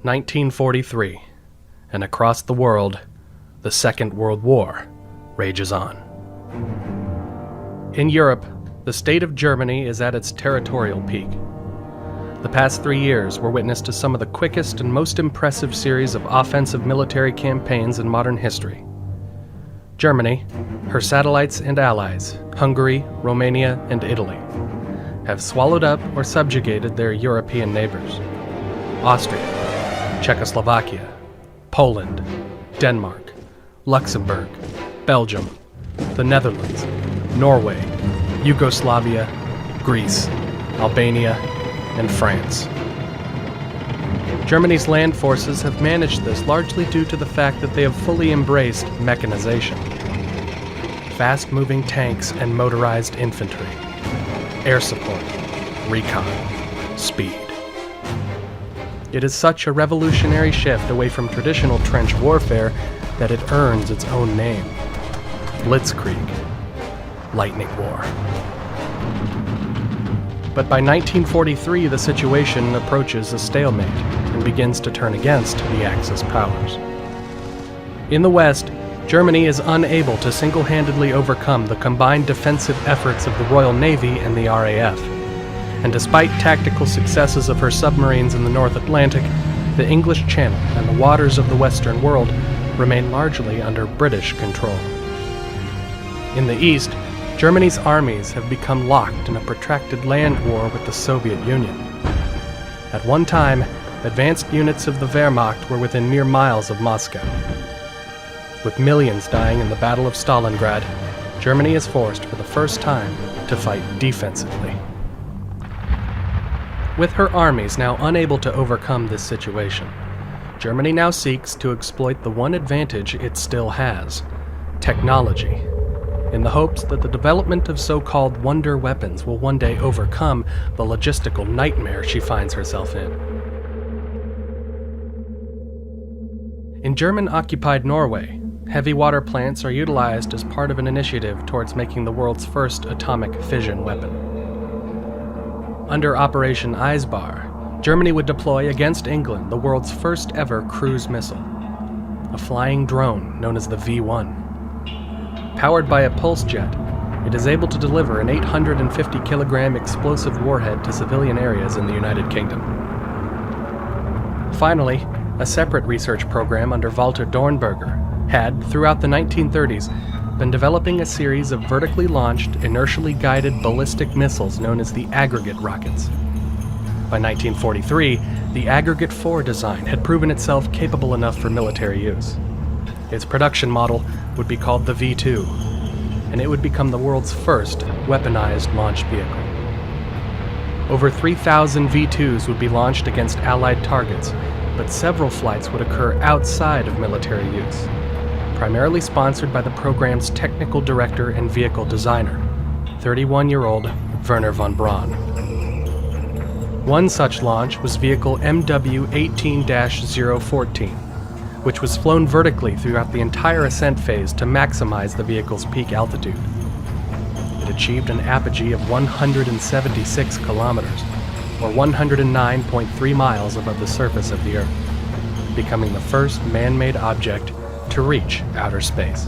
1943, and across the world, the Second World War rages on. In Europe, the state of Germany is at its territorial peak. The past 3 years were witness to some of the quickest and most impressive series of offensive military campaigns in modern history. Germany, her satellites and allies, Hungary, Romania, and Italy, have swallowed up or subjugated their European neighbors. Austria, Czechoslovakia, Poland, Denmark, Luxembourg, Belgium, the Netherlands, Norway, Yugoslavia, Greece, Albania, and France. Germany's land forces have managed this largely due to the fact that they have fully embraced mechanization. Fast-moving tanks and motorized infantry, air support, recon, speed. It is such a revolutionary shift away from traditional trench warfare that it earns its own name: Blitzkrieg, Lightning War. But by 1943, the situation approaches a stalemate and begins to turn against the Axis powers. In the West, Germany is unable to single-handedly overcome the combined defensive efforts of the Royal Navy and the RAF. And despite tactical successes of her submarines in the North Atlantic, the English Channel and the waters of the Western world remain largely under British control. In the East, Germany's armies have become locked in a protracted land war with the Soviet Union. At one time, advanced units of the Wehrmacht were within mere miles of Moscow. With millions dying in the Battle of Stalingrad, Germany is forced for the first time to fight defensively. With her armies now unable to overcome this situation, Germany now seeks to exploit the one advantage it still has: technology, in the hopes that the development of so-called wonder weapons will one day overcome the logistical nightmare she finds herself in. In German-occupied Norway, heavy water plants are utilized as part of an initiative towards making the world's first atomic fission weapon. Under Operation Eisbar, Germany would deploy against England the world's first ever cruise missile, a flying drone known as the V-1. Powered by a pulse jet, it is able to deliver an 850-kilogram explosive warhead to civilian areas in the United Kingdom. Finally, a separate research program under Walter Dornberger had, throughout the 1930s, been developing a series of vertically launched, inertially guided ballistic missiles known as the aggregate rockets. By 1943, the Aggregate 4 design had proven itself capable enough for military use. Its production model would be called the V-2, and it would become the world's first weaponized launch vehicle. Over 3,000 V-2s would be launched against Allied targets, but several flights would occur outside of military use, primarily sponsored by the program's technical director and vehicle designer, 31-year-old Wernher von Braun. One such launch was vehicle MW-18-014, which was flown vertically throughout the entire ascent phase to maximize the vehicle's peak altitude. It achieved an apogee of 176 kilometers, or 109.3 miles above the surface of the Earth, becoming the first man-made object to reach outer space.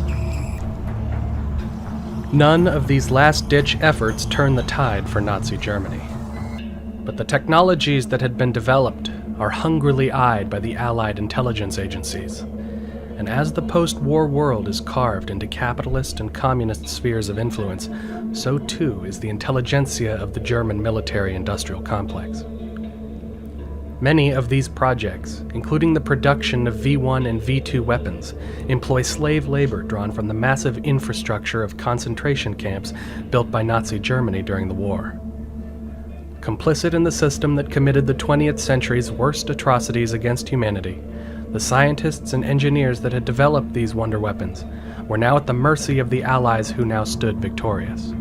None of these last-ditch efforts turned the tide for Nazi Germany. But the technologies that had been developed are hungrily eyed by the Allied intelligence agencies. And as the post-war world is carved into capitalist and communist spheres of influence, so too is the intelligentsia of the German military-industrial complex. Many of these projects, including the production of V-1 and V-2 weapons, employ slave labor drawn from the massive infrastructure of concentration camps built by Nazi Germany during the war. Complicit in the system that committed the 20th century's worst atrocities against humanity, the scientists and engineers that had developed these wonder weapons were now at the mercy of the Allies who now stood victorious.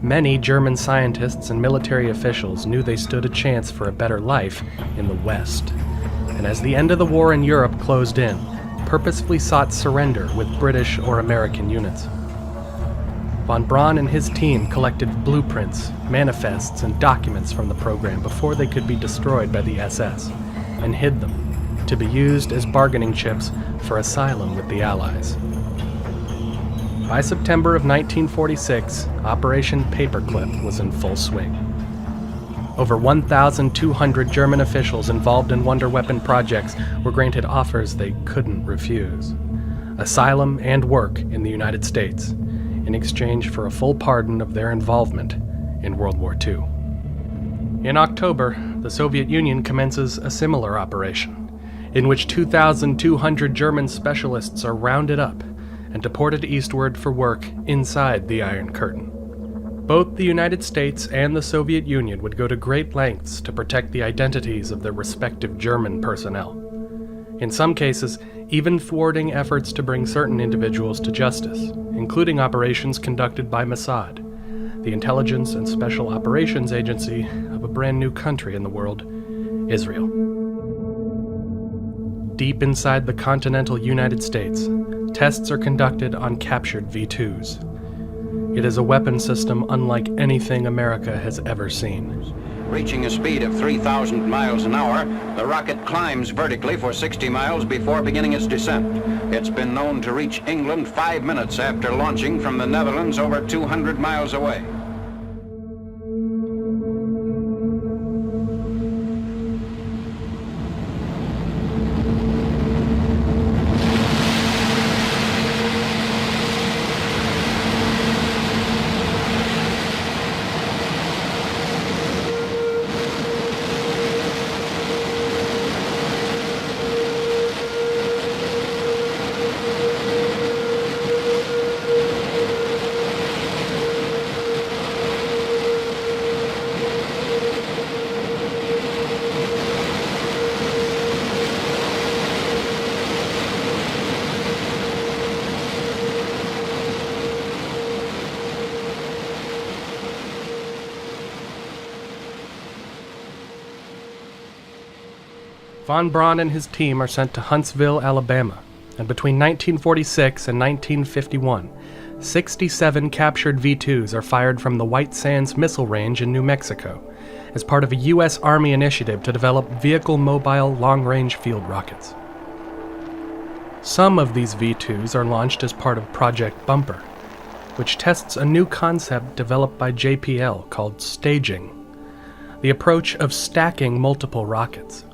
Many German scientists and military officials knew they stood a chance for a better life in the West, and as the end of the war in Europe closed in, purposefully sought surrender with British or American units. Von Braun and his team collected blueprints, manifests, and documents from the program before they could be destroyed by the SS, and hid them, to be used as bargaining chips for asylum with the Allies. By September of 1946, Operation Paperclip was in full swing. Over 1,200 German officials involved in wonder weapon projects were granted offers they couldn't refuse: asylum and work in the United States, in exchange for a full pardon of their involvement in World War II. In October, the Soviet Union commences a similar operation, in which 2,200 German specialists are rounded up and deported eastward for work inside the Iron Curtain. Both the United States and the Soviet Union would go to great lengths to protect the identities of their respective German personnel, in some cases even thwarting efforts to bring certain individuals to justice, including operations conducted by Mossad, the intelligence and special operations agency of a brand new country in the world, Israel. Deep inside the continental United States, tests are conducted on captured V-2s. It is a weapon system unlike anything America has ever seen. Reaching a speed of 3,000 miles an hour, the rocket climbs vertically for 60 miles before beginning its descent. It's been known to reach England 5 minutes after launching from the Netherlands over 200 miles away. Von Braun and his team are sent to Huntsville, Alabama, and between 1946 and 1951, 67 captured V-2s are fired from the White Sands Missile Range in New Mexico as part of a U.S. Army initiative to develop vehicle-mobile long-range field rockets. Some of these V-2s are launched as part of Project Bumper, which tests a new concept developed by JPL called staging, the approach of stacking multiple rockets.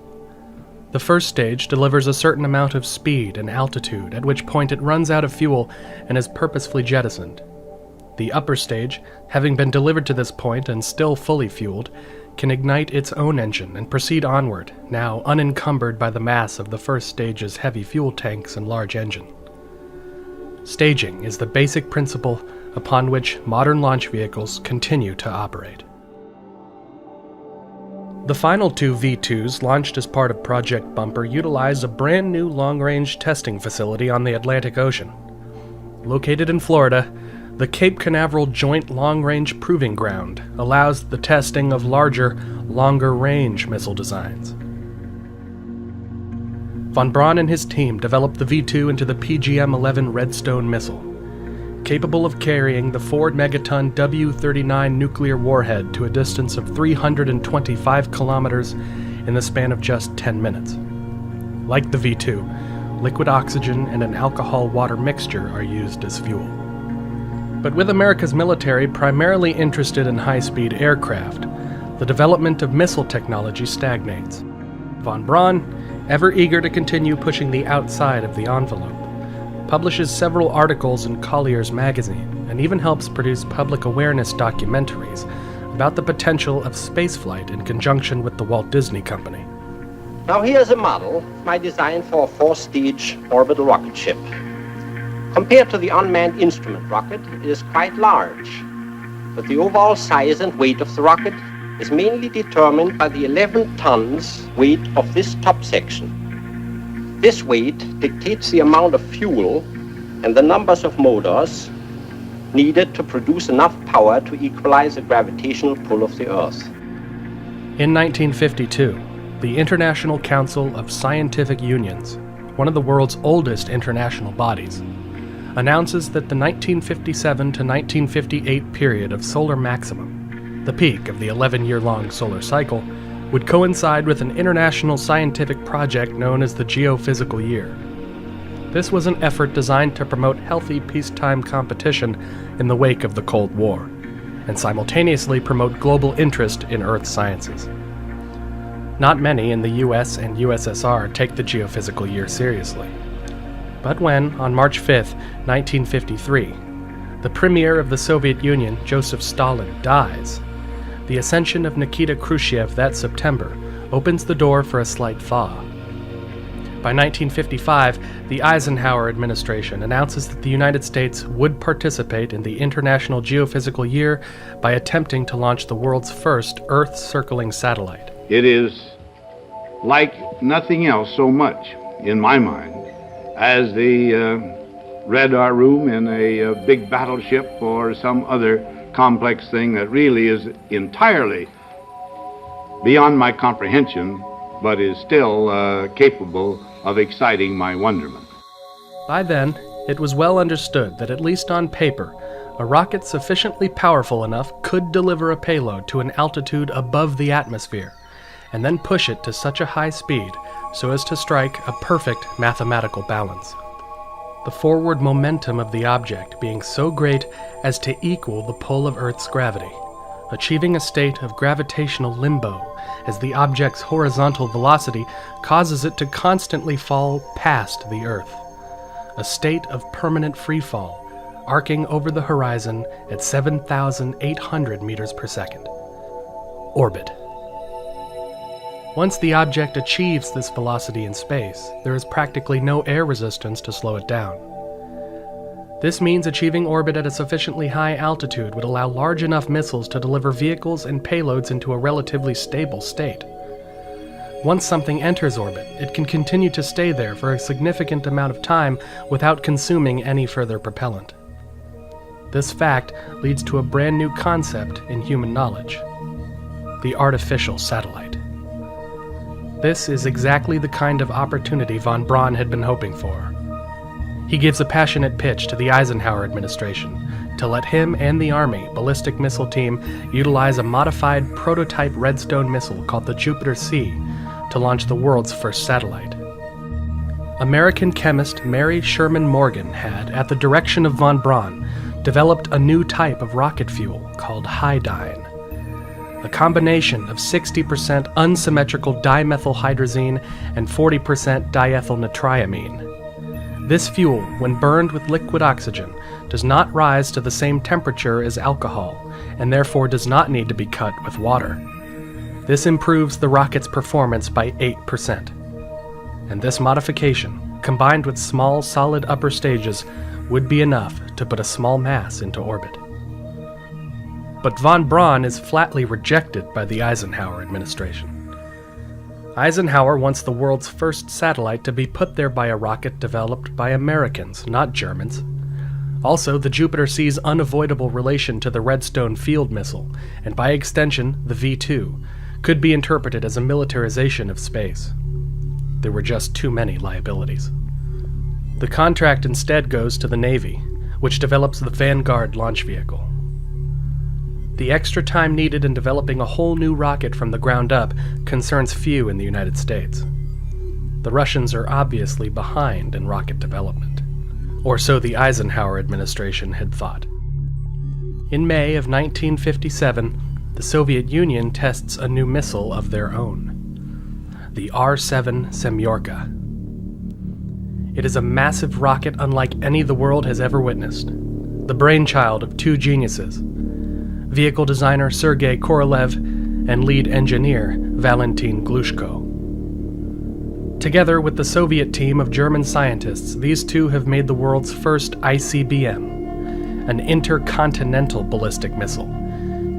The first stage delivers a certain amount of speed and altitude, at which point it runs out of fuel and is purposefully jettisoned. The upper stage, having been delivered to this point and still fully fueled, can ignite its own engine and proceed onward, now unencumbered by the mass of the first stage's heavy fuel tanks and large engine. Staging is the basic principle upon which modern launch vehicles continue to operate. The final two V-2s launched as part of Project Bumper utilize a brand new long-range testing facility on the Atlantic Ocean. Located in Florida, the Cape Canaveral Joint Long-Range Proving Ground allows the testing of larger, longer-range missile designs. Von Braun and his team developed the V-2 into the PGM-11 Redstone missile, capable of carrying the 4-megaton W-39 nuclear warhead to a distance of 325 kilometers in the span of just 10 minutes. Like the V-2, liquid oxygen and an alcohol-water mixture are used as fuel. But with America's military primarily interested in high-speed aircraft, the development of missile technology stagnates. Von Braun, ever eager to continue pushing the outside of the envelope, publishes several articles in Collier's magazine, and even helps produce public awareness documentaries about the potential of spaceflight in conjunction with the Walt Disney Company. Now here's a model of my design for a 4-stage orbital rocket ship. Compared to the unmanned instrument rocket, it is quite large, but the overall size and weight of the rocket is mainly determined by the 11 tons weight of this top section. This weight dictates the amount of fuel and the numbers of motors needed to produce enough power to equalize the gravitational pull of the Earth. In 1952, the International Council of Scientific Unions, one of the world's oldest international bodies, announces that the 1957 to 1958 period of solar maximum, the peak of the 11-year-long solar cycle, would coincide with an international scientific project known as the Geophysical Year. This was an effort designed to promote healthy peacetime competition in the wake of the Cold War, and simultaneously promote global interest in Earth sciences. Not many in the US and USSR take the Geophysical Year seriously. But when, on March 5, 1953, the premier of the Soviet Union, Joseph Stalin, dies, the ascension of Nikita Khrushchev that September opens the door for a slight thaw. By 1955, the Eisenhower administration announces that the United States would participate in the International Geophysical Year by attempting to launch the world's first Earth-circling satellite. It is like nothing else so much, in my mind, as the radar room in a big battleship or some other complex thing that really is entirely beyond my comprehension, but is still capable of exciting my wonderment. By then, it was well understood that at least on paper, a rocket sufficiently powerful enough could deliver a payload to an altitude above the atmosphere, and then push it to such a high speed so as to strike a perfect mathematical balance. The forward momentum of the object being so great as to equal the pull of Earth's gravity, achieving a state of gravitational limbo as the object's horizontal velocity causes it to constantly fall past the Earth, a state of permanent freefall, arcing over the horizon at 7,800 meters per second. Orbit. Once the object achieves this velocity in space, there is practically no air resistance to slow it down. This means achieving orbit at a sufficiently high altitude would allow large enough missiles to deliver vehicles and payloads into a relatively stable state. Once something enters orbit, it can continue to stay there for a significant amount of time without consuming any further propellant. This fact leads to a brand new concept in human knowledge: the artificial satellite. This is exactly the kind of opportunity von Braun had been hoping for. He gives a passionate pitch to the Eisenhower administration to let him and the Army ballistic missile team utilize a modified prototype Redstone missile called the Jupiter-C to launch the world's first satellite. American chemist Mary Sherman Morgan had, at the direction of von Braun, developed a new type of rocket fuel called Hydyne, a combination of 60% unsymmetrical dimethylhydrazine and 40% diethylnitriamine. This fuel, when burned with liquid oxygen, does not rise to the same temperature as alcohol, and therefore does not need to be cut with water. This improves the rocket's performance by 8%. And this modification, combined with small solid upper stages, would be enough to put a small mass into orbit. But von Braun is flatly rejected by the Eisenhower administration. Eisenhower wants the world's first satellite to be put there by a rocket developed by Americans, not Germans. Also, the Jupiter-C's unavoidable relation to the Redstone field missile, and by extension, the V-2, could be interpreted as a militarization of space. There were just too many liabilities. The contract instead goes to the Navy, which develops the Vanguard launch vehicle. The extra time needed in developing a whole new rocket from the ground up concerns few in the United States. The Russians are obviously behind in rocket development, or so the Eisenhower administration had thought. In May of 1957, the Soviet Union tests a new missile of their own, the R-7 Semyorka. It is a massive rocket unlike any the world has ever witnessed, the brainchild of two geniuses, vehicle designer Sergei Korolev and lead engineer Valentin Glushko. Together with the Soviet team of German scientists, these two have made the world's first ICBM, an intercontinental ballistic missile,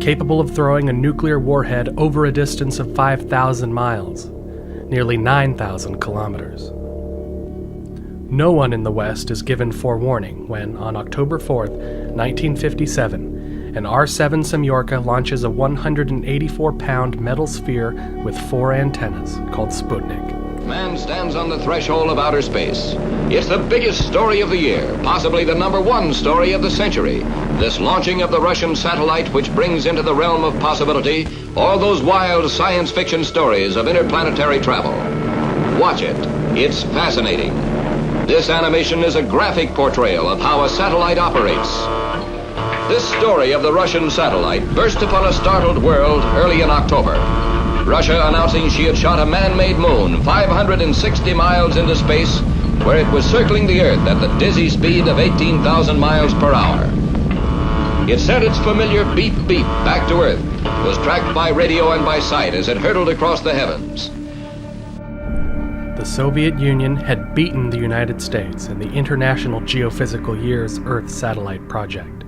capable of throwing a nuclear warhead over a distance of 5,000 miles, nearly 9,000 kilometers. No one in the West is given forewarning when, on October 4th, 1957, an R-7 Semyorka launches a 184-pound metal sphere with 4 antennas called Sputnik. Man stands on the threshold of outer space. It's the biggest story of the year, possibly the #1 story of the century. This launching of the Russian satellite, which brings into the realm of possibility all those wild science fiction stories of interplanetary travel. Watch it. It's fascinating. This animation is a graphic portrayal of how a satellite operates. This story of the Russian satellite burst upon a startled world early in October. Russia announcing she had shot a man-made moon 560 miles into space, where it was circling the Earth at the dizzy speed of 18,000 miles per hour. It sent its familiar beep-beep back to Earth, was tracked by radio and by sight as it hurtled across the heavens. The Soviet Union had beaten the United States in the International Geophysical Year's Earth Satellite Project.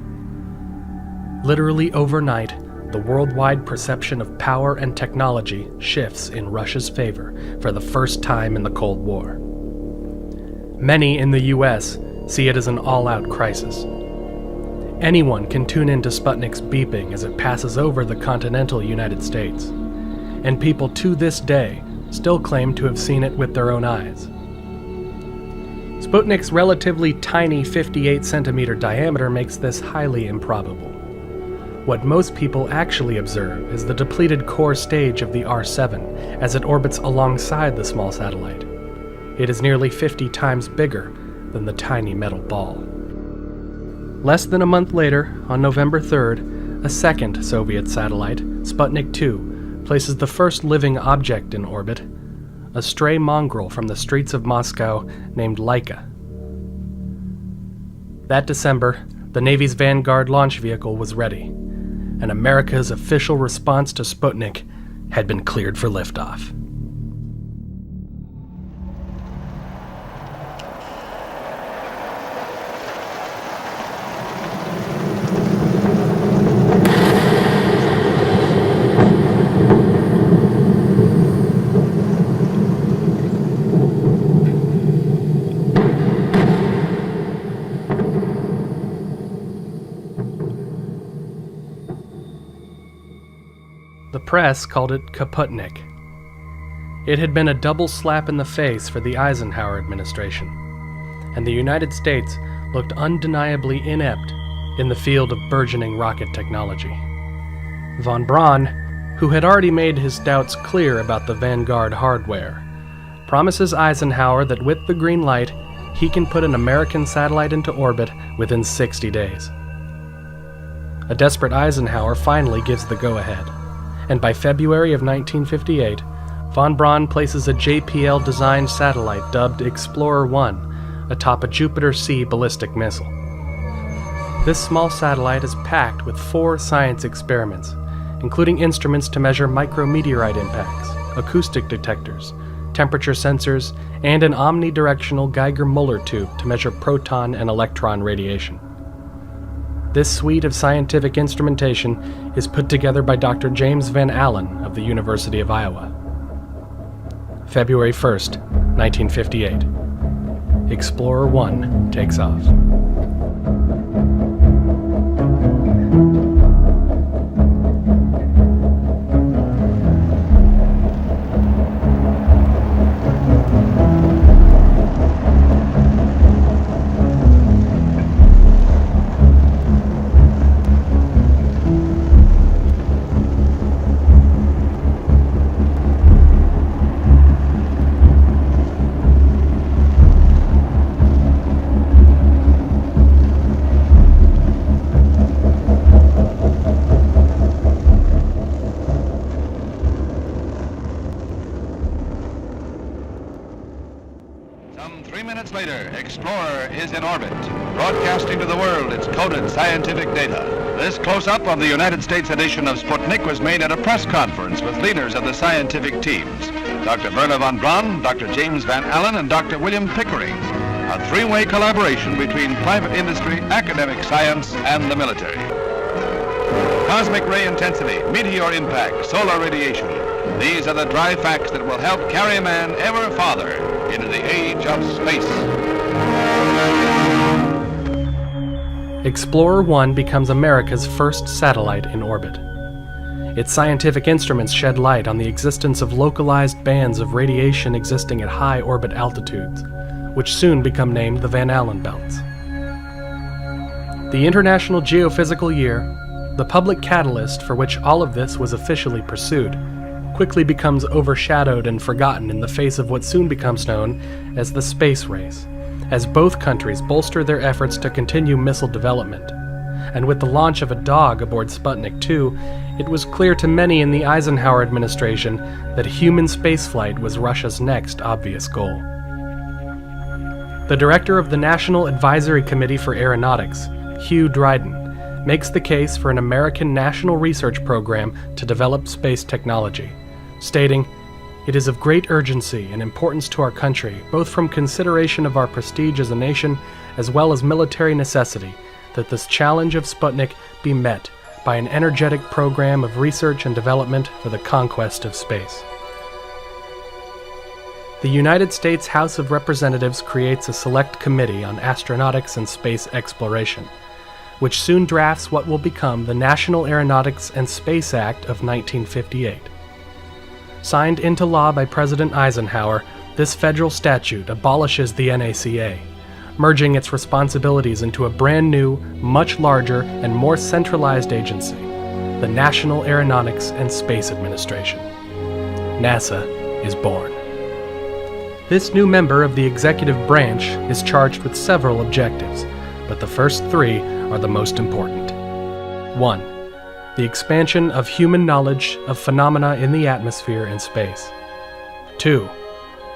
Literally overnight, the worldwide perception of power and technology shifts in Russia's favor for the first time in the Cold War. Many in the US see it as an all-out crisis. Anyone can tune in to Sputnik's beeping as it passes over the continental United States, and people to this day still claim to have seen it with their own eyes. Sputnik's relatively tiny 58-centimeter diameter makes this highly improbable. What most people actually observe is the depleted core stage of the R-7 as it orbits alongside the small satellite. It is nearly 50 times bigger than the tiny metal ball. Less than a month later, on November 3rd, a second Soviet satellite, Sputnik 2, places the first living object in orbit, a stray mongrel from the streets of Moscow named Laika. That December, the Navy's Vanguard launch vehicle was ready, and America's official response to Sputnik had been cleared for liftoff. The press called it Kaputnik. It had been a double slap in the face for the Eisenhower administration, and the United States looked undeniably inept in the field of burgeoning rocket technology. Von Braun, who had already made his doubts clear about the Vanguard hardware, promises Eisenhower that with the green light, he can put an American satellite into orbit within 60 days. A desperate Eisenhower finally gives the go-ahead, and by February of 1958, von Braun places a JPL-designed satellite dubbed Explorer-1 atop a Jupiter C ballistic missile. This small satellite is packed with 4 science experiments, including instruments to measure micrometeorite impacts, acoustic detectors, temperature sensors, and an omnidirectional Geiger-Müller tube to measure proton and electron radiation. This suite of scientific instrumentation is put together by Dr. James Van Allen of the University of Iowa. February 1st, 1958. Explorer-1 takes off. Some 3 minutes later, Explorer is in orbit, broadcasting to the world its coded scientific data. This close-up of the United States edition of Sputnik was made at a press conference with leaders of the scientific teams, Dr. Werner von Braun, Dr. James Van Allen, and Dr. William Pickering, a three-way collaboration between private industry, academic science, and the military. Cosmic ray intensity, meteor impact, solar radiation. These are the dry facts that will help carry man ever farther into the age of space. Explorer-1 becomes America's first satellite in orbit. Its scientific instruments shed light on the existence of localized bands of radiation existing at high orbit altitudes, which soon become named the Van Allen belts. The International Geophysical Year, the public catalyst for which all of this was officially pursued, quickly becomes overshadowed and forgotten in the face of what soon becomes known as the space race, as both countries bolster their efforts to continue missile development. And with the launch of a dog aboard Sputnik 2, it was clear to many in the Eisenhower administration that human spaceflight was Russia's next obvious goal. The director of the National Advisory Committee for Aeronautics, Hugh Dryden, makes the case for an American national research program to develop space technology, stating, "It is of great urgency and importance to our country, both from consideration of our prestige as a nation as well as military necessity, that this challenge of Sputnik be met by an energetic program of research and development for the conquest of space." The United States House of Representatives creates a select committee on astronautics and space exploration, which soon drafts what will become the National Aeronautics and Space Act of 1958. Signed into law by President Eisenhower, this federal statute abolishes the NACA, merging its responsibilities into a brand new, much larger, and more centralized agency, the National Aeronautics and Space Administration. NASA is born. This new member of the executive branch is charged with several objectives, but the first three are the most important. 1. The expansion of human knowledge of phenomena in the atmosphere and space. 2.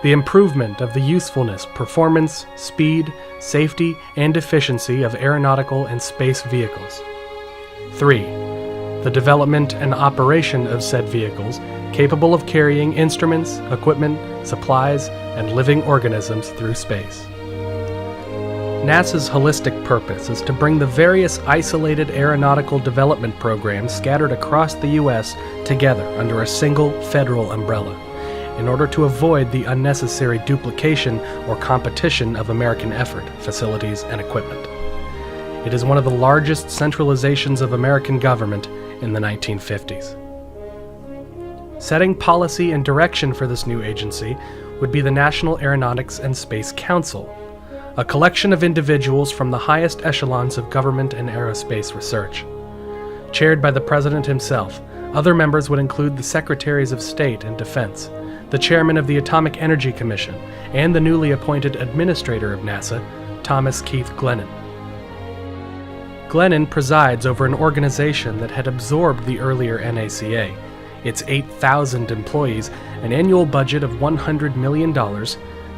The improvement of the usefulness, performance, speed, safety, and efficiency of aeronautical and space vehicles. 3. The development and operation of said vehicles capable of carrying instruments, equipment, supplies, and living organisms through space. NASA's holistic purpose is to bring the various isolated aeronautical development programs scattered across the U.S. together under a single federal umbrella, in order to avoid the unnecessary duplication or competition of American effort, facilities, and equipment. It is one of the largest centralizations of American government in the 1950s. Setting policy and direction for this new agency would be the National Aeronautics and Space Council, a collection of individuals from the highest echelons of government and aerospace research. Chaired by the President himself, other members would include the Secretaries of State and Defense, the Chairman of the Atomic Energy Commission, and the newly appointed Administrator of NASA, Thomas Keith Glennan. Glennan presides over an organization that had absorbed the earlier NACA, its 8,000 employees, an annual budget of $100 million,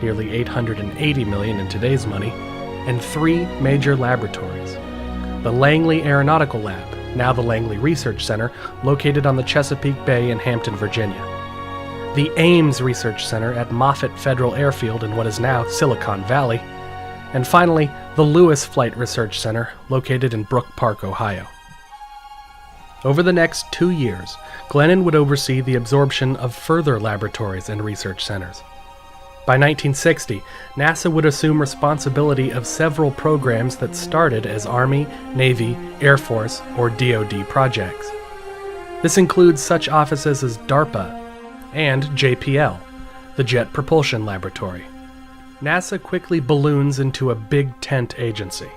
nearly $880 million in today's money, and 3 major laboratories. The Langley Aeronautical Lab, now the Langley Research Center, located on the Chesapeake Bay in Hampton, Virginia. The Ames Research Center at Moffett Federal Airfield in what is now Silicon Valley. And finally, the Lewis Flight Research Center, located in Brook Park, Ohio. Over the next 2 years, Glennan would oversee the absorption of further laboratories and research centers. By 1960, NASA would assume responsibility of several programs that started as Army, Navy, Air Force, or DoD projects. This includes such offices as DARPA and JPL, the Jet Propulsion Laboratory. NASA quickly balloons into a big tent agency,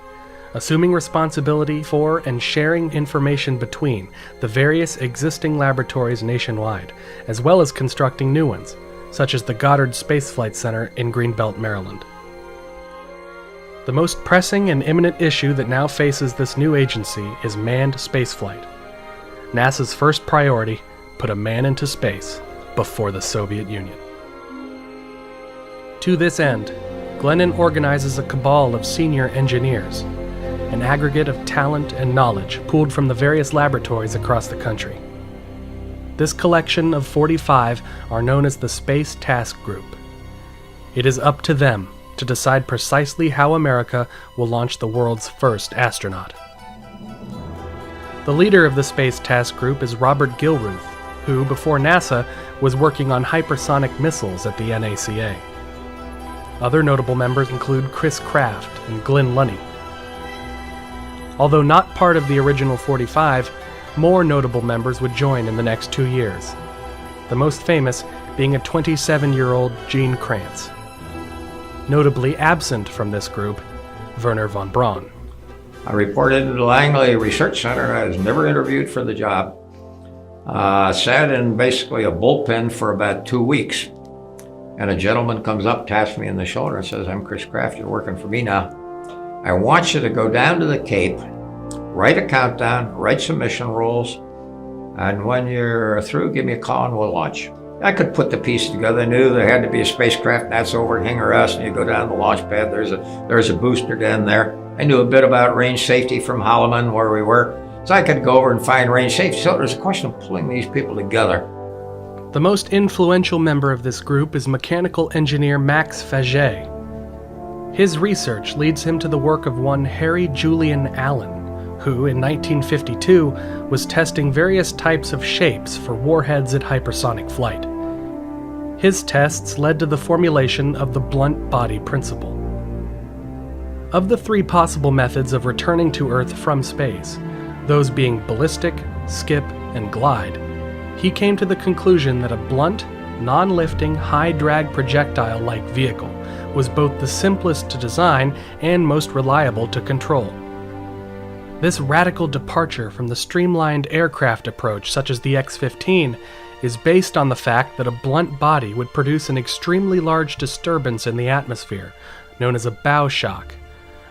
assuming responsibility for and sharing information between the various existing laboratories nationwide, as well as constructing new ones, such as the Goddard Space Flight Center in Greenbelt, Maryland. The most pressing and imminent issue that now faces this new agency is manned spaceflight. NASA's first priority: put a man into space before the Soviet Union. To this end, Glennan organizes a cabal of senior engineers, an aggregate of talent and knowledge pooled from the various laboratories across the country. This collection of 45 are known as the Space Task Group. It is up to them to decide precisely how America will launch the world's first astronaut. The leader of the Space Task Group is Robert Gilruth, who, before NASA, was working on hypersonic missiles at the NACA. Other notable members include Chris Kraft and Glynn Lunney. Although not part of the original 45, More notable members would join in the next 2 years, the most famous being a 27-year-old Gene Kranz. Notably absent from this group, Wernher von Braun. I reported to the Langley Research Center. I was never interviewed for the job. Sat in basically a bullpen for about 2 weeks. And a gentleman comes up, taps me in the shoulder and says, "I'm Chris Kraft, you're working for me now. I want you to go down to the Cape, write a countdown, write some mission rules, and when you're through, give me a call and we'll launch." I could put the piece together. I knew there had to be a spacecraft, that's over at Hangar S, and you go down the launch pad, there's a booster down there. I knew a bit about range safety from Holloman, where we were, so I could go over and find range safety. So there's a question of pulling these people together. The most influential member of this group is mechanical engineer Max Faget. His research leads him to the work of one Harry Julian Allen, who in 1952 was testing various types of shapes for warheads at hypersonic flight. His tests led to the formulation of the blunt body principle. Of the 3 possible methods of returning to Earth from space, those being ballistic, skip, and glide, he came to the conclusion that a blunt, non-lifting, high-drag projectile-like vehicle was both the simplest to design and most reliable to control. This radical departure from the streamlined aircraft approach, such as the X-15, is based on the fact that a blunt body would produce an extremely large disturbance in the atmosphere, known as a bow shock,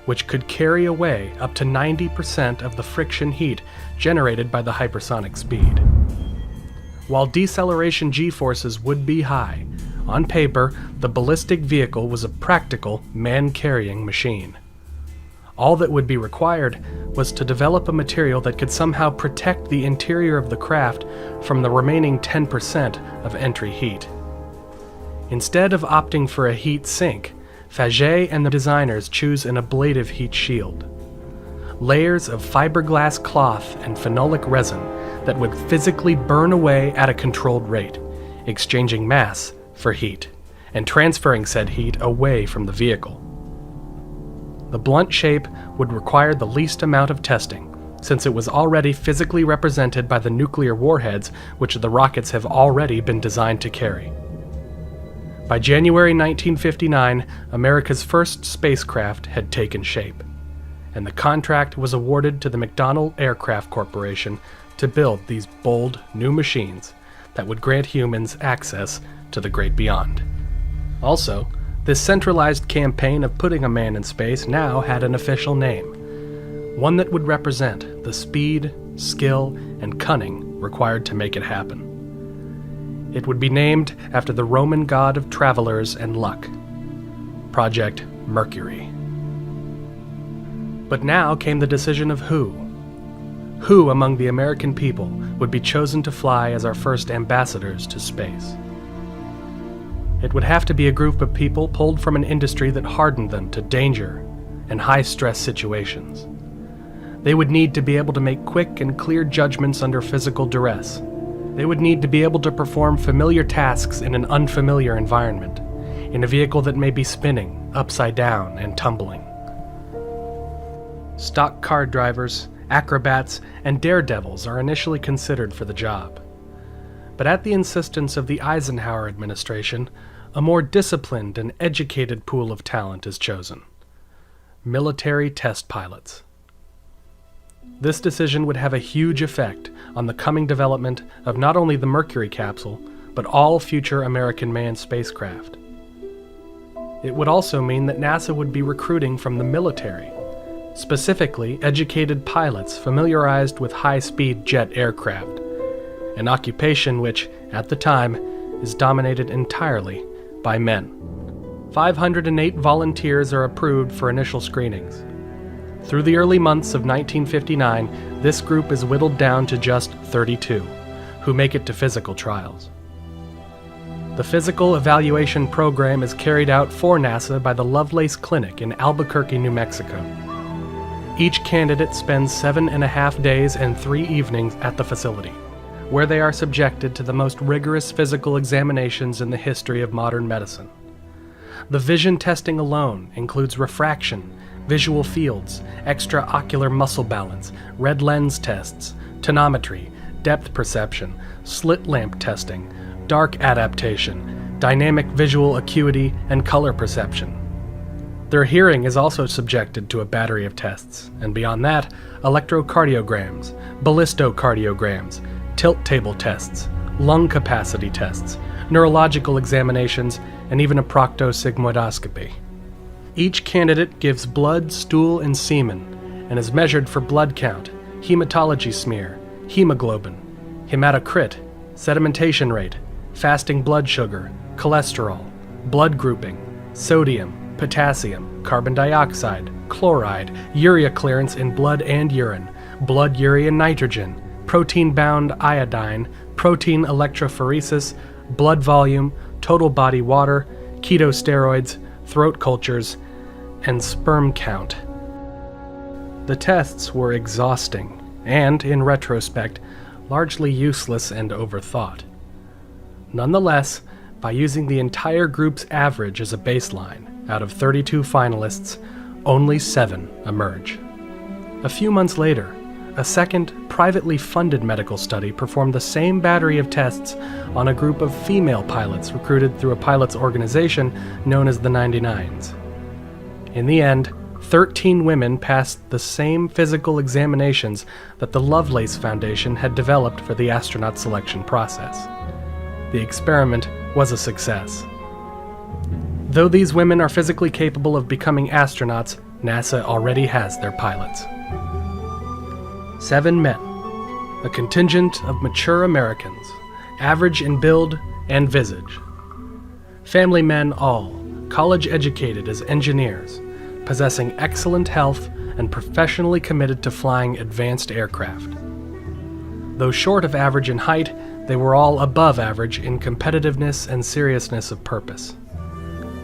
which could carry away up to 90% of the friction heat generated by the hypersonic speed. While deceleration g-forces would be high, on paper, the ballistic vehicle was a practical, man-carrying machine. All that would be required was to develop a material that could somehow protect the interior of the craft from the remaining 10% of entry heat. Instead of opting for a heat sink, Faget and the designers choose an ablative heat shield. Layers of fiberglass cloth and phenolic resin that would physically burn away at a controlled rate, exchanging mass for heat, and transferring said heat away from the vehicle. The blunt shape would require the least amount of testing, since it was already physically represented by the nuclear warheads which the rockets have already been designed to carry. By January 1959, America's first spacecraft had taken shape, and the contract was awarded to the McDonnell Aircraft Corporation to build these bold new machines that would grant humans access to the great beyond. Also, this centralized campaign of putting a man in space now had an official name, one that would represent the speed, skill, and cunning required to make it happen. It would be named after the Roman god of travelers and luck, Project Mercury. But now came the decision of who. Who among the American people would be chosen to fly as our first ambassadors to space? It would have to be a group of people pulled from an industry that hardened them to danger and high-stress situations. They would need to be able to make quick and clear judgments under physical duress. They would need to be able to perform familiar tasks in an unfamiliar environment, in a vehicle that may be spinning, upside down, and tumbling. Stock car drivers, acrobats, and daredevils are initially considered for the job. But at the insistence of the Eisenhower administration, a more disciplined and educated pool of talent is chosen: military test pilots. This decision would have a huge effect on the coming development of not only the Mercury capsule, but all future American manned spacecraft. It would also mean that NASA would be recruiting from the military, specifically educated pilots familiarized with high-speed jet aircraft, an occupation which, at the time, is dominated entirely by men. 508 volunteers are approved for initial screenings. Through the early months of 1959, this group is whittled down to just 32, who make it to physical trials. The physical evaluation program is carried out for NASA by the Lovelace Clinic in Albuquerque, New Mexico. Each candidate spends 7.5 days and 3 evenings at the facility, where they are subjected to the most rigorous physical examinations in the history of modern medicine. The vision testing alone includes refraction, visual fields, extraocular muscle balance, red lens tests, tonometry, depth perception, slit lamp testing, dark adaptation, dynamic visual acuity, and color perception. Their hearing is also subjected to a battery of tests, and beyond that, electrocardiograms, ballistocardiograms, tilt table tests, lung capacity tests, neurological examinations, and even a proctosigmoidoscopy. Each candidate gives blood, stool, and semen, and is measured for blood count, hematology smear, hemoglobin, hematocrit, sedimentation rate, fasting blood sugar, cholesterol, blood grouping, sodium, potassium, carbon dioxide, chloride, urea clearance in blood and urine, blood urea nitrogen, protein-bound iodine, protein electrophoresis, blood volume, total body water, ketosteroids, throat cultures, and sperm count. The tests were exhausting and, in retrospect, largely useless and overthought. Nonetheless, by using the entire group's average as a baseline, out of 32 finalists, only 7 emerge. A few months later, a second, privately funded medical study performed the same battery of tests on a group of female pilots recruited through a pilots organization known as the 99s. In the end, 13 women passed the same physical examinations that the Lovelace Foundation had developed for the astronaut selection process. The experiment was a success. Though these women are physically capable of becoming astronauts, NASA already has their pilots. 7 men, a contingent of mature Americans, average in build and visage. Family men all, college educated as engineers, possessing excellent health and professionally committed to flying advanced aircraft. Though short of average in height, they were all above average in competitiveness and seriousness of purpose.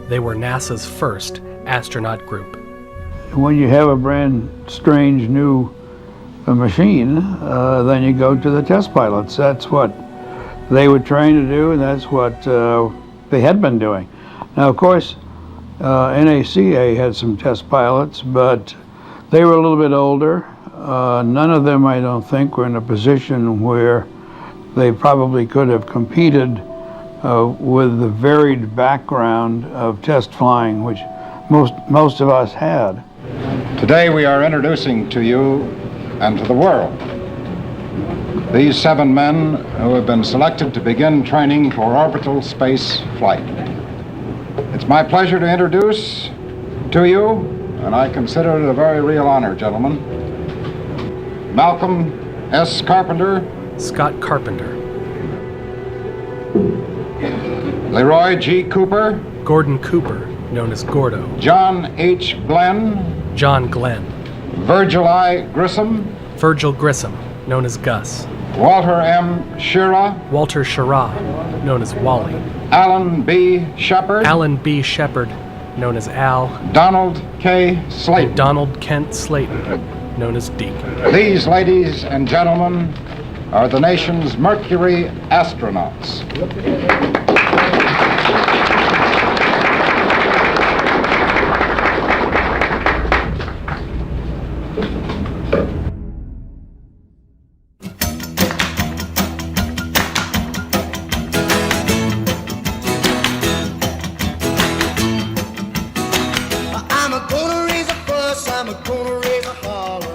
They were NASA's first astronaut group. When you have a brand strange new machine, then you go to the test pilots. That's what they were trained to do, and that's what they had been doing. Now, of course, NACA had some test pilots, but they were a little bit older. None of them, I don't think, were in a position where they probably could have competed with the varied background of test flying, which most of us had. Today we are introducing to you and to the world these 7 men who have been selected to begin training for orbital space flight. It's my pleasure to introduce to you, and I consider it a very real honor, gentlemen, Malcolm S. Carpenter, Scott Carpenter, Leroy G. Cooper, Gordon Cooper, known as Gordo, John H. Glenn, John Glenn, Virgil I. Grissom, Virgil Grissom, known as Gus, Walter M. Shira, Walter Schirra, known as Wally, Alan B. Shepard, Alan B. Shepard, known as Al, Donald K. Slayton, and Donald Kent Slayton, known as Deke. These, ladies and gentlemen, are the nation's Mercury astronauts.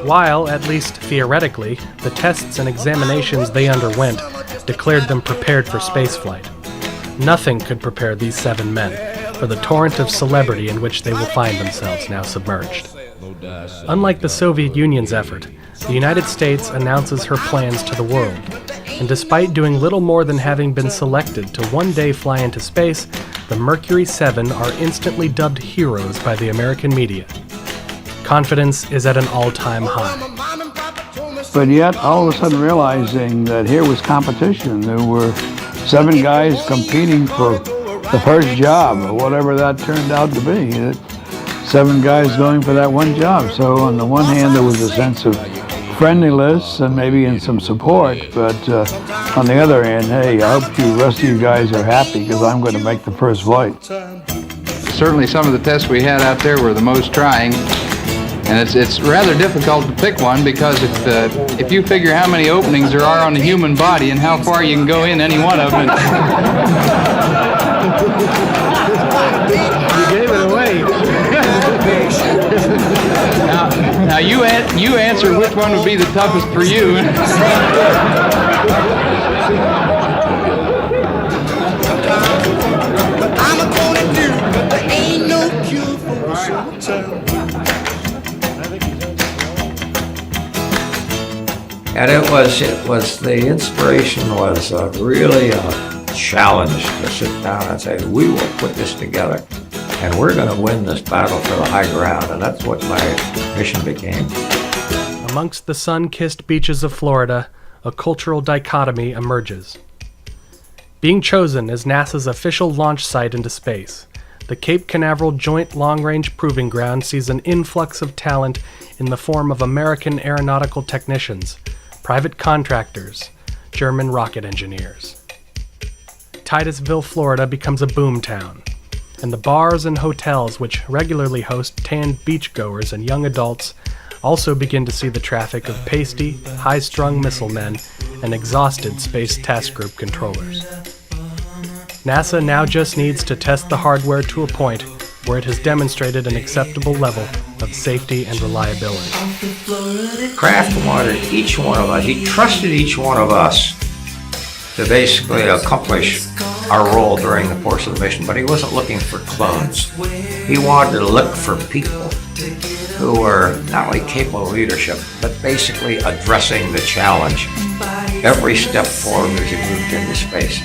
While, at least theoretically, the tests and examinations they underwent declared them prepared for spaceflight, nothing could prepare these 7 men for the torrent of celebrity in which they will find themselves now submerged. Unlike the Soviet Union's effort, the United States announces her plans to the world, and despite doing little more than having been selected to one day fly into space, the Mercury 7 are instantly dubbed heroes by the American media. Confidence is at an all-time high. But yet, all of a sudden realizing that here was competition. There were 7 guys competing for the first job, or whatever that turned out to be. 7 guys going for that one job. So on the one hand, there was a sense of friendliness and maybe in some support, but on the other hand, hey, I hope the rest of you guys are happy because I'm going to make the first flight. Certainly some of the tests we had out there were the most trying. And it's rather difficult to pick one because if you figure how many openings there are on the human body and how far you can go in any one of them. You gave it away. Now you answer which one would be the toughest for you. I'm gonna do, but there ain't no cure for summertime. And it was the inspiration was really a challenge to sit down and say, we will put this together and we're going to win this battle for the high ground. And that's what my mission became. Amongst the sun-kissed beaches of Florida, a cultural dichotomy emerges. Being chosen as NASA's official launch site into space, the Cape Canaveral Joint Long-Range Proving Ground sees an influx of talent in the form of American aeronautical technicians, private contractors, German rocket engineers. Titusville, Florida becomes a boomtown, and the bars and hotels which regularly host tanned beachgoers and young adults also begin to see the traffic of pasty, high-strung missile men and exhausted Space Task Group controllers. NASA now just needs to test the hardware to a point where it has demonstrated an acceptable level of safety and reliability. Kraft wanted each one of us, he trusted each one of us to basically accomplish our role during the course of the mission, but he wasn't looking for clones. He wanted to look for people who were not only capable of leadership, but basically addressing the challenge every step forward as he moved into space.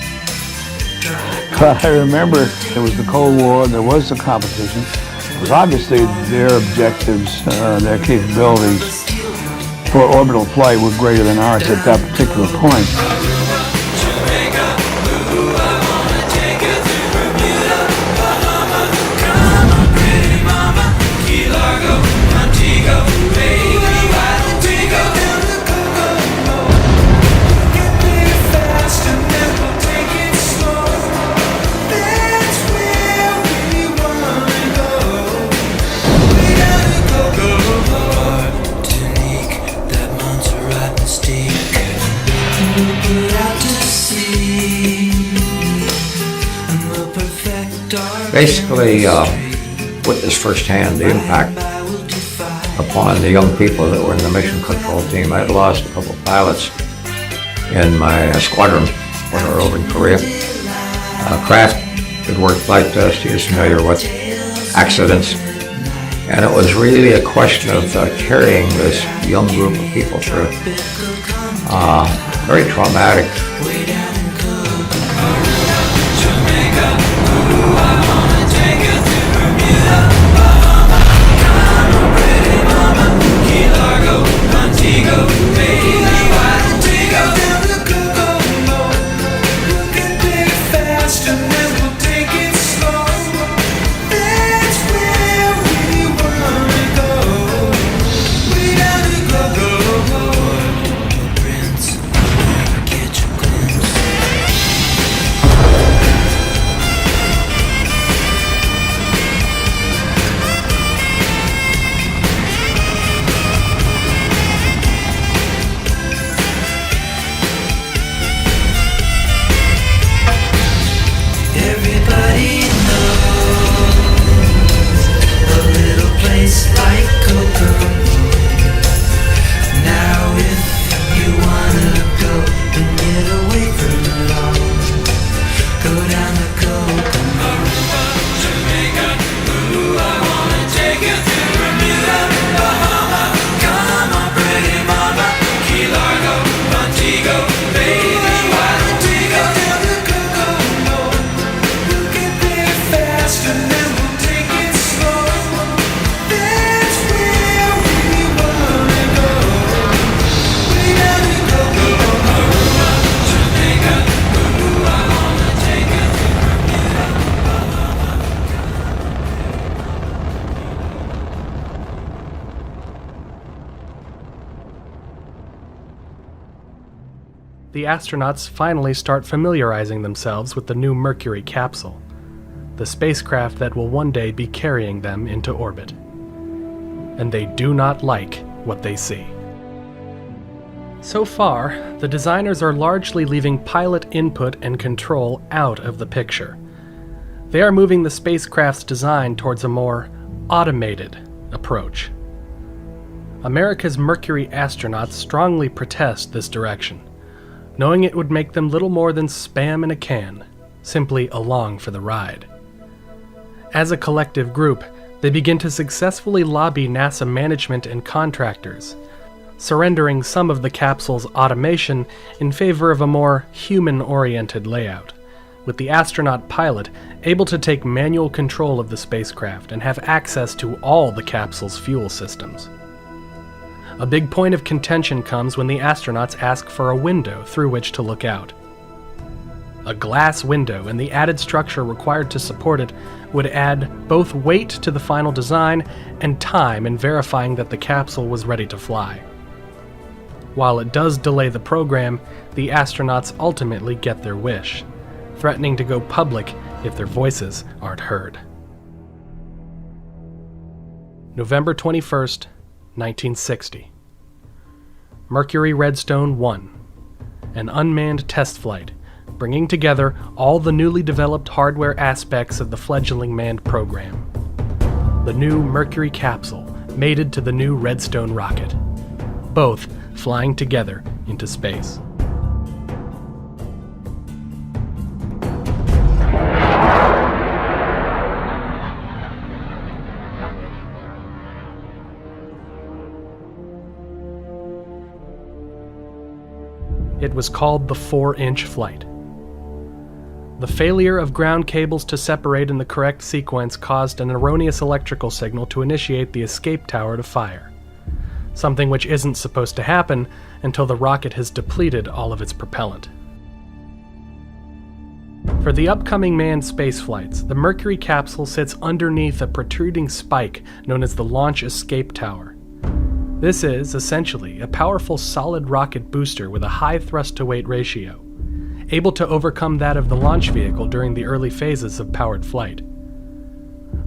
I remember it was the Cold War, there was the competition. It was obviously their objectives, their capabilities for orbital flight were greater than ours at that particular point. Basically witnessed firsthand the impact upon the young people that were in the mission control team. I had lost a couple of pilots in my squadron when we were over in Korea. Kraft had worked flight test, he was familiar with accidents, and it was really a question of carrying this young group of people through. Very traumatic. The astronauts finally start familiarizing themselves with the new Mercury capsule, the spacecraft that will one day be carrying them into orbit. and they do not like what they see. So far, the designers are largely leaving pilot input and control out of the picture. They are moving the spacecraft's design towards a more automated approach. America's Mercury astronauts strongly protest this direction, knowing it would make them little more than spam in a can, simply along for the ride. As a collective group, they begin to successfully lobby NASA management and contractors, surrendering some of the capsule's automation in favor of a more human-oriented layout, with the astronaut pilot able to take manual control of the spacecraft and have access to all the capsule's fuel systems. A big point of contention comes when the astronauts ask for a window through which to look out. A glass window and the added structure required to support it would add both weight to the final design and time in verifying that the capsule was ready to fly. While it does delay the program, the astronauts ultimately get their wish, threatening to go public if their voices aren't heard. November 21st, 1960. Mercury Redstone 1, an unmanned test flight, bringing together all the newly developed hardware aspects of the fledgling manned program. The new Mercury capsule mated to the new Redstone rocket, both flying together into space. It was called the 4-inch flight. The failure of ground cables to separate in the correct sequence caused an erroneous electrical signal to initiate the escape tower to fire, something which isn't supposed to happen until the rocket has depleted all of its propellant. For the upcoming manned space flights, the Mercury capsule sits underneath a protruding spike known as the Launch Escape Tower. This is, essentially, a powerful solid rocket booster with a high thrust-to-weight ratio, able to overcome that of the launch vehicle during the early phases of powered flight.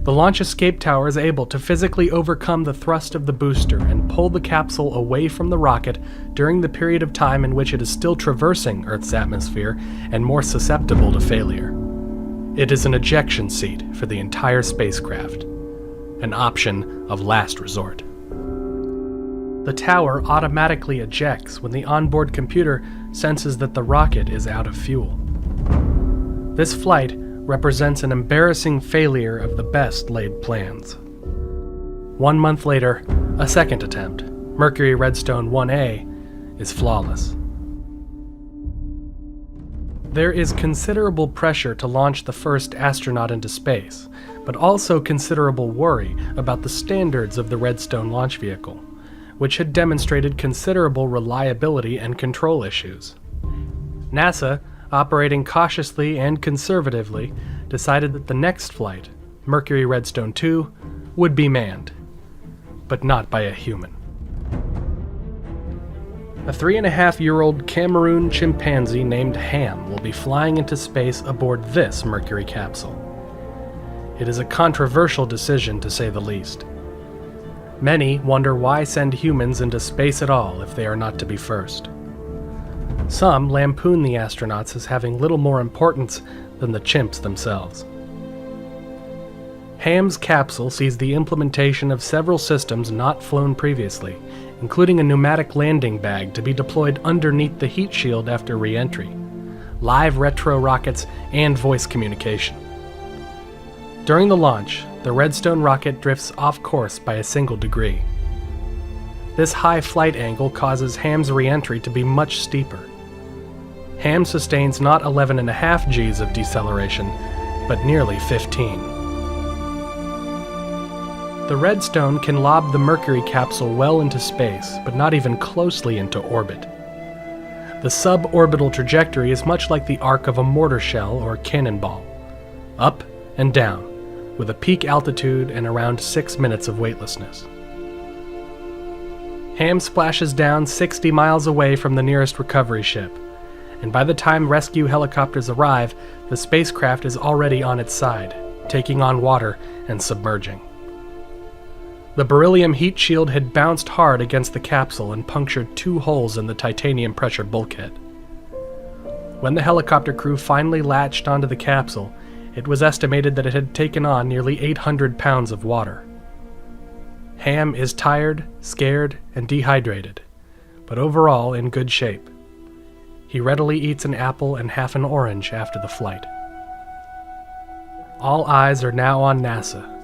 The Launch Escape Tower is able to physically overcome the thrust of the booster and pull the capsule away from the rocket during the period of time in which it is still traversing Earth's atmosphere and more susceptible to failure. It is an ejection seat for the entire spacecraft, an option of last resort. The tower automatically ejects when the onboard computer senses that the rocket is out of fuel. This flight represents an embarrassing failure of the best laid plans. 1 month later, a second attempt, Mercury Redstone 1A, is flawless. There is considerable pressure to launch the first astronaut into space, but also considerable worry about the standards of the Redstone launch vehicle, which had demonstrated considerable reliability and control issues. NASA, operating cautiously and conservatively, decided that the next flight, Mercury Redstone 2, would be manned, but not by a human. A 3.5-year-old Cameroon chimpanzee named Ham will be flying into space aboard this Mercury capsule. It is a controversial decision, to say the least. Many wonder why send humans into space at all if they are not to be first. Some lampoon the astronauts as having little more importance than the chimps themselves. Ham's capsule sees the implementation of several systems not flown previously, including a pneumatic landing bag to be deployed underneath the heat shield after re-entry, live retro rockets, and voice communication. During the launch, the Redstone rocket drifts off course by a single degree. This high flight angle causes Ham's re-entry to be much steeper. Ham sustains not 11.5 Gs of deceleration, but nearly 15. The Redstone can lob the Mercury capsule well into space, but not even closely into orbit. The suborbital trajectory is much like the arc of a mortar shell or cannonball, up and down, with a peak altitude and around 6 minutes of weightlessness. Ham splashes down 60 miles away from the nearest recovery ship, and by the time rescue helicopters arrive, the spacecraft is already on its side, taking on water and submerging. The beryllium heat shield had bounced hard against the capsule and punctured 2 holes in the titanium pressure bulkhead. When the helicopter crew finally latched onto the capsule, it was estimated that it had taken on nearly 800 pounds of water. Ham is tired, scared, and dehydrated, but overall in good shape. He readily eats an apple and half an orange after the flight. All eyes are now on NASA,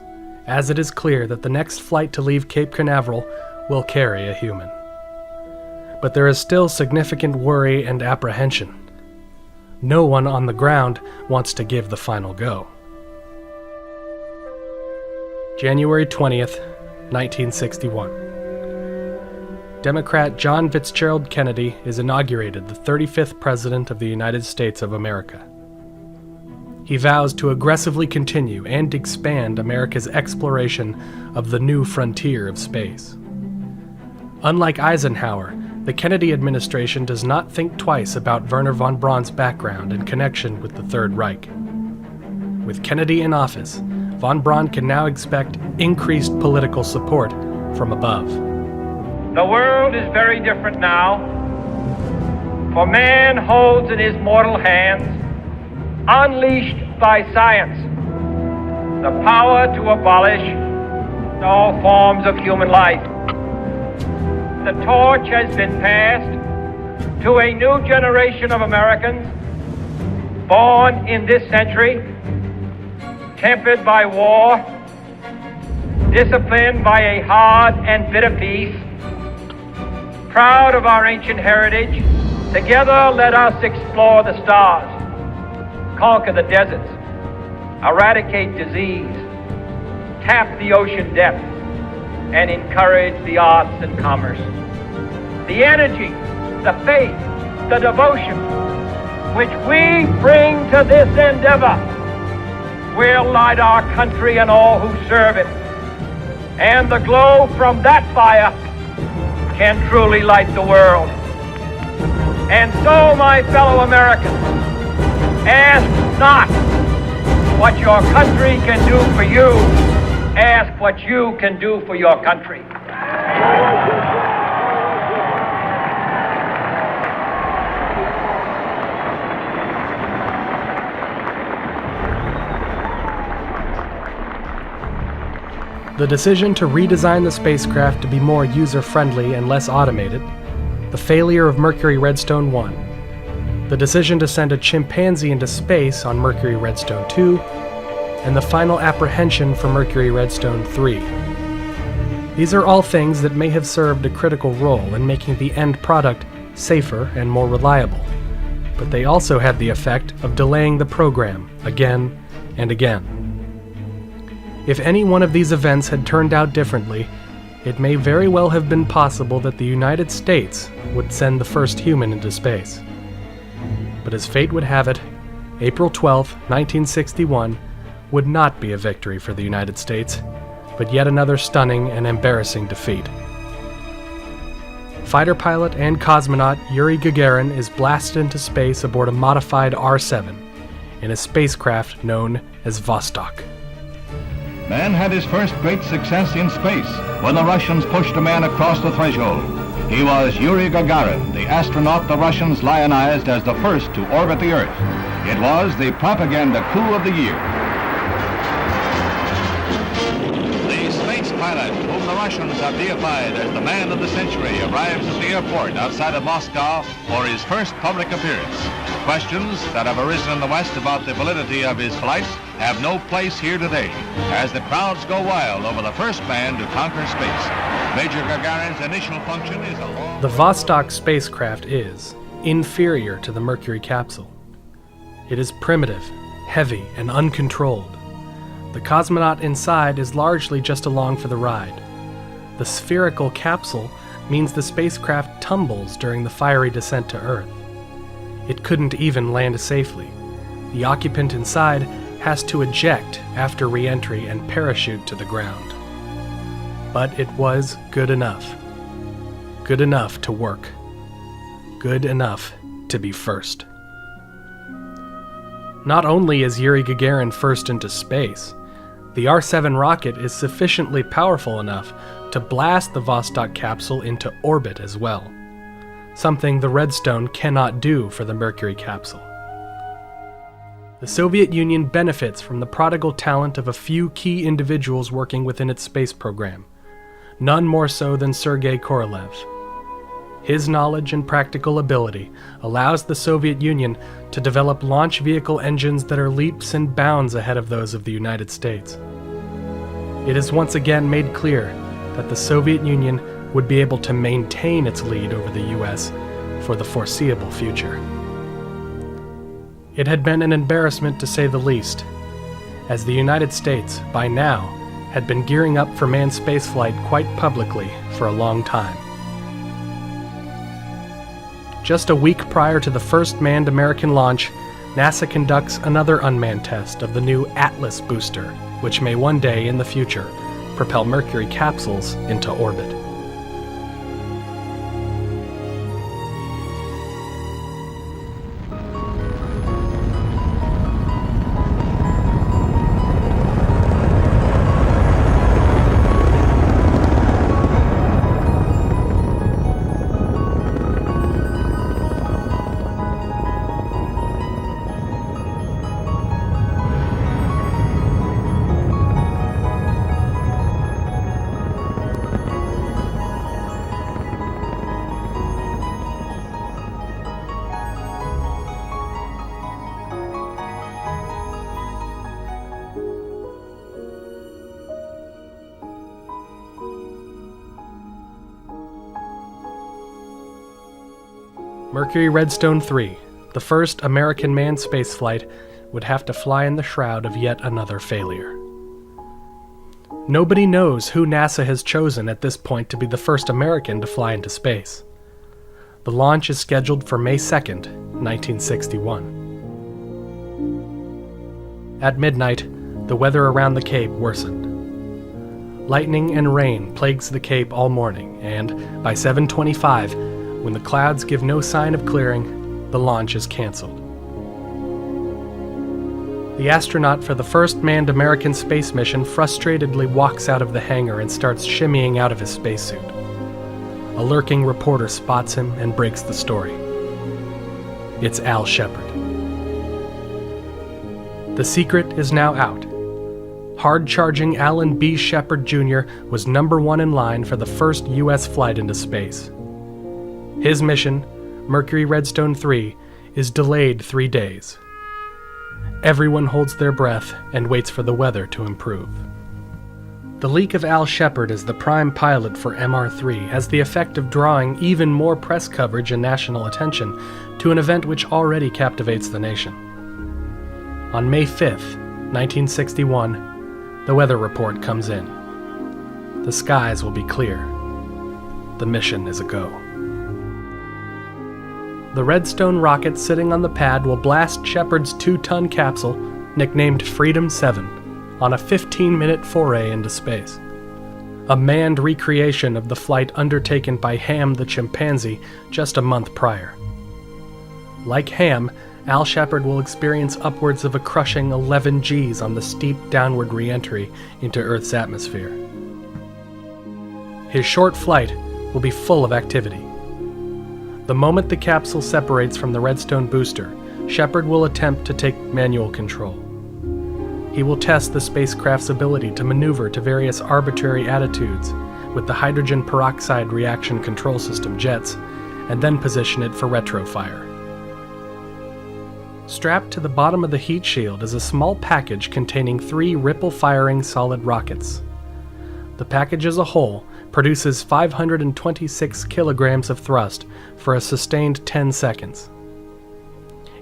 as it is clear that the next flight to leave Cape Canaveral will carry a human. But there is still significant worry and apprehension. No one on the ground wants to give the final go. January 20th, 1961. Democrat John Fitzgerald Kennedy is inaugurated the 35th President of the United States of America. He vows to aggressively continue and expand America's exploration of the new frontier of space. Unlike Eisenhower, the Kennedy administration does not think twice about Wernher von Braun's background and connection with the Third Reich. With Kennedy in office, von Braun can now expect increased political support from above. The world is very different now, for man holds in his mortal hands, unleashed by science, the power to abolish all forms of human life. The torch has been passed to a new generation of Americans born in this century, tempered by war, disciplined by a hard and bitter peace, proud of our ancient heritage. Together let us explore the stars, conquer the deserts, eradicate disease, tap the ocean depths, and encourage the arts and commerce. The energy, the faith, the devotion which we bring to this endeavor will light our country and all who serve it. And the glow from that fire can truly light the world. And so, my fellow Americans, ask not what your country can do for you, ask what you can do for your country. The decision to redesign the spacecraft to be more user-friendly and less automated, the failure of Mercury Redstone 1, the decision to send a chimpanzee into space on Mercury Redstone 2, and the final apprehension for Mercury Redstone 3. These are all things that may have served a critical role in making the end product safer and more reliable, but they also had the effect of delaying the program again and again. If any one of these events had turned out differently, it may very well have been possible that the United States would send the first human into space. But as fate would have it, April 12, 1961 would not be a victory for the United States, but yet another stunning and embarrassing defeat. Fighter pilot and cosmonaut Yuri Gagarin is blasted into space aboard a modified R-7 in a spacecraft known as Vostok. Man had his first great success in space when the Russians pushed a man across the threshold. He was Yuri Gagarin, the astronaut the Russians lionized as the first to orbit the Earth. It was the propaganda coup of the year. The space pilot, whom the Russians have deified as the man of the century, arrives at the airport outside of Moscow for his first public appearance. Questions that have arisen in the West about the validity of his flight have no place here today, as the crowds go wild over the first man to conquer space. Major Gagarin's initial function is a long... The Vostok spacecraft is inferior to the Mercury capsule. It is primitive, heavy, and uncontrolled. The cosmonaut inside is largely just along for the ride. The spherical capsule means the spacecraft tumbles during the fiery descent to Earth. It couldn't even land safely. The occupant inside has to eject after re-entry and parachute to the ground. But it was good enough. Good enough to work. Good enough to be first. Not only is Yuri Gagarin first into space, The R-7 rocket is sufficiently powerful enough to blast the Vostok capsule into orbit as well, something the Redstone cannot do for the Mercury capsule. The Soviet Union benefits from the prodigal talent of a few key individuals working within its space program, none more so than Sergei Korolev. His knowledge and practical ability allows the Soviet Union to develop launch vehicle engines that are leaps and bounds ahead of those of the United States. It is once again made clear that the Soviet Union would be able to maintain its lead over the US for the foreseeable future. It had been an embarrassment to say the least, as the United States, by now, had been gearing up for manned spaceflight quite publicly for a long time. Just a week prior to the first manned American launch, NASA conducts another unmanned test of the new Atlas booster, which may one day in the future propel Mercury capsules into orbit. Mercury Redstone 3, the first American manned spaceflight, would have to fly in the shroud of yet another failure. Nobody knows who NASA has chosen at this point to be the first American to fly into space. The launch is scheduled for May 2nd, 1961. At midnight, the weather around the Cape worsened. Lightning and rain plagues the Cape all morning, and by 7:25, when the clouds give no sign of clearing, the launch is canceled. The astronaut for the first manned American space mission frustratedly walks out of the hangar and starts shimmying out of his spacesuit. A lurking reporter spots him and breaks the story. It's Al Shepard. The secret is now out. Hard-charging Alan B. Shepard Jr. was #1 in line for the first U.S. flight into space. His mission, Mercury Redstone 3, is delayed 3 days. Everyone holds their breath and waits for the weather to improve. The leak of Al Shepard as the prime pilot for MR3 has the effect of drawing even more press coverage and national attention to an event which already captivates the nation. On May 5th, 1961, the weather report comes in. The skies will be clear. The mission is a go. The Redstone rocket sitting on the pad will blast Shepard's 2-ton capsule, nicknamed Freedom 7, on a 15-minute foray into space. A manned recreation of the flight undertaken by Ham the chimpanzee just a month prior. Like Ham, Al Shepard will experience upwards of a crushing 11 Gs on the steep downward re-entry into Earth's atmosphere. His short flight will be full of activity. The moment the capsule separates from the Redstone booster, Shepard will attempt to take manual control. He will test the spacecraft's ability to maneuver to various arbitrary attitudes with the hydrogen peroxide reaction control system jets, and then position it for retrofire. Strapped to the bottom of the heat shield is a small package containing 3 ripple-firing solid rockets. The package as a whole produces 526 kilograms of thrust for a sustained 10 seconds.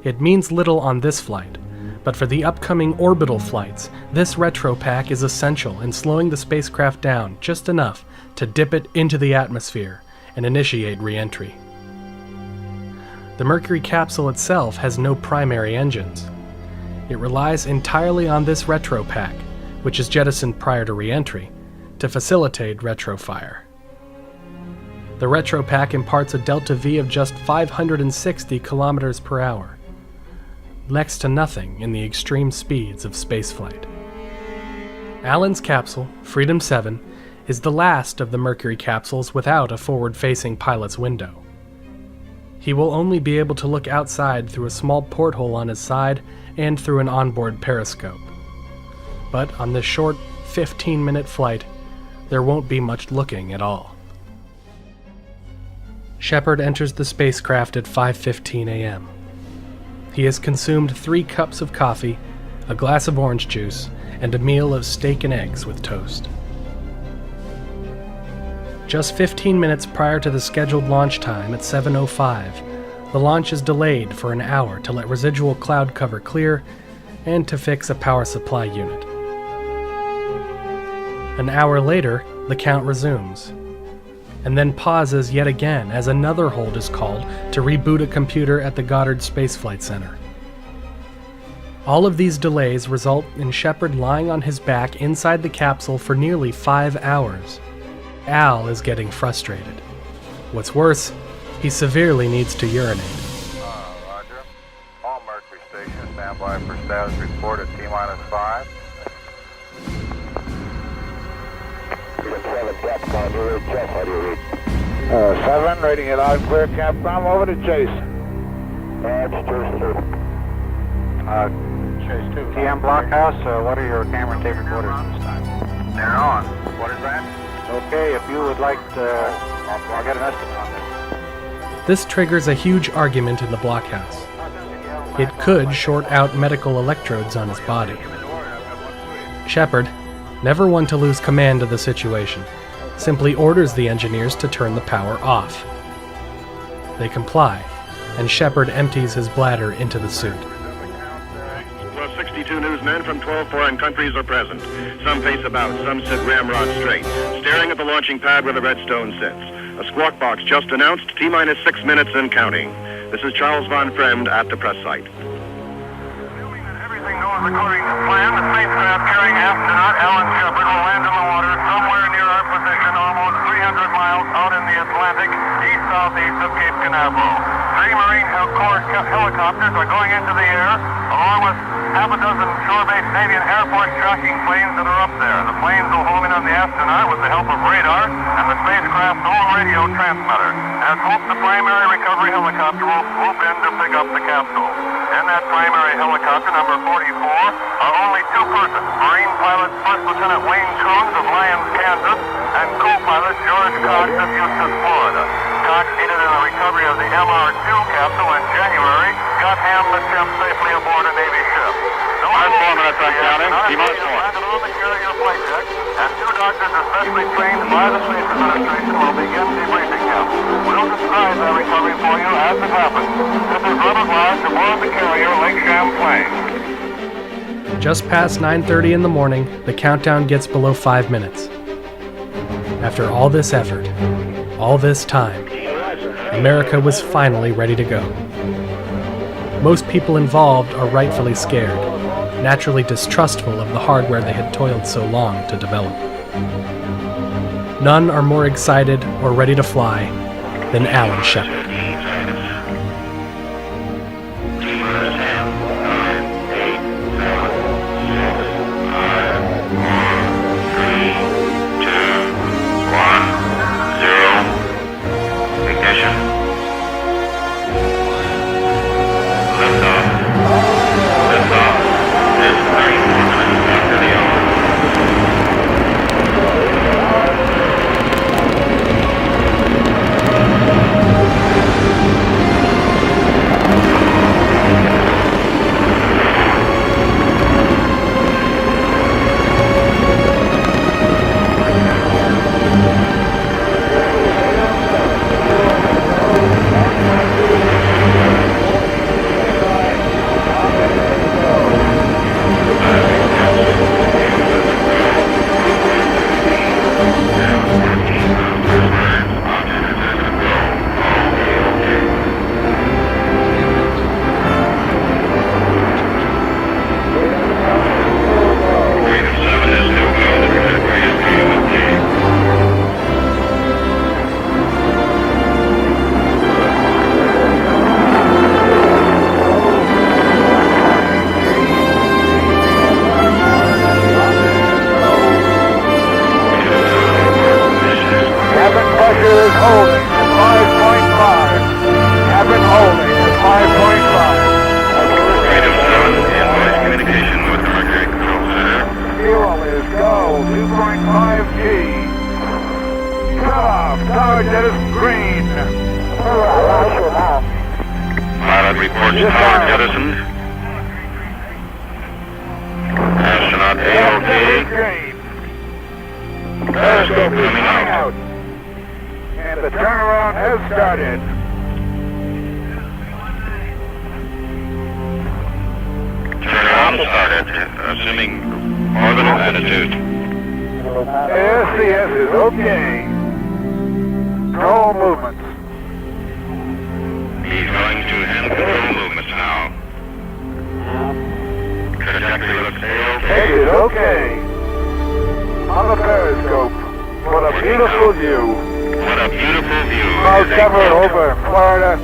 It means little on this flight, but for the upcoming orbital flights, this retro pack is essential in slowing the spacecraft down just enough to dip it into the atmosphere and initiate re-entry. The Mercury capsule itself has no primary engines. It relies entirely on this retro pack, which is jettisoned prior to re-entry, to facilitate retrofire. The retro pack imparts a delta V of just 560 kilometers per hour, next to nothing in the extreme speeds of spaceflight. Allen's capsule, Freedom 7, is the last of the Mercury capsules without a forward-facing pilot's window. He will only be able to look outside through a small porthole on his side and through an onboard periscope. But on this short, 15-minute flight, there won't be much looking at all. Shepard enters the spacecraft at 5:15 a.m. He has consumed 3 cups of coffee, a glass of orange juice, and a meal of steak and eggs with toast. Just 15 minutes prior to the scheduled launch time at 7:05, the launch is delayed for an hour to let residual cloud cover clear and to fix a power supply unit. An hour later, the count resumes, and then pauses yet again as another hold is called to reboot a computer at the Goddard Space Flight Center. All of these delays result in Shepard lying on his back inside the capsule for nearly 5 hours. Al is getting frustrated. What's worse, he severely needs to urinate. Roger. All Mercury stations, stand by for status report at T-5. 7, Capcom, you read Chess, how do you read? 7, rating it loud and clear, Capcom, over to Chase. It's Chase 2. Chase 2. TM Blockhouse, what are your camera and tape recorders this time? They're on. What is that? Okay, if you would like to, I'll get an estimate on this. This triggers a huge argument in the blockhouse. It could short out medical electrodes on his body. Shepard, never one to lose command of the situation, simply orders the engineers to turn the power off. They comply, and Shepard empties his bladder into the suit. 62 newsmen from 12 foreign countries are present. Some face about, some sit ramrod straight, staring at the launching pad where the Redstone sits. A squawk box just announced, T-minus 6 minutes and counting. This is Charles Von Fremd at the press site. Everything goes according to plan. The spacecraft carrying astronaut Alan Shepard will land in the water somewhere near our position, almost 300 miles out in the Atlantic, east-southeast of Cape Canaveral. 3 Marine Corps helicopters are going into the air, along with half a dozen shore-based Navy and Air Force tracking planes that are up there. The planes will home in on the astronaut with the help of radar and the spacecraft's own radio transmitter. As hoped, the primary recovery helicopter will swoop in to pick up the capsule. In that primary helicopter, number 44, are only 2 persons, Marine pilot First Lieutenant Wayne Coons of Lyons, Kansas, and co-pilot George Cox of Eustis, Florida. Cox aided in the recovery of the MR2 capsule in January, got Ham the ship safely aboard a Navy ship. Last 4 minutes on counting. T-minus 4. Landed on the carrier flight deck, and 2 doctors especially trained by the Space Administration will begin debriefing him. We'll describe that recovery for you as it happens. This is Robert Lodge aboard the carrier Lake Champlain. Just past 9:30 in the morning, the countdown gets below 5 minutes. After all this effort, all this time, America was finally ready to go. Most people involved are rightfully scared, naturally distrustful of the hardware they had toiled so long to develop. None are more excited or ready to fly than Alan Shepard. started. Turn on started, assuming orbital attitude. SCS is okay. Control movements. He's going to hand control movements now. Trajectory looks A-OK. Exit okay. On the periscope. What a beautiful view. What a beautiful view. Clouds cover over Florida.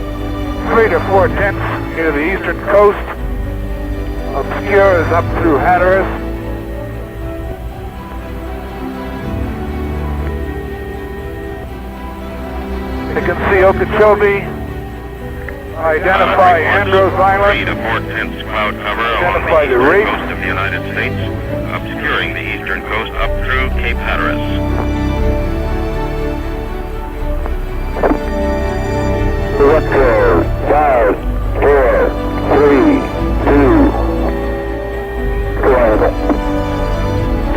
3 to 4 tenths near the eastern coast. Obscures up through Hatteras. You can see Okeechobee. Identify Andros 3 Island. to 4 tenths cloud cover Identify along the the reef. eastern coast of the United States, obscuring the eastern coast up through Cape Hatteras. Retro, 5, 4, 3, 2, 1.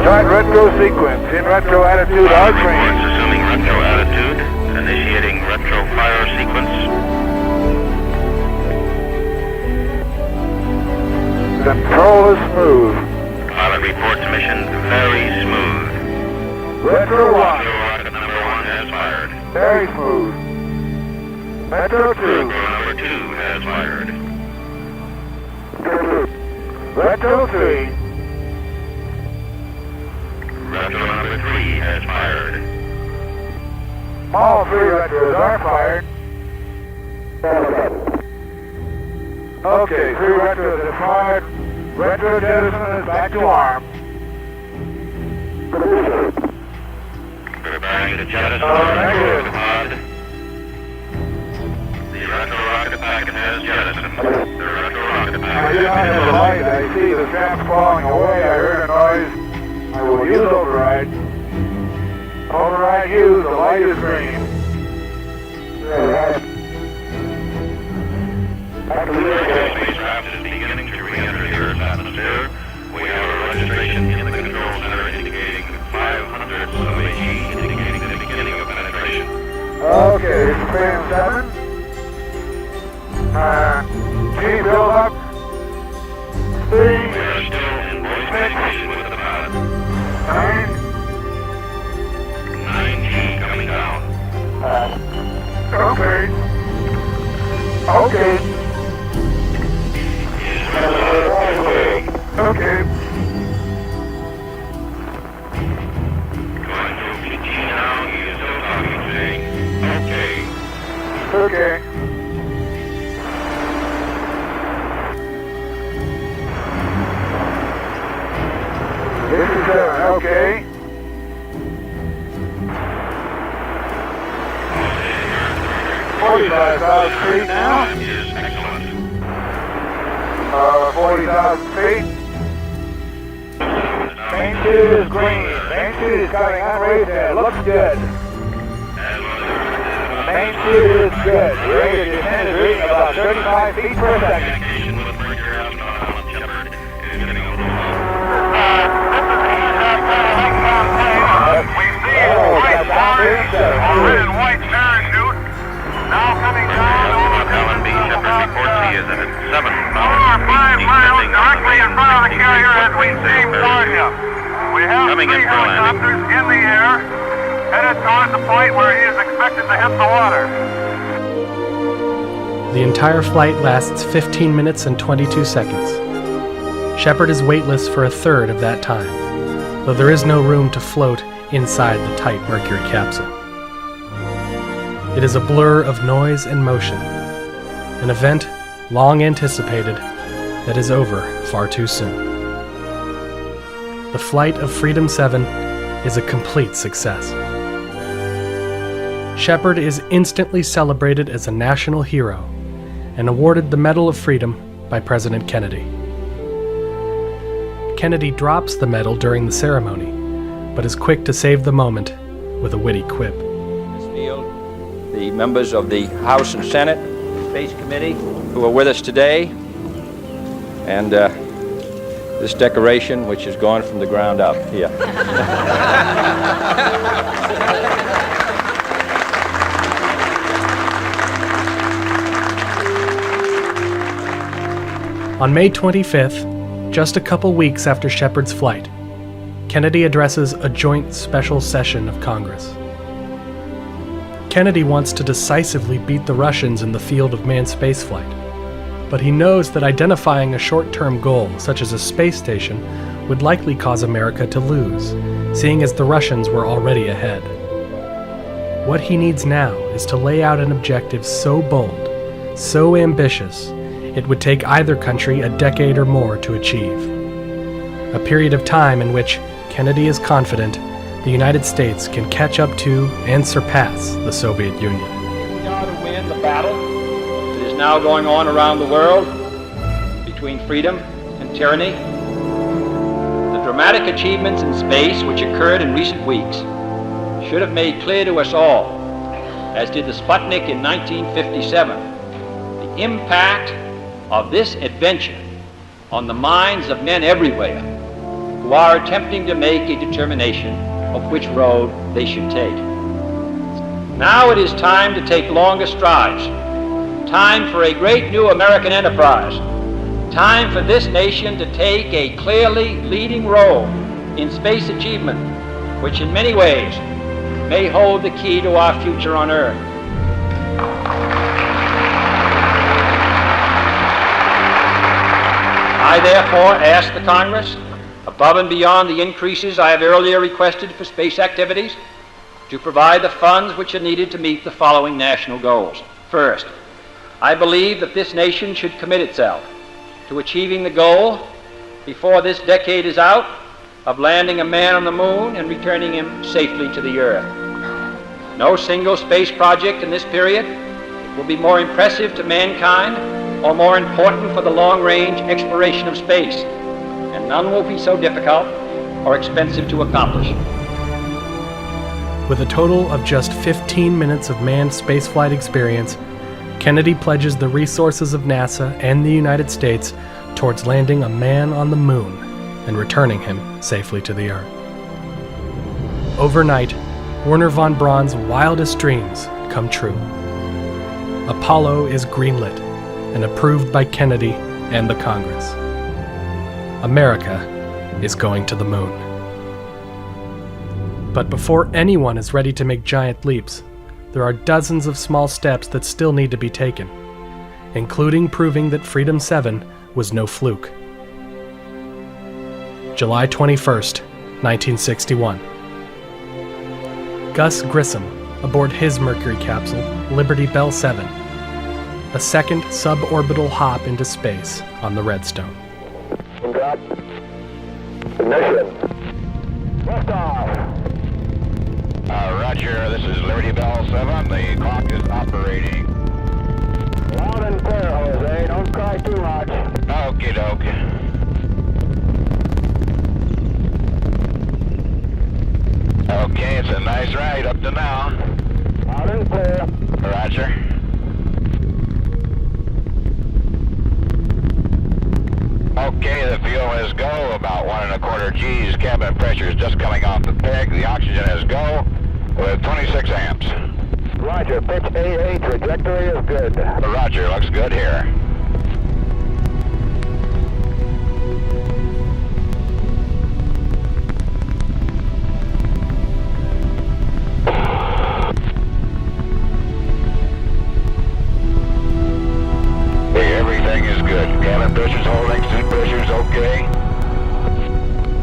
Start retro sequence. In retro attitude, our train. Reports assuming retro attitude, initiating retro fire sequence. Control is smooth. Pilot reports mission very smooth. Retro 1, Rocket number 1 has fired. very smooth. Retro 2, Number 2 has fired. Retro 3, Retro number 3 has fired. all 3 retros are fired. Okay, 3 retros are fired. Retro jettison is back to arm. Preparing to jettison Negative. the pod. The retro rocket packet has jettisoned. The retro rocket I packet do not has have been the light. loaded. I see the straps falling away. I heard a noise. I will use override. Override used. The light is green. Spacecraft is beginning to re-enter the Earth's atmosphere. We have a registration in the control center indicating 500ths of a G, indicating the beginning of penetration. Okay, it's frame 7. G build up. We are still in voice communication with the pilot. 9G coming down. Okay. Okay. Okay. Going to PG now. He is still talking, saying, okay. Okay. This is 7. Okay. $45,000 feet now. Time is excellent. 40,000 feet. Main tube is green. Main tube is coming unrated. It looks good. Main tube is good. The rate of descent is reading about 35 feet per second. Communication with Mercury astronaut Alan Shepard is getting a little Red and white parachute. Now coming down over Alan B. Shepard reports he is at 7 5 miles directly in front of the carrier as we steam toward him. We have Coming 3 in for landing. helicopters in the air, headed towards the point where he is expected to hit the water. The entire flight lasts 15 minutes and 22 seconds. Shepard is weightless for a third of that time, though there is no room to float inside the tight Mercury capsule. It is a blur of noise and motion, an event long anticipated that is over far too soon. The flight of Freedom 7 is a complete success. Shepard is instantly celebrated as a national hero and awarded the Medal of Freedom by President Kennedy. Kennedy drops the medal during the ceremony, but is quick to save the moment with a witty quip. The members of the House and Senate Space Committee who are with us today, and this decoration, which has gone from the ground up here. On May 25th, just a couple weeks after Shepard's flight, Kennedy addresses a joint special session of Congress. Kennedy wants to decisively beat the Russians in the field of manned spaceflight, but he knows that identifying a short-term goal, such as a space station, would likely cause America to lose, seeing as the Russians were already ahead. What he needs now is to lay out an objective so bold, so ambitious, it would take either country a decade or more to achieve. A period of time in which Kennedy is confident the United States can catch up to and surpass the Soviet Union. We are to win the battle that is now going on around the world between freedom and tyranny. The dramatic achievements in space which occurred in recent weeks should have made clear to us all, as did the Sputnik in 1957, the impact of this adventure on the minds of men everywhere who are attempting to make a determination of which road they should take. Now it is time to take longer strides, time for a great new American enterprise, time for this nation to take a clearly leading role in space achievement, which in many ways may hold the key to our future on Earth. I therefore ask the Congress, above and beyond the increases I have earlier requested for space activities, to provide the funds which are needed to meet the following national goals. First, I believe that this nation should commit itself to achieving the goal, before this decade is out, of landing a man on the moon and returning him safely to the Earth. No single space project in this period will be more impressive to mankind or more important for the long-range exploration of space, and none will be so difficult or expensive to accomplish. With a total of just 15 minutes of manned spaceflight experience, Kennedy pledges the resources of NASA and the United States towards landing a man on the moon and returning him safely to the Earth. Overnight, Wernher von Braun's wildest dreams come true. Apollo is greenlit and approved by Kennedy and the Congress. America is going to the moon. But before anyone is ready to make giant leaps, there are dozens of small steps that still need to be taken, including proving that Freedom 7 was no fluke. July 21st, 1961. Gus Grissom aboard his Mercury capsule, Liberty Bell 7, a second suborbital hop into space on the Redstone. Ignition. Liftoff. Roger, this is Liberty Bell 7. The clock is operating. Loud and clear, Jose. Don't cry too much. Okie doke. Okay, it's a nice ride up to now. Loud and clear. Roger. Okay, the fuel is go, about 1 1/4 G's. Cabin pressure is just coming off the peg. The oxygen is go with 26 amps. Roger, pitch AA, trajectory is good. Roger, looks good here. Everything is good. Cabin pressure's holding, suit pressure's okay.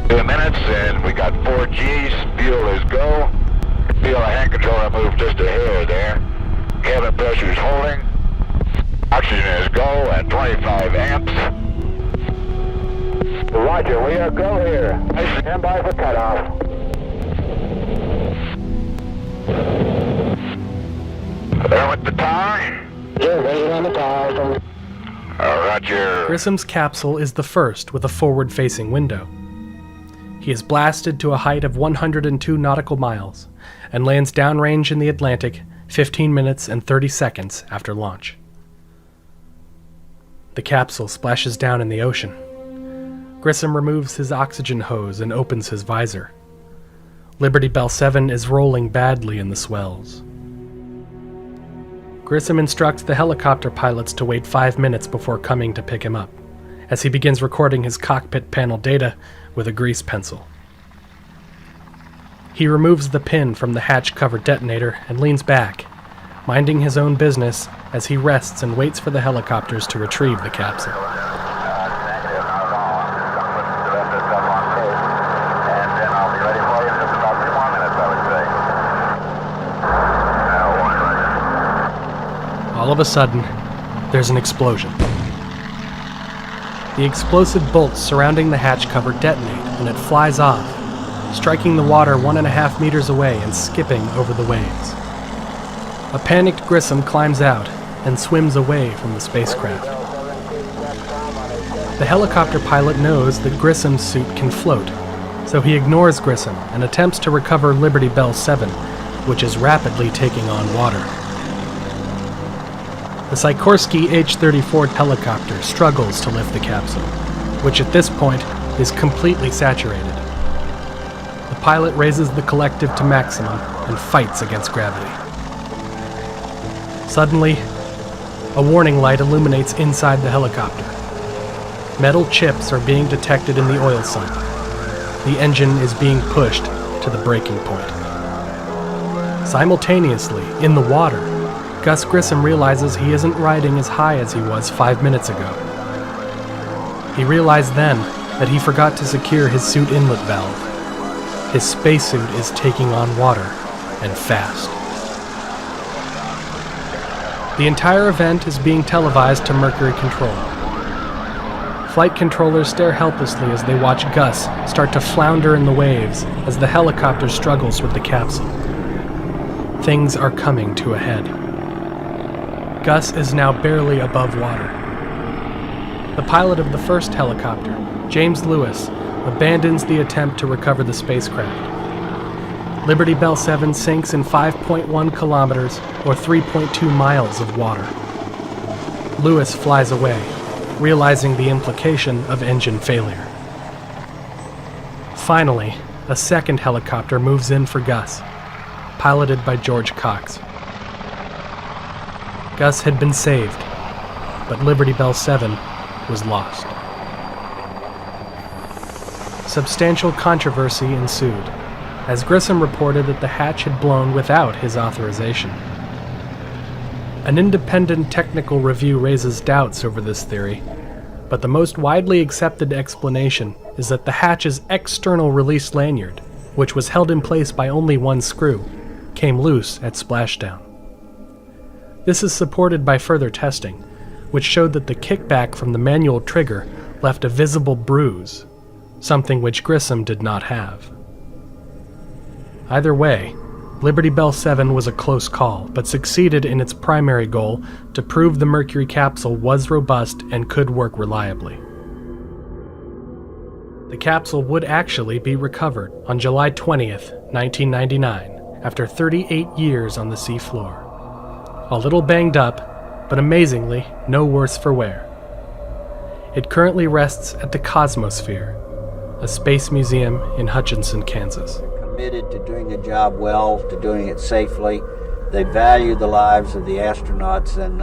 2 minutes and we got 4 G's. Fuel is go. Feel the hand controller move just a hair there. Cabin pressure's holding. Oxygen is go at 25 amps. Roger, we are go here. Stand by for cutoff. There with the tower? Yeah, ready on the tower. Roger. Grissom's capsule is the first with a forward-facing window. He is blasted to a height of 102 nautical miles and lands downrange in the Atlantic 15 minutes and 30 seconds after launch. The capsule splashes down in the ocean. Grissom removes his oxygen hose and opens his visor. Liberty Bell 7 is rolling badly in the swells. Grissom instructs the helicopter pilots to wait 5 minutes before coming to pick him up, as he begins recording his cockpit panel data with a grease pencil. He removes the pin from the hatch cover detonator and leans back, minding his own business as he rests and waits for the helicopters to retrieve the capsule. All of a sudden, there's an explosion. The explosive bolts surrounding the hatch cover detonate and it flies off, striking the water 1.5 meters away and skipping over the waves. A panicked Grissom climbs out and swims away from the spacecraft. The helicopter pilot knows that Grissom's suit can float, so he ignores Grissom and attempts to recover Liberty Bell 7, which is rapidly taking on water. The Sikorsky H-34 helicopter struggles to lift the capsule, which at this point is completely saturated. The pilot raises the collective to maximum and fights against gravity. Suddenly, a warning light illuminates inside the helicopter. Metal chips are being detected in the oil sump. The engine is being pushed to the breaking point. Simultaneously, in the water, Gus Grissom realizes he isn't riding as high as he was 5 minutes ago. He realized then that he forgot to secure his suit inlet valve. His spacesuit is taking on water, and fast. The entire event is being televised to Mercury Control. Flight controllers stare helplessly as they watch Gus start to flounder in the waves as the helicopter struggles with the capsule. Things are coming to a head. Gus is now barely above water. The pilot of the first helicopter, James Lewis, abandons the attempt to recover the spacecraft. Liberty Bell 7 sinks in 5.1 kilometers or 3.2 miles of water. Lewis flies away, realizing the implication of engine failure. Finally, a second helicopter moves in for Gus, piloted by George Cox. Gus had been saved, but Liberty Bell 7 was lost. Substantial controversy ensued, as Grissom reported that the hatch had blown without his authorization. An independent technical review raises doubts over this theory, but the most widely accepted explanation is that the hatch's external release lanyard, which was held in place by only one screw, came loose at splashdown. This is supported by further testing, which showed that the kickback from the manual trigger left a visible bruise, something which Grissom did not have. Either way, Liberty Bell 7 was a close call, but succeeded in its primary goal to prove the Mercury capsule was robust and could work reliably. The capsule would actually be recovered on July 20th, 1999, after 38 years on the seafloor. A little banged up, but amazingly no worse for wear. It currently rests at the Cosmosphere, a space museum in Hutchinson, Kansas. Committed to doing the job well, to doing it safely. They value the lives of the astronauts, and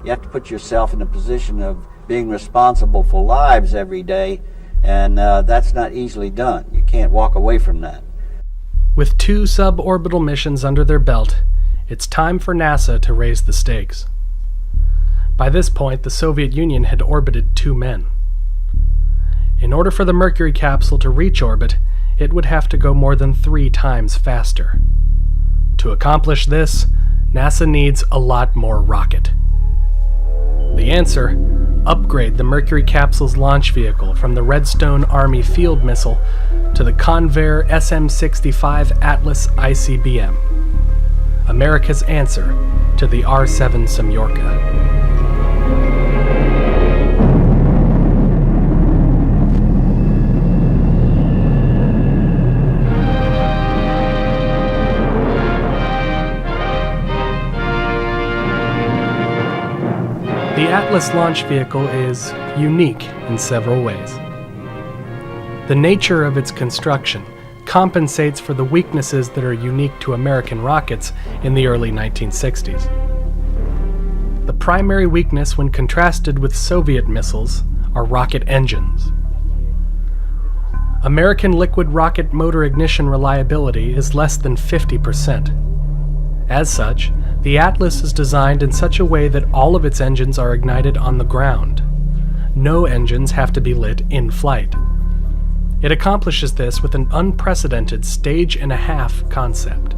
you have to put yourself in a position of being responsible for lives every day, and that's not easily done. You can't walk away from that. With 2 suborbital missions under their belt, it's time for NASA to raise the stakes. By this point, the Soviet Union had orbited 2 men. In order for the Mercury capsule to reach orbit, it would have to go more than 3 times faster. To accomplish this, NASA needs a lot more rocket. The answer? Upgrade the Mercury capsule's launch vehicle from the Redstone Army field missile to the Convair SM-65 Atlas ICBM. America's answer to the R-7 Semyorka. The Atlas launch vehicle is unique in several ways. The nature of its construction compensates for the weaknesses that are unique to American rockets in the early 1960s. The primary weakness when contrasted with Soviet missiles are rocket engines. American liquid rocket motor ignition reliability is less than 50%. As such, the Atlas is designed in such a way that all of its engines are ignited on the ground. No engines have to be lit in flight. It accomplishes this with an unprecedented stage-and-a-half concept.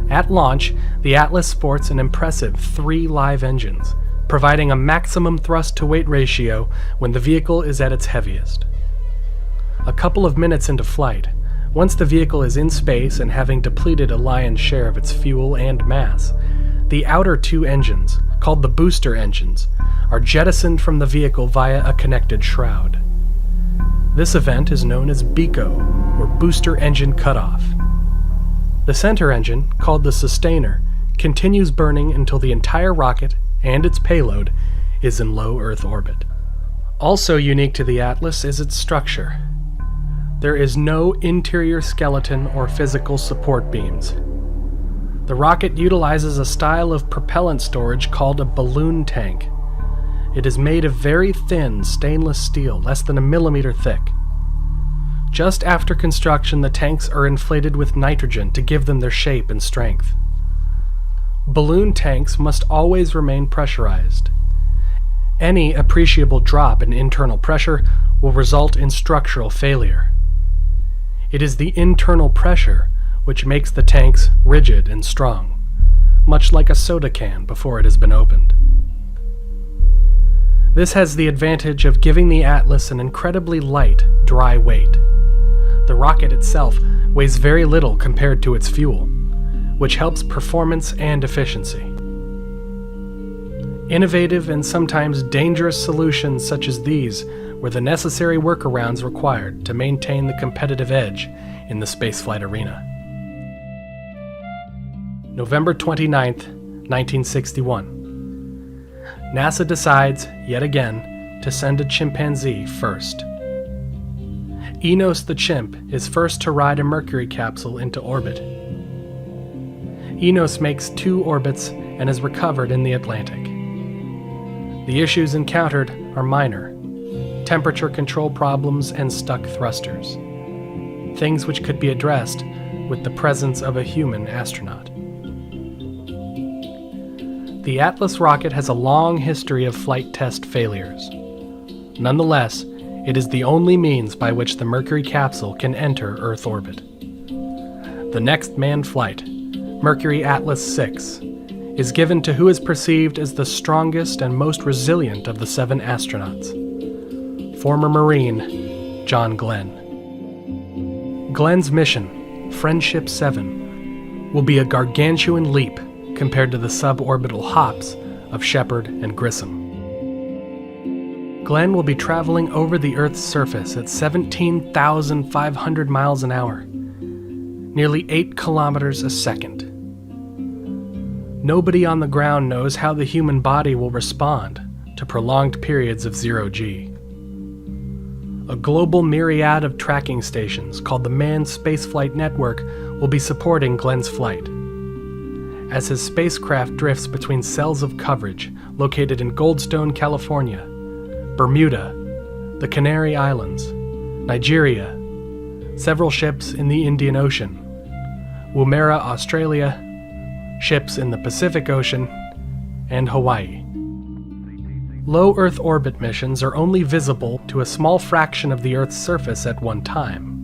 At launch, the Atlas sports an impressive 3 live engines, providing a maximum thrust-to-weight ratio when the vehicle is at its heaviest. A couple of minutes into flight, once the vehicle is in space and having depleted a lion's share of its fuel and mass, the outer 2 engines, called the booster engines, are jettisoned from the vehicle via a connected shroud. This event is known as BECO, or Booster Engine Cutoff. The center engine, called the Sustainer, continues burning until the entire rocket and its payload is in low Earth orbit. Also unique to the Atlas is its structure. There is no interior skeleton or physical support beams. The rocket utilizes a style of propellant storage called a balloon tank. It is made of very thin stainless steel, less than a millimeter thick. Just after construction, the tanks are inflated with nitrogen to give them their shape and strength. Balloon tanks must always remain pressurized. Any appreciable drop in internal pressure will result in structural failure. It is the internal pressure which makes the tanks rigid and strong, much like a soda can before it has been opened. This has the advantage of giving the Atlas an incredibly light, dry weight. The rocket itself weighs very little compared to its fuel, which helps performance and efficiency. Innovative and sometimes dangerous solutions such as these were the necessary workarounds required to maintain the competitive edge in the spaceflight arena. November 29th, 1961. NASA decides, yet again, to send a chimpanzee first. Enos the chimp is first to ride a Mercury capsule into orbit. Enos makes 2 orbits and is recovered in the Atlantic. The issues encountered are minor: temperature control problems and stuck thrusters, things which could be addressed with the presence of a human astronaut. The Atlas rocket has a long history of flight test failures. Nonetheless, it is the only means by which the Mercury capsule can enter Earth orbit. The next manned flight, Mercury Atlas 6, is given to who is perceived as the strongest and most resilient of the 7 astronauts, former Marine John Glenn. Glenn's mission, Friendship 7, will be a gargantuan leap compared to the suborbital hops of Shepard and Grissom. Glenn will be traveling over the Earth's surface at 17,500 miles an hour, nearly 8 kilometers a second. Nobody on the ground knows how the human body will respond to prolonged periods of zero-G. A global myriad of tracking stations called the Manned Spaceflight Network will be supporting Glenn's flight. As his spacecraft drifts between cells of coverage located in Goldstone, California, Bermuda, the Canary Islands, Nigeria, several ships in the Indian Ocean, Woomera, Australia, ships in the Pacific Ocean, and Hawaii. Low Earth orbit missions are only visible to a small fraction of the Earth's surface at one time,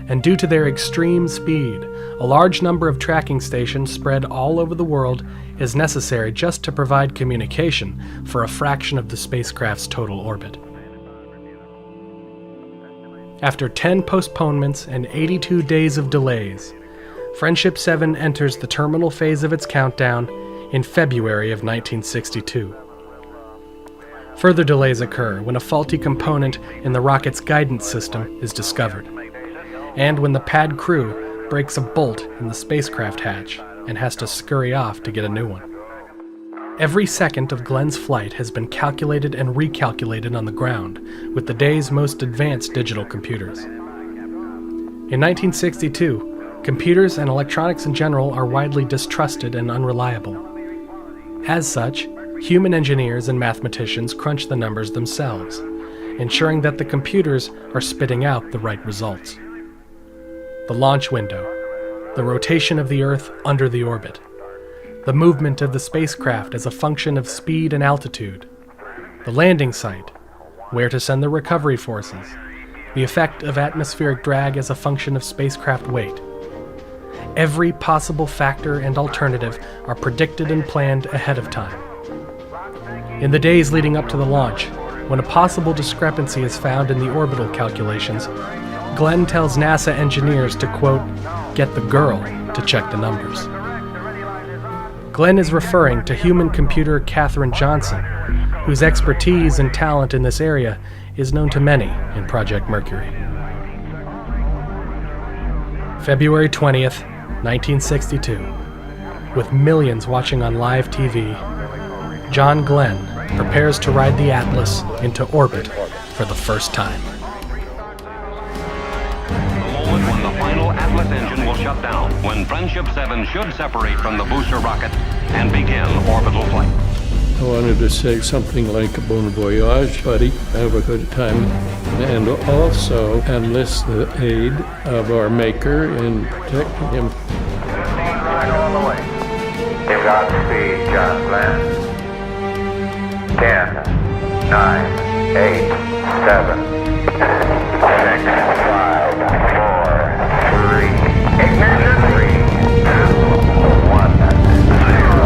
and due to their extreme speed, a large number of tracking stations spread all over the world is necessary just to provide communication for a fraction of the spacecraft's total orbit. After 10 postponements and 82 days of delays, Friendship 7 enters the terminal phase of its countdown in February of 1962. Further delays occur when a faulty component in the rocket's guidance system is discovered, and when the pad crew breaks a bolt in the spacecraft hatch and has to scurry off to get a new one. Every second of Glenn's flight has been calculated and recalculated on the ground with the day's most advanced digital computers. In 1962, computers and electronics in general are widely distrusted and unreliable. As such, human engineers and mathematicians crunch the numbers themselves, ensuring that the computers are spitting out the right results. The launch window, the rotation of the Earth under the orbit, the movement of the spacecraft as a function of speed and altitude, the landing site, where to send the recovery forces, the effect of atmospheric drag as a function of spacecraft weight. Every possible factor and alternative are predicted and planned ahead of time. In the days leading up to the launch, when a possible discrepancy is found in the orbital calculations, Glenn tells NASA engineers to, quote, get the girl to check the numbers. Glenn is referring to human computer Katherine Johnson, whose expertise and talent in this area is known to many in Project Mercury. February 20th, 1962. With millions watching on live TV, John Glenn prepares to ride the Atlas into orbit for the first time. The moment when the final Atlas engine will shut down, when Friendship 7 should separate from the booster rocket and begin orbital flight. I wanted to say something like bon voyage, buddy, have a good time, and also enlist the aid of our maker in protecting him. Right all the way. Give Godspeed, John Glenn. 10, 9, 8, 7, 6, 5, 4, 3, ignition, 3, 2, 1, 0.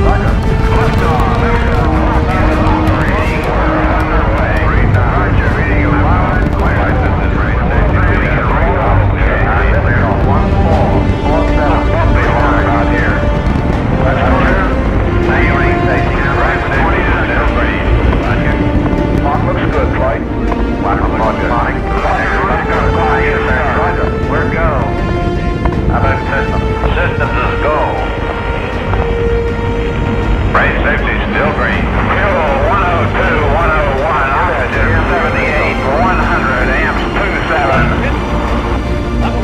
Roger. Liftoff. Operating. Underway. Roger. Reading 11. License is range safety. Reading 1-4. 7. Be hard out here. Roger. Sailing safety. Clock looks good, flight. We're go. How about systems? Systems is go. Range safety still green. Fuel 102, 101, oxygen 78, 100 amps 27.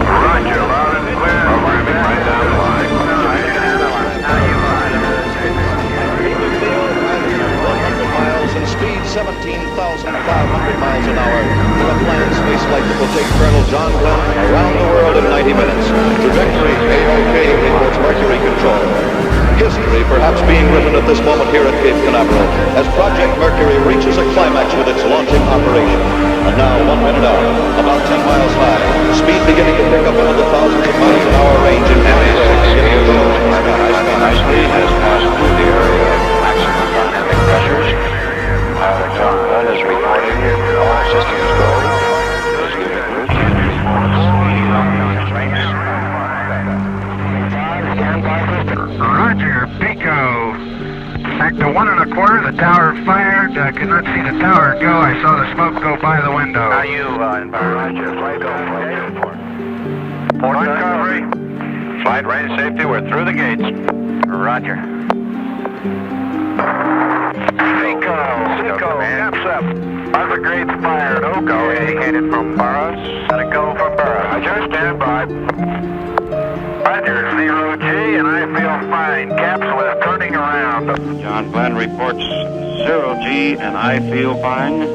Roger, loud and clear. Programming right down the line. And speed 17,500 miles an hour for a planned space flight that will take Colonel John Glenn around the world in 90 minutes. Trajectory A-OK, reports Mercury Control. History perhaps being written at this moment here at Cape Canaveral as Project Mercury reaches a climax with its launching operation. And now, 1 minute out, about 10 miles high, speed beginning to pick up into the thousands of miles an hour range in nicely has passed through the area of maximum dynamic pressures. John Glenn is reporting all systems go. Is giving route Roger, Pico. Sector 1 1/4, the tower fired. Could not see the tower go. I saw the smoke go by the window. How you, Roger, flight go. Port recovery. Flight range safety, we're through the gates. Roger. Pico, gaps up. Other grades fired. Go indicated from Burroughs. Let it go from Burroughs. Roger, stand by. Roger, 0G, and I feel fine. Caps was turning around. John Glenn reports 0G, and I feel fine.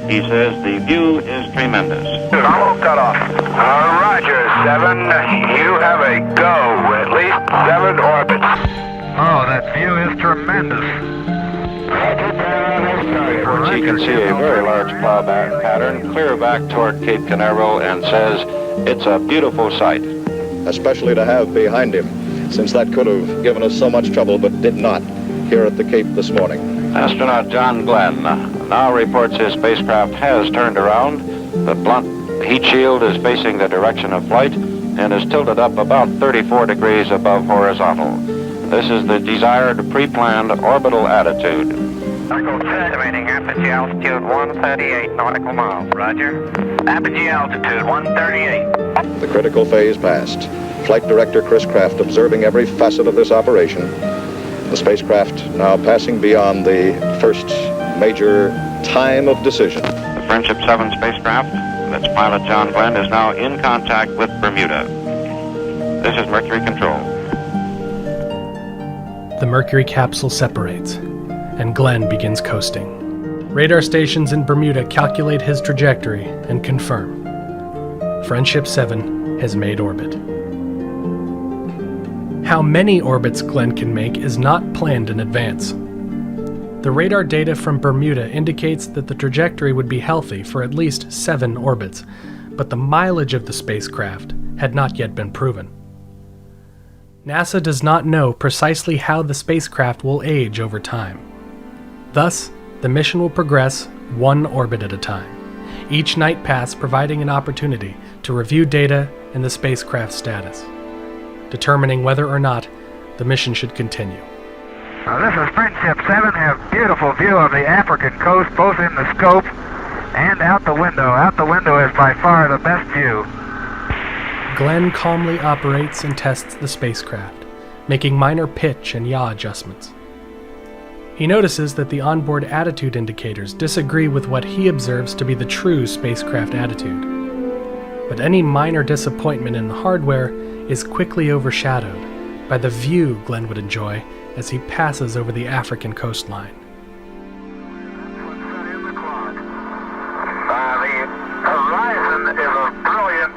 He says the view is tremendous. Almost cut off. Roger, 7. You have a go. At least 7 orbits. Oh, that view is tremendous. He can see a very large plow pattern clear back toward Cape Canaveral and says it's a beautiful sight. Especially to have behind him, since that could have given us so much trouble but did not here at the Cape this morning. Astronaut John Glenn now reports his spacecraft has turned around. The blunt heat shield is facing the direction of flight and is tilted up about 34 degrees above horizontal. This is the desired pre-planned orbital attitude. Estimating apogee altitude 138 nautical miles. Roger. Apogee altitude 138. The critical phase passed. Flight Director Chris Kraft observing every facet of this operation. The spacecraft now passing beyond the first major time of decision. The Friendship 7 spacecraft, its pilot John Glenn, is now in contact with Bermuda. This is Mercury Control. The Mercury capsule separates, and Glenn begins coasting. radar stations in Bermuda calculate his trajectory and confirm. Friendship 7 has made orbit. How many orbits Glenn can make is not planned in advance. The radar data from Bermuda indicates that the trajectory would be healthy for at least 7 orbits, but the mileage of the spacecraft had not yet been proven. NASA does not know precisely how the spacecraft will age over time. Thus, the mission will progress 1 orbit at a time, each night pass providing an opportunity to review data and the spacecraft's status, determining whether or not the mission should continue. This is Friendship 7. Have beautiful view of the African coast, both in the scope and out the window. Out the window is by far the best view. Glenn calmly operates and tests the spacecraft, making minor pitch and yaw adjustments. He notices that the onboard attitude indicators disagree with what he observes to be the true spacecraft attitude. But any minor disappointment in the hardware is quickly overshadowed by the view Glenn would enjoy as he passes over the African coastline. The horizon is a brilliant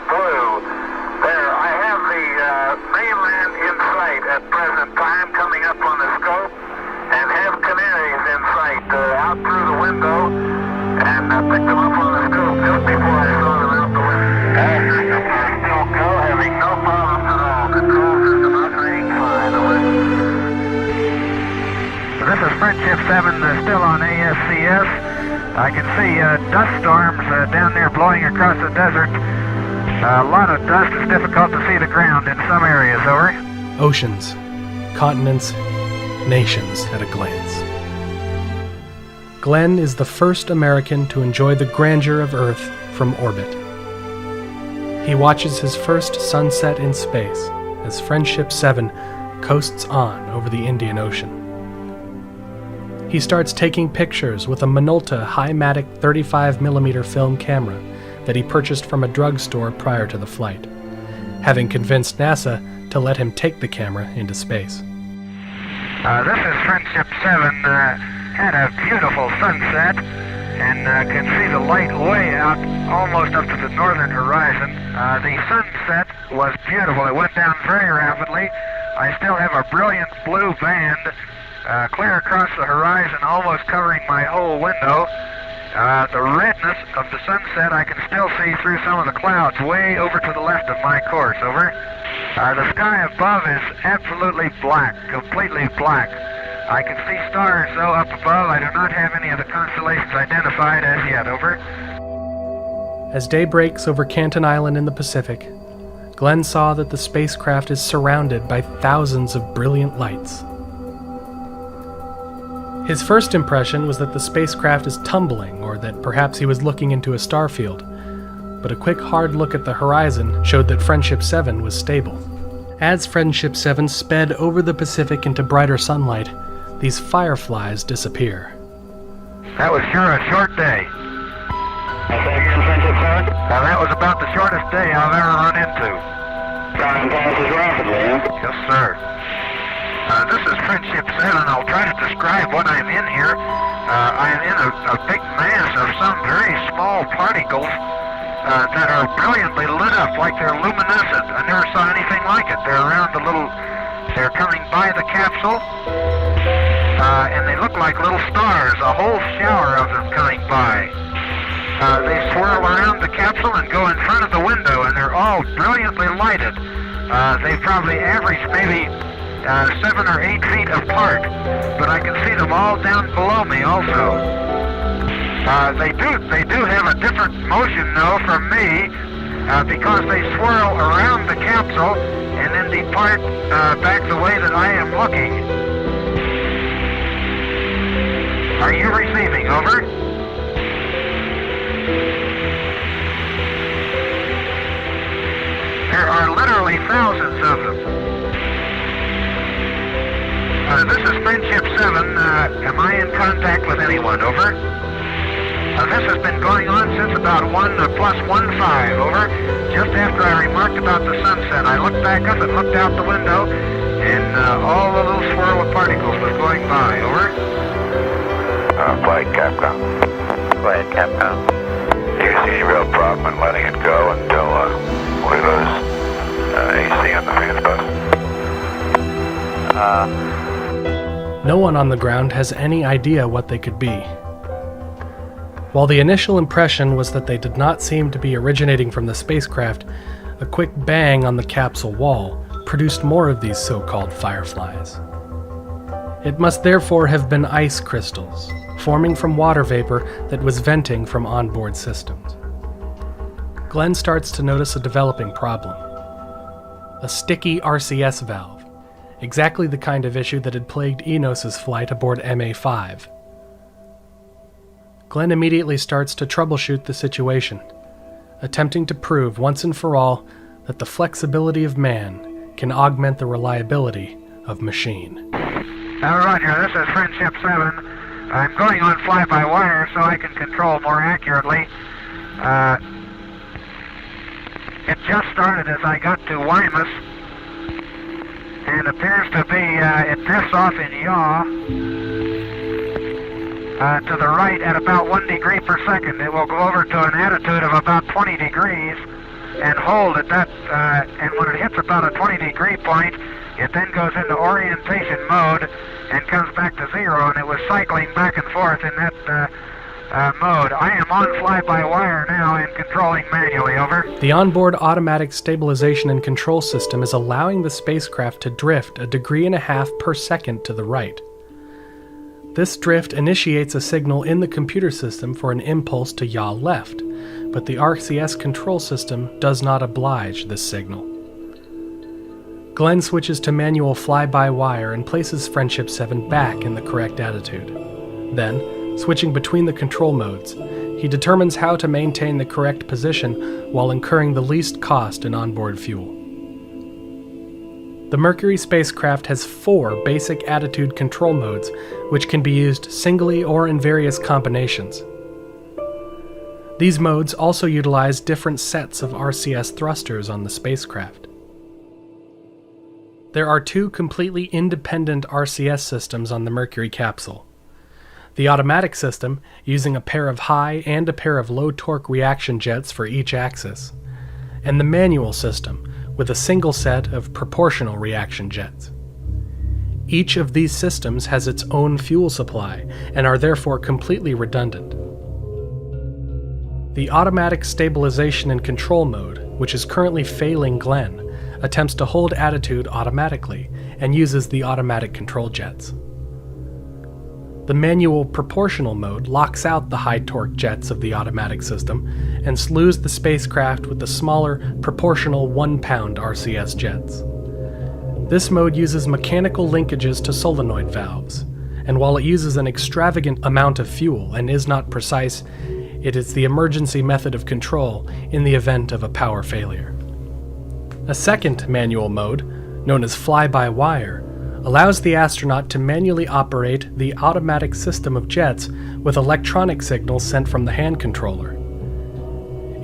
blue. There, I have the mainland in sight at present time, coming up on the scope, and have canaries in sight out through the window, and picked them up on the scope just before I saw them out the window. Still go, having no problems at all. Control system operating fine. Over. This is Friendship 7 still on ASCS. I can see dust storms down there blowing across the desert. A lot of dust. Is difficult to see the ground in some areas. Over. Oceans, continents, nations at a glance. Glenn is the first American to enjoy the grandeur of Earth from orbit. He watches his first sunset in space as Friendship 7 coasts on over the Indian Ocean. He starts taking pictures with a Minolta Himatic 35mm film camera that he purchased from a drugstore prior to the flight, having convinced NASA to let him take the camera into space. This is Friendship 7. Had a beautiful sunset and can see the light way out almost up to the northern horizon. The sunset was beautiful. It went down very rapidly. I still have a brilliant blue band clear across the horizon, almost covering my whole window. The redness of the sunset I can still see through some of the clouds way over to the left of my course. Over. The sky above is absolutely black, completely black. I can see stars, though, up above. I do not have any of the constellations identified as yet. Over. As day breaks over Canton Island in the Pacific, Glenn saw that the spacecraft is surrounded by thousands of brilliant lights. His first impression was that the spacecraft is tumbling, or that perhaps he was looking into a star field, but a quick hard look at the horizon showed that Friendship 7 was stable. As Friendship 7 sped over the Pacific into brighter sunlight, these fireflies disappear. That was sure a short day. Now that was about the shortest day I've ever run into. Time passes rapidly, huh? Yes, sir. This is Friendship 7. I'll try to describe what I'm in here. I am in a big mass of some very small particles that are brilliantly lit up like they're luminescent. I never saw anything like it. They're coming by the capsule, and they look like little stars, a whole shower of them coming by. They swirl around the capsule and go in front of the window, and they're all brilliantly lighted. They probably average maybe 7 or 8 feet apart, but I can see them all down below me also. They do have a different motion, though, from me, because they swirl around the capsule and then depart back the way that I am looking. Are you receiving? Over. There are literally thousands of them. This is Friendship 7. Am I in contact with anyone? Over. This has been going on since about 1 plus 1:05. Over. Just after I remarked about the sunset, I looked back up and looked out the window, and all the little swirl of particles was going by. Over. Flight, Capcom. Flight, Capcom. Do you see any real problem in letting it go until we lose AC on the fans bus? No one on the ground has any idea what they could be. While the initial impression was that they did not seem to be originating from the spacecraft, a quick bang on the capsule wall produced more of these so-called fireflies. It must therefore have been ice crystals, forming from water vapor that was venting from onboard systems. Glenn starts to notice a developing problem. A sticky RCS valve, exactly the kind of issue that had plagued Enos's flight aboard MA5. Glenn immediately starts to troubleshoot the situation, attempting to prove once and for all that the flexibility of man can augment the reliability of machine. Roger, this is Friendship 7. I'm going on fly-by-wire so I can control more accurately. It just started as I got to Wymus, and appears to be, it drifts off in yaw to the right at about 1 degree per second. It will go over to an attitude of about 20 degrees and hold at that, and when it hits about a 20 degree point, it then goes into orientation mode and comes back to zero, and it was cycling back and forth in that mode. I am on fly-by-wire now and controlling manually, over. The onboard automatic stabilization and control system is allowing the spacecraft to drift 1.5 degrees per second to the right. This drift initiates a signal in the computer system for an impulse to yaw left, but the RCS control system does not oblige this signal. Glenn switches to manual fly-by-wire and places Friendship 7 back in the correct attitude. Then, switching between the control modes, he determines how to maintain the correct position while incurring the least cost in onboard fuel. The Mercury spacecraft has 4 basic attitude control modes, which can be used singly or in various combinations. These modes also utilize different sets of RCS thrusters on the spacecraft. There are 2 completely independent RCS systems on the Mercury capsule. The automatic system, using a pair of high and a pair of low torque reaction jets for each axis, and the manual system, with a single set of proportional reaction jets. Each of these systems has its own fuel supply and are therefore completely redundant. The automatic stabilization and control mode, which is currently failing Glenn, attempts to hold attitude automatically and uses the automatic control jets. The manual proportional mode locks out the high-torque jets of the automatic system and slews the spacecraft with the smaller, proportional 1-pound RCS jets. This mode uses mechanical linkages to solenoid valves, and while it uses an extravagant amount of fuel and is not precise, it is the emergency method of control in the event of a power failure. A second manual mode, known as fly-by-wire, allows the astronaut to manually operate the automatic system of jets with electronic signals sent from the hand controller.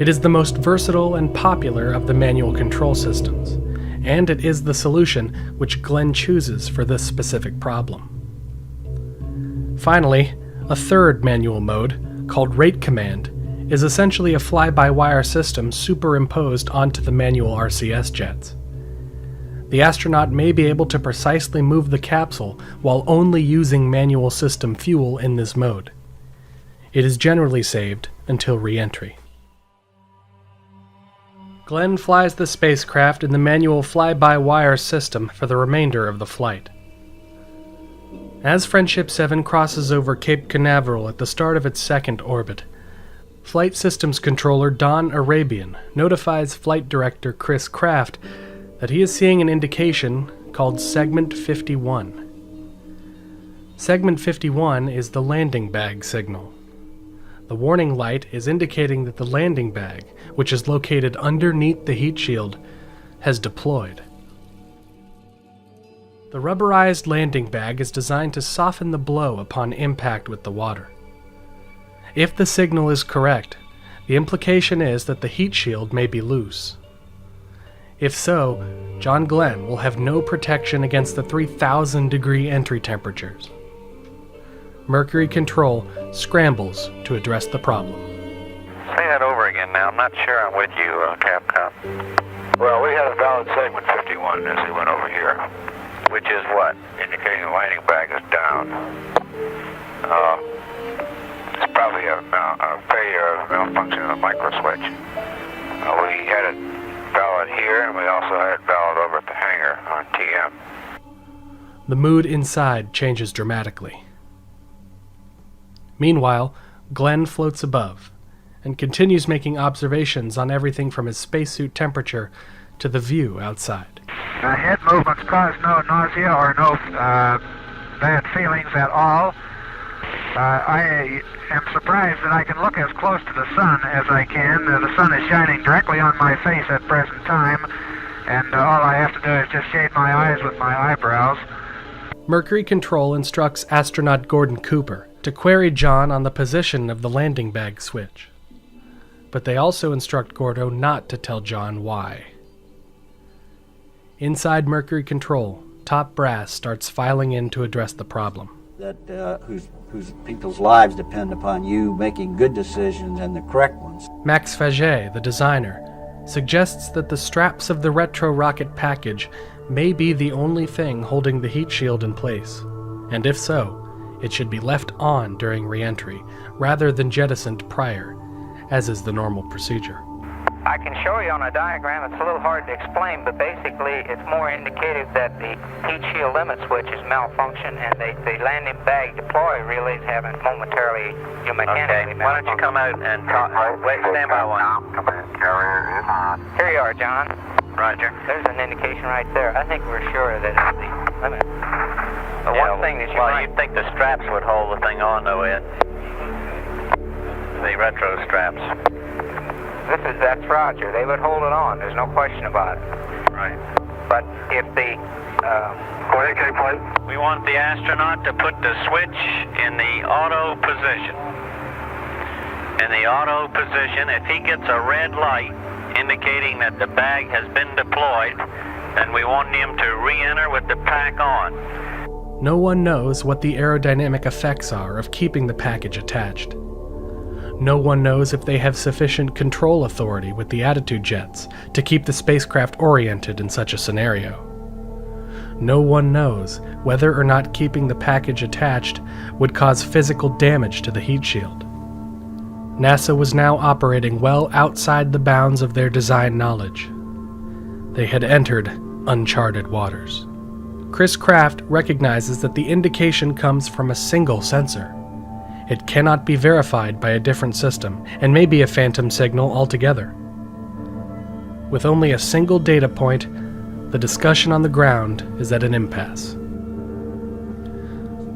It is the most versatile and popular of the manual control systems, and it is the solution which Glenn chooses for this specific problem. Finally, a third manual mode, called Rate Command, is essentially a fly-by-wire system superimposed onto the manual RCS jets. The astronaut may be able to precisely move the capsule while only using manual system fuel in this mode. It is generally saved until re-entry. Glenn flies the spacecraft in the manual fly-by-wire system for the remainder of the flight. As Friendship 7 crosses over Cape Canaveral at the start of its second orbit, Flight Systems Controller Don Arabian notifies Flight Director Chris Kraft that he is seeing an indication called Segment 51. Segment 51 is the landing bag signal. The warning light is indicating that the landing bag, which is located underneath the heat shield, has deployed. The rubberized landing bag is designed to soften the blow upon impact with the water. If the signal is correct, the implication is that the heat shield may be loose. If so, John Glenn will have no protection against the 3,000-degree entry temperatures. Mercury Control scrambles to address the problem. Say that over again now. I'm not sure I'm with you, Capcom. Well, we had a valid segment 51 as we went over here. Which is what? Indicating the landing bag is down. It's probably a failure of malfunction of the micro switch. We had it valid here, and we also had it valid over at the hangar on TM. The mood inside changes dramatically. Meanwhile, Glenn floats above and continues making observations on everything from his spacesuit temperature to the view outside. Head movements cause no nausea or no bad feelings at all. I am surprised that I can look as close to the sun as I can. The sun is shining directly on my face at present time, and all I have to do is just shade my eyes with my eyebrows. Mercury Control instructs astronaut Gordon Cooper to query John on the position of the landing bag switch. But they also instruct Gordo not to tell John why. Inside Mercury Control, top brass starts filing in to address the problem. That whose people's lives depend upon you making good decisions and the correct ones. Max Faget, the designer, suggests that the straps of the retro rocket package may be the only thing holding the heat shield in place, and if so, it should be left on during re-entry rather than jettisoned prior, as is the normal procedure. I can show you on a diagram. It's a little hard to explain, but basically it's more indicative that the heat shield limit switch is malfunction and the landing bag deploy relay is having momentarily mechanically malfunction. Why don't you come out and talk? Wait, stand by one. Command carrier is on. Here you are, John. Roger. There's an indication right there. I think we're sure that it's the limit. But one thing that you'd think the straps would hold the thing on, though, Ed. The retro straps. That's Roger. They would hold it on. There's no question about it. Right. But if the... Go ahead, K-Plate. We want the astronaut to put the switch in the auto position. In the auto position, if he gets a red light indicating that the bag has been deployed, then we want him to re-enter with the pack on. No one knows what the aerodynamic effects are of keeping the package attached. No one knows if they have sufficient control authority with the attitude jets to keep the spacecraft oriented in such a scenario. No one knows whether or not keeping the package attached would cause physical damage to the heat shield. NASA was now operating well outside the bounds of their design knowledge. They had entered uncharted waters. Chris Kraft recognizes that the indication comes from a single sensor. It cannot be verified by a different system, and may be a phantom signal altogether. With only a single data point, the discussion on the ground is at an impasse.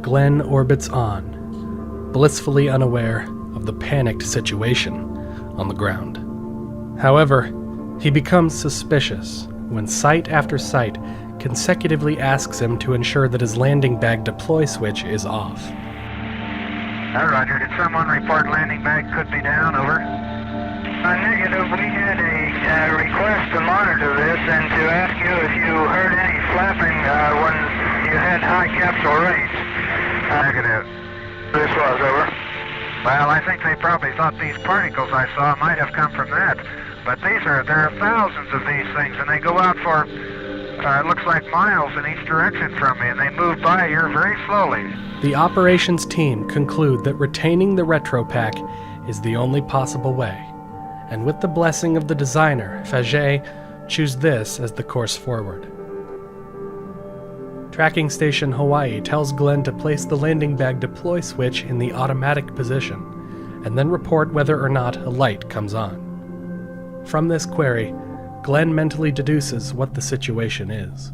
Glenn orbits on, blissfully unaware of the panicked situation on the ground. However, he becomes suspicious when site after site consecutively asks him to ensure that his landing bag deploy switch is off. Roger. Did someone report landing bag could be down? Over. Negative. We had a request to monitor this and to ask you if you heard any flapping when you had high capsule rates. Negative. This was over. Well, I think they probably thought these particles I saw might have come from that. But there are thousands of these things, and they go out for, it looks like miles in each direction from me, and they move by here very slowly. The operations team conclude that retaining the retro pack is the only possible way, and with the blessing of the designer, Faget choose this as the course forward. Tracking Station Hawaii tells Glenn to place the landing bag deploy switch in the automatic position, and then report whether or not a light comes on. From this query, Glenn mentally deduces what the situation is.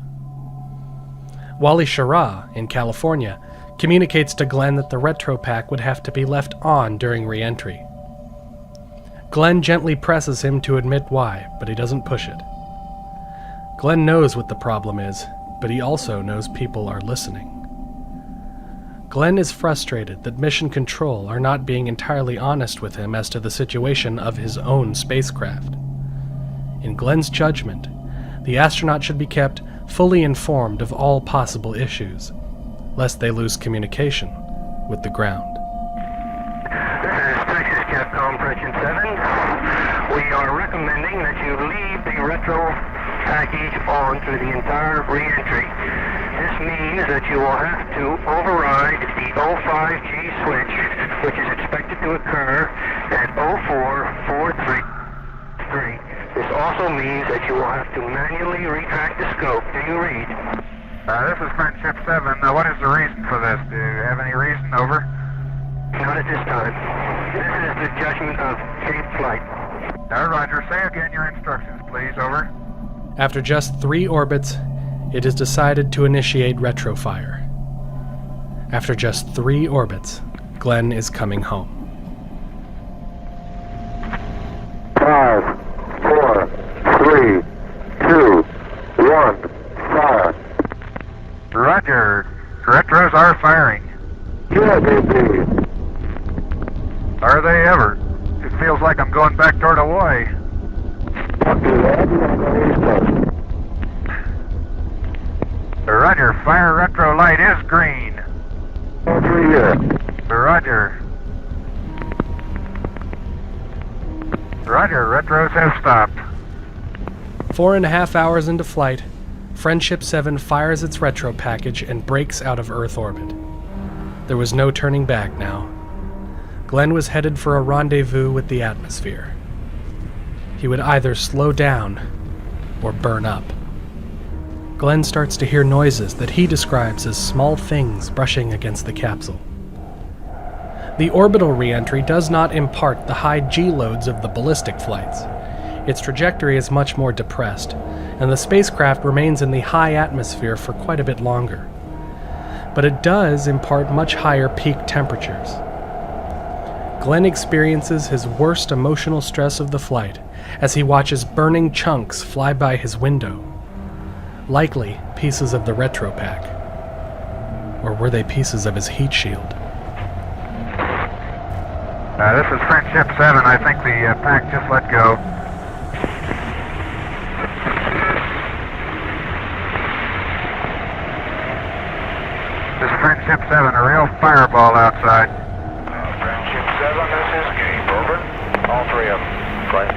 Wally Schirra, in California, communicates to Glenn that the retro pack would have to be left on during re-entry. Glenn gently presses him to admit why, but he doesn't push it. Glenn knows what the problem is, but he also knows people are listening. Glenn is frustrated that Mission Control are not being entirely honest with him as to the situation of his own spacecraft. In Glenn's judgment, the astronaut should be kept fully informed of all possible issues, lest they lose communication, with the ground. This is Capcom Pression 7. We are recommending that you leave the retro package on through the entire re-entry. This means that you will have to override the 05G switch, which is expected to occur at 0443. This also means that you will have to manually retract the scope. Do you read? This is Friendship 7. What is the reason for this? Do you have any reason? Over. Not at this time. This is the judgment of safe flight. Roger. Say again your instructions, please. Over. After just 3 orbits, it is decided to initiate retrofire. After just 3 orbits, Glenn is coming home. 5, 4, 3, 2, 1, fire. Roger. Retros are firing. Yeah, baby. Are they ever? It feels like I'm going back toward Hawaii. Roger, fire retro light is green. Roger. Roger, retros have stopped. 4.5 hours into flight, Friendship 7 fires its retro package and breaks out of Earth orbit. There was no turning back now. Glenn was headed for a rendezvous with the atmosphere. He would either slow down or burn up. Glenn starts to hear noises that he describes as small things brushing against the capsule. The orbital re-entry does not impart the high G-loads of the ballistic flights. Its trajectory is much more depressed, and the spacecraft remains in the high atmosphere for quite a bit longer. But it does impart much higher peak temperatures. Glenn experiences his worst emotional stress of the flight as he watches burning chunks fly by his window. Likely pieces of the retro pack. Or were they pieces of his heat shield? This is Friendship 7. I think the pack just let go. This is Friendship 7, a real fireball outside. Friendship 7, this is Gabe, over. All 3 of them. Right.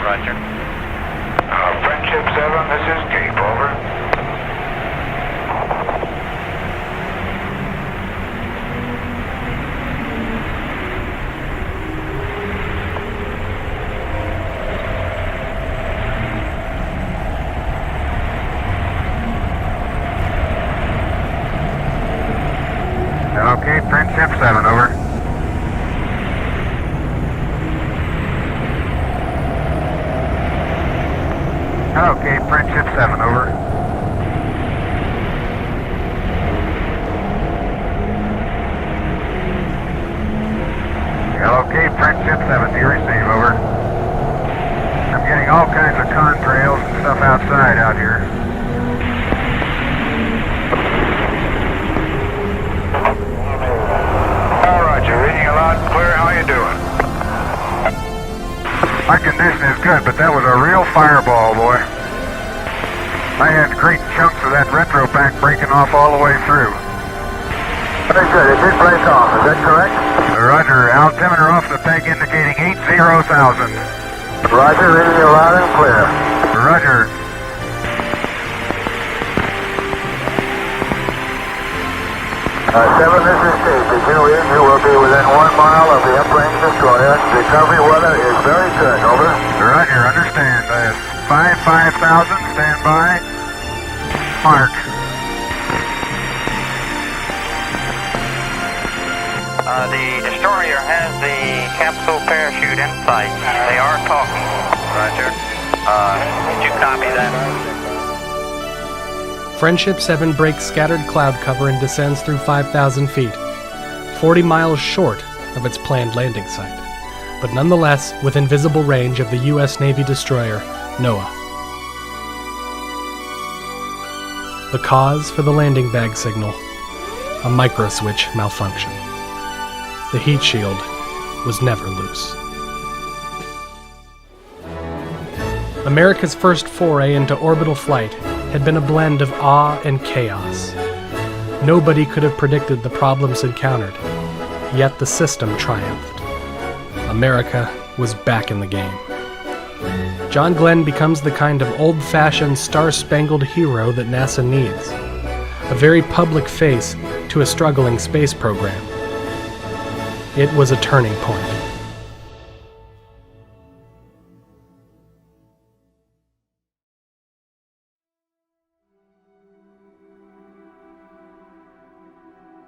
Roger. Friendship 7, this is Gabe, over. Okay, Friendship 7, over. Okay, Friendship 7, over. Okay, Friendship 7, do you receive, over? I'm getting all kinds of contrails and stuff outside out here. Reading you loud and clear. How you doing? My condition is good, but that was a real fireball, boy. I had great chunks of that retro pack breaking off all the way through. Very good. It did break off. Is that correct? Roger. Altimeter off the peg indicating 80,000. Roger. Reading you loud and clear. Roger. Seven, this is Steve. As you read, you will be within 1 mile of the uprange destroyer. Recovery weather is very good. Over. Roger, understand. 5,000, stand by. Mark. The destroyer has the capsule parachute in sight. They are talking. Roger. Did you copy that? Friendship 7 breaks scattered cloud cover and descends through 5,000 feet, 40 miles short of its planned landing site, but nonetheless within visible range of the U.S. Navy destroyer, NOAA. The cause for the landing bag signal, a microswitch malfunction. The heat shield was never loose. America's first foray into orbital flight had been a blend of awe and chaos. Nobody could have predicted the problems encountered, yet the system triumphed. America was back in the game. John Glenn becomes the kind of old-fashioned, star-spangled hero that NASA needs, a very public face to a struggling space program. It was a turning point.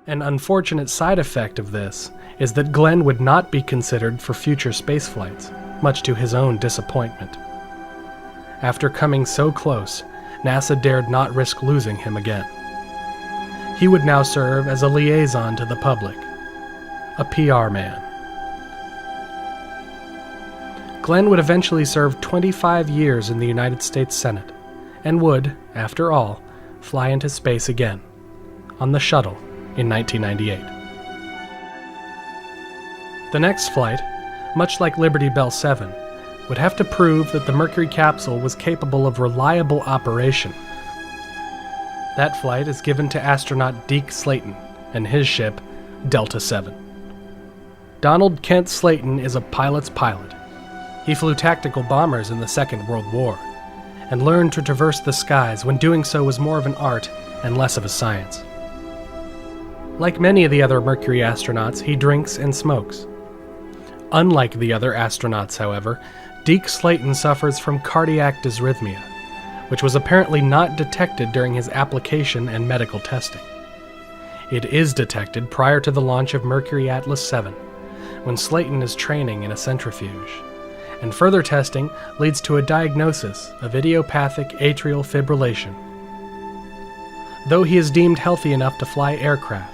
An unfortunate side effect of this is that Glenn would not be considered for future spaceflights, much to his own disappointment. After coming so close, NASA dared not risk losing him again. He would now serve as a liaison to the public, a PR man. Glenn would eventually serve 25 years in the United States Senate, and would, after all, fly into space again, on the shuttle in 1998. The next flight, much like Liberty Bell 7, would have to prove that the Mercury capsule was capable of reliable operation. That flight is given to astronaut Deke Slayton and his ship, Delta 7. Donald Kent Slayton is a pilot's pilot. He flew tactical bombers in the Second World War, and learned to traverse the skies when doing so was more of an art and less of a science. Like many of the other Mercury astronauts, he drinks and smokes. Unlike the other astronauts, however, Deke Slayton suffers from cardiac dysrhythmia, which was apparently not detected during his application and medical testing. It is detected prior to the launch of Mercury Atlas 7, when Slayton is training in a centrifuge, and further testing leads to a diagnosis of idiopathic atrial fibrillation. Though he is deemed healthy enough to fly aircraft,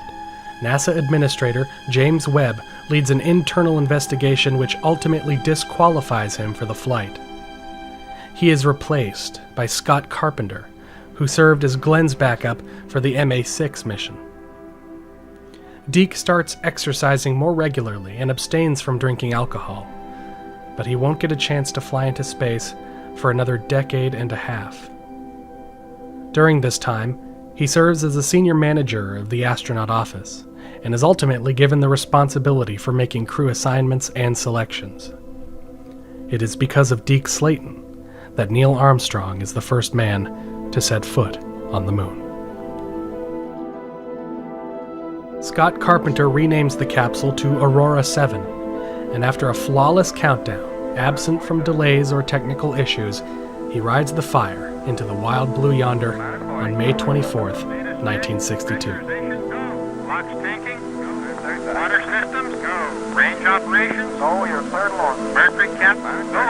NASA Administrator James Webb leads an internal investigation which ultimately disqualifies him for the flight. He is replaced by Scott Carpenter, who served as Glenn's backup for the MA6 mission. Deke starts exercising more regularly and abstains from drinking alcohol, but he won't get a chance to fly into space for another decade and a half. During this time, he serves as a senior manager of the astronaut office, and is ultimately given the responsibility for making crew assignments and selections. It is because of Deke Slayton that Neil Armstrong is the first man to set foot on the moon. Scott Carpenter renames the capsule to Aurora 7, and after a flawless countdown, absent from delays or technical issues, he rides the fire into the wild blue yonder on May 24th, 1962. Locks tanking. Water systems. Go. Range operations. Oh, you're cleared along. Mercury cap. Go.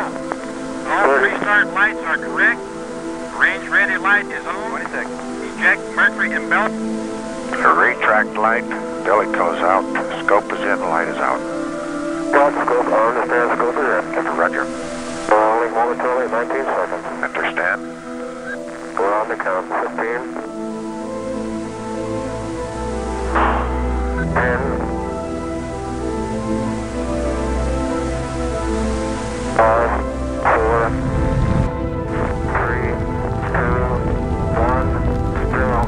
All restart lights are correct. Range ready light is on. 26. Eject Mercury in belt. Retract light. Belly goes out. Scope is in. Light is out. Got scope on. Understand scope is in. Captain Roger. Only momentarily 19 seconds. Understand. We're on the count. 15. 10. 5, 4, 3, 2, 1, 0.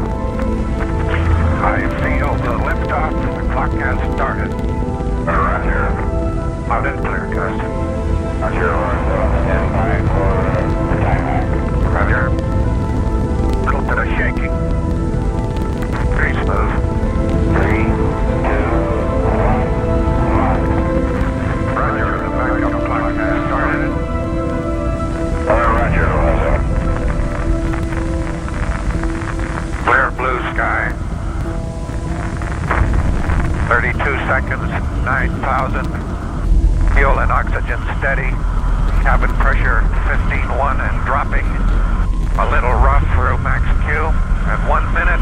I feel the liftoff. The clock has started. Roger. Out and clear, Gus. Roger. Stand by for attack. Roger. Little bit of shaking. Very smooth. 3, 2, 1, lock. Roger. The backup clock has started. Roger. Clear blue sky. 32 seconds. 9,000. Fuel and oxygen steady. Cabin pressure 15.1 and dropping. A little rough through max Q. At 1 minute.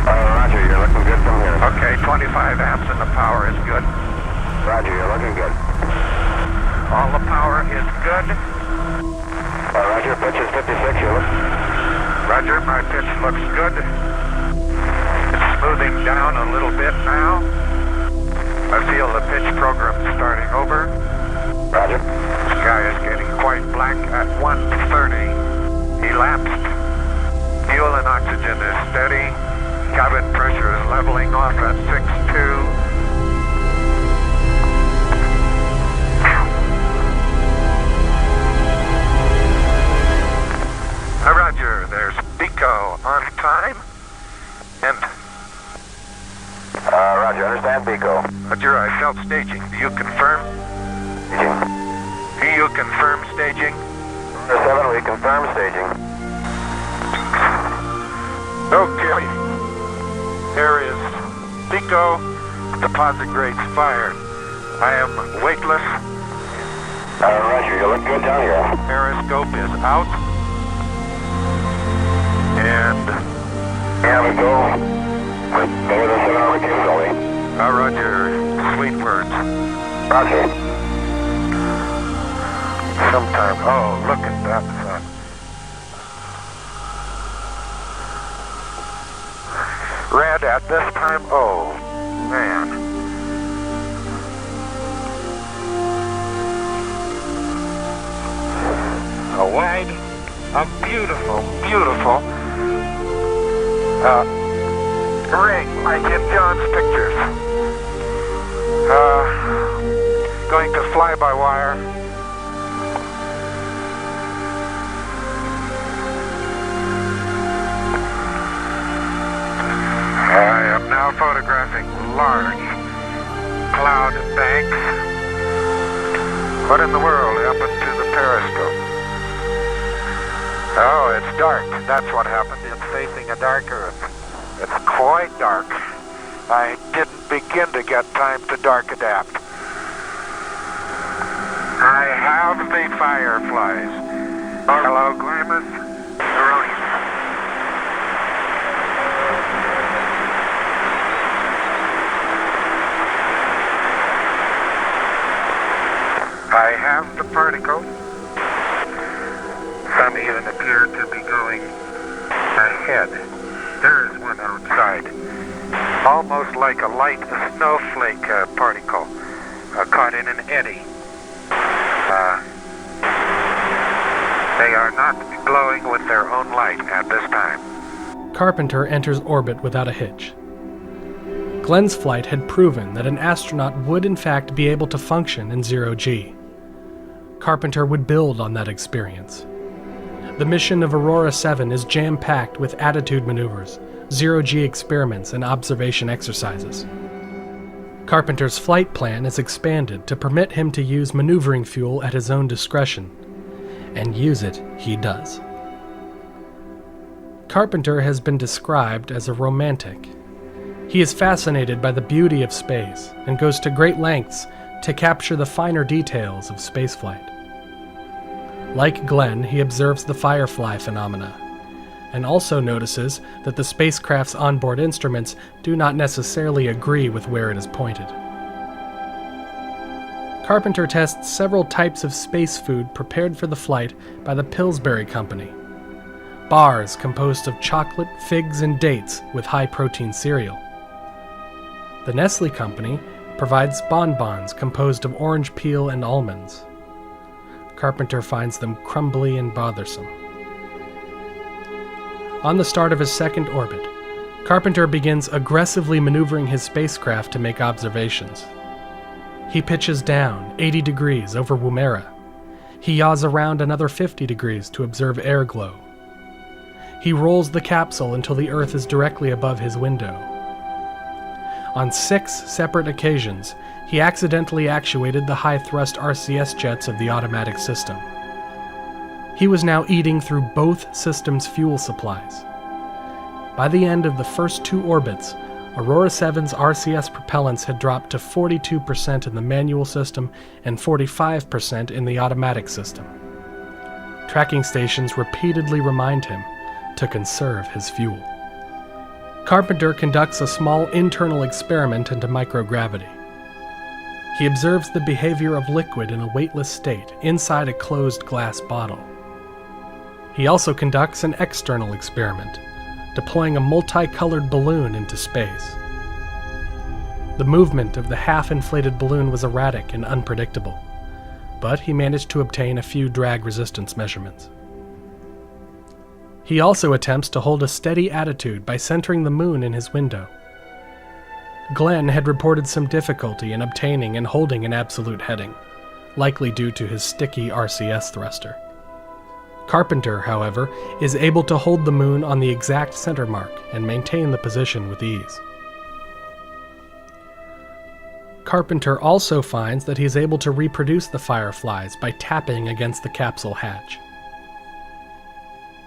Roger, you're looking good from here. Okay, 25 amps and the power is good. Roger, you're looking good. All the power is good. Roger, pitch is 56, you look. Roger, my pitch looks good. It's smoothing down a little bit now. I feel the pitch program starting over. Roger. The sky is getting quite black at 1:30. Elapsed. Fuel and oxygen is steady. leveling off at 6-2. Roger, there's Pico on time. And... Roger, understand, Pico. Roger, I felt staging. Do you confirm? Staging. Do you confirm staging? 7, we confirm staging. Okay. There is Pico. Deposit grade's fired. I am weightless. Roger, you look good down here. Periscope is out. And... Have it go. Over the 7-hour capability. Roger. Sweet words. Roger. Sometime. Oh, look at that sun. Red at this time. Oh, man. A wide, a beautiful, beautiful ring like in John's pictures. Going to fly-by-wire. I am now photographing large cloud banks. What in the world happened to the periscope? Oh, it's dark. That's what happened. It's facing a dark Earth. It's quite dark. I didn't begin to get time to dark adapt. I have the fireflies. Hello, Glamis. I have the particle. Some even appear to be going ahead. There is one outside. Almost like a light snowflake particle caught in an eddy. They are not glowing with their own light at this time. Carpenter enters orbit without a hitch. Glenn's flight had proven that an astronaut would in fact be able to function in zero-G. Carpenter would build on that experience. The mission of Aurora 7 is jam-packed with attitude maneuvers, zero-G experiments, and observation exercises. Carpenter's flight plan is expanded to permit him to use maneuvering fuel at his own discretion, and use it he does. Carpenter has been described as a romantic. He is fascinated by the beauty of space and goes to great lengths to capture the finer details of spaceflight. Like Glenn, he observes the firefly phenomena, and also notices that the spacecraft's onboard instruments do not necessarily agree with where it is pointed. Carpenter tests several types of space food prepared for the flight by the Pillsbury Company. Bars composed of chocolate, figs, and dates with high-protein cereal. The Nestle Company provides bonbons composed of orange peel and almonds. Carpenter finds them crumbly and bothersome. On the start of his second orbit, Carpenter begins aggressively maneuvering his spacecraft to make observations. He pitches down 80 degrees over Woomera. He yaws around another 50 degrees to observe air glow. He rolls the capsule until the Earth is directly above his window. On 6 separate occasions, he accidentally actuated the high-thrust RCS jets of the automatic system. He was now eating through both systems' fuel supplies. By the end of the first 2 orbits, Aurora 7's RCS propellants had dropped to 42% in the manual system and 45% in the automatic system. Tracking stations repeatedly remind him to conserve his fuel. Carpenter conducts a small internal experiment into microgravity. He observes the behavior of liquid in a weightless state inside a closed glass bottle. He also conducts an external experiment, deploying a multicolored balloon into space. The movement of the half-inflated balloon was erratic and unpredictable, but he managed to obtain a few drag resistance measurements. He also attempts to hold a steady attitude by centering the moon in his window. Glenn had reported some difficulty in obtaining and holding an absolute heading, likely due to his sticky RCS thruster. Carpenter, however, is able to hold the moon on the exact center mark and maintain the position with ease. Carpenter also finds that he is able to reproduce the fireflies by tapping against the capsule hatch.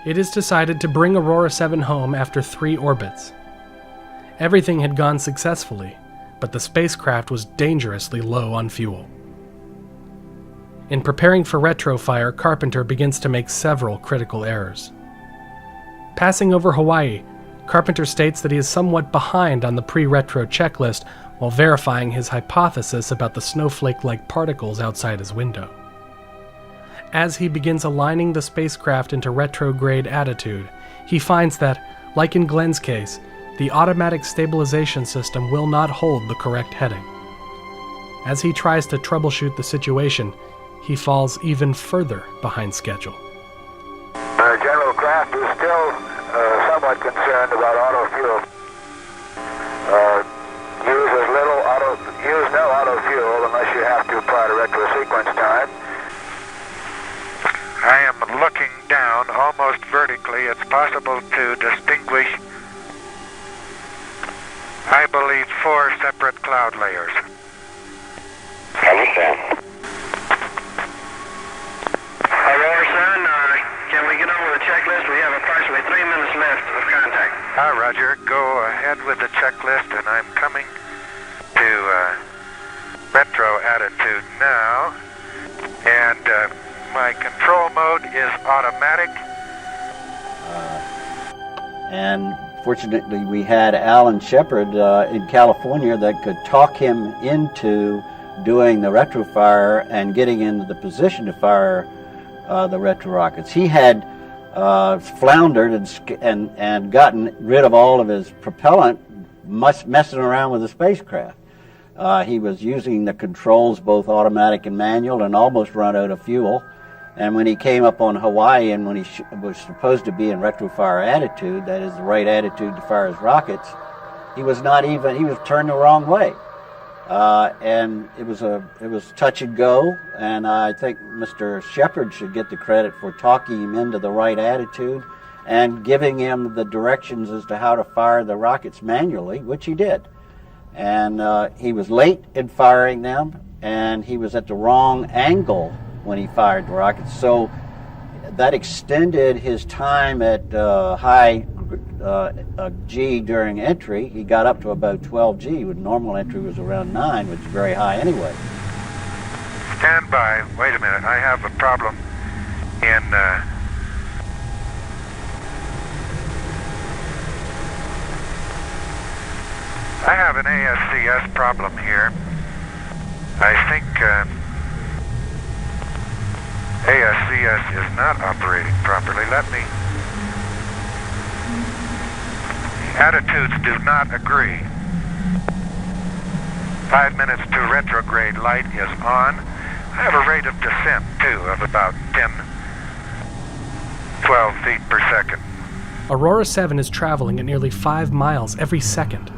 It is decided to bring Aurora 7 home after 3 orbits. Everything had gone successfully, but the spacecraft was dangerously low on fuel. In preparing for retrofire, Carpenter begins to make several critical errors. Passing over Hawaii, Carpenter states that he is somewhat behind on the pre-retro checklist while verifying his hypothesis about the snowflake-like particles outside his window. As he begins aligning the spacecraft into retrograde attitude, he finds that, like in Glenn's case, the automatic stabilization system will not hold the correct heading. As he tries to troubleshoot the situation, he falls even further behind schedule. General Kraft is still somewhat concerned about auto fuel. Use no auto fuel unless you have to prior to retro sequence time. I am looking down almost vertically. It's possible to distinguish, I believe, 4 separate cloud layers. Understand. Aurora 7, can we get over the checklist? We have approximately 3 minutes left of contact. Roger. Go ahead with the checklist, and I'm coming to retro attitude now. And my control mode is automatic. And fortunately, we had Alan Shepard in California that could talk him into doing the retrofire and getting into the position to fire the retro rockets. He had floundered and gotten rid of all of his propellant, messing around with the spacecraft. He was using the controls, both automatic and manual, and almost run out of fuel. And when he came up on Hawaii, and when he was supposed to be in retrofire attitude, that is the right attitude to fire his rockets, he was turned the wrong way. And it was touch and go, and I think Mr. Shepard should get the credit for talking him into the right attitude and giving him the directions as to how to fire the rockets manually, which he did. And he was late in firing them, and he was at the wrong angle when he fired the rockets, so that extended his time at high G during entry. He got up to about 12 G, when normal entry was around 9, which is very high anyway. Stand by. Wait a minute. I have a problem in I have an ASCS problem here. I think ASCS is not operating properly. Attitudes do not agree. 5 minutes to retrograde light is on. I have a rate of descent, too, of about 12 feet per second. Aurora 7 is traveling at nearly 5 miles every second.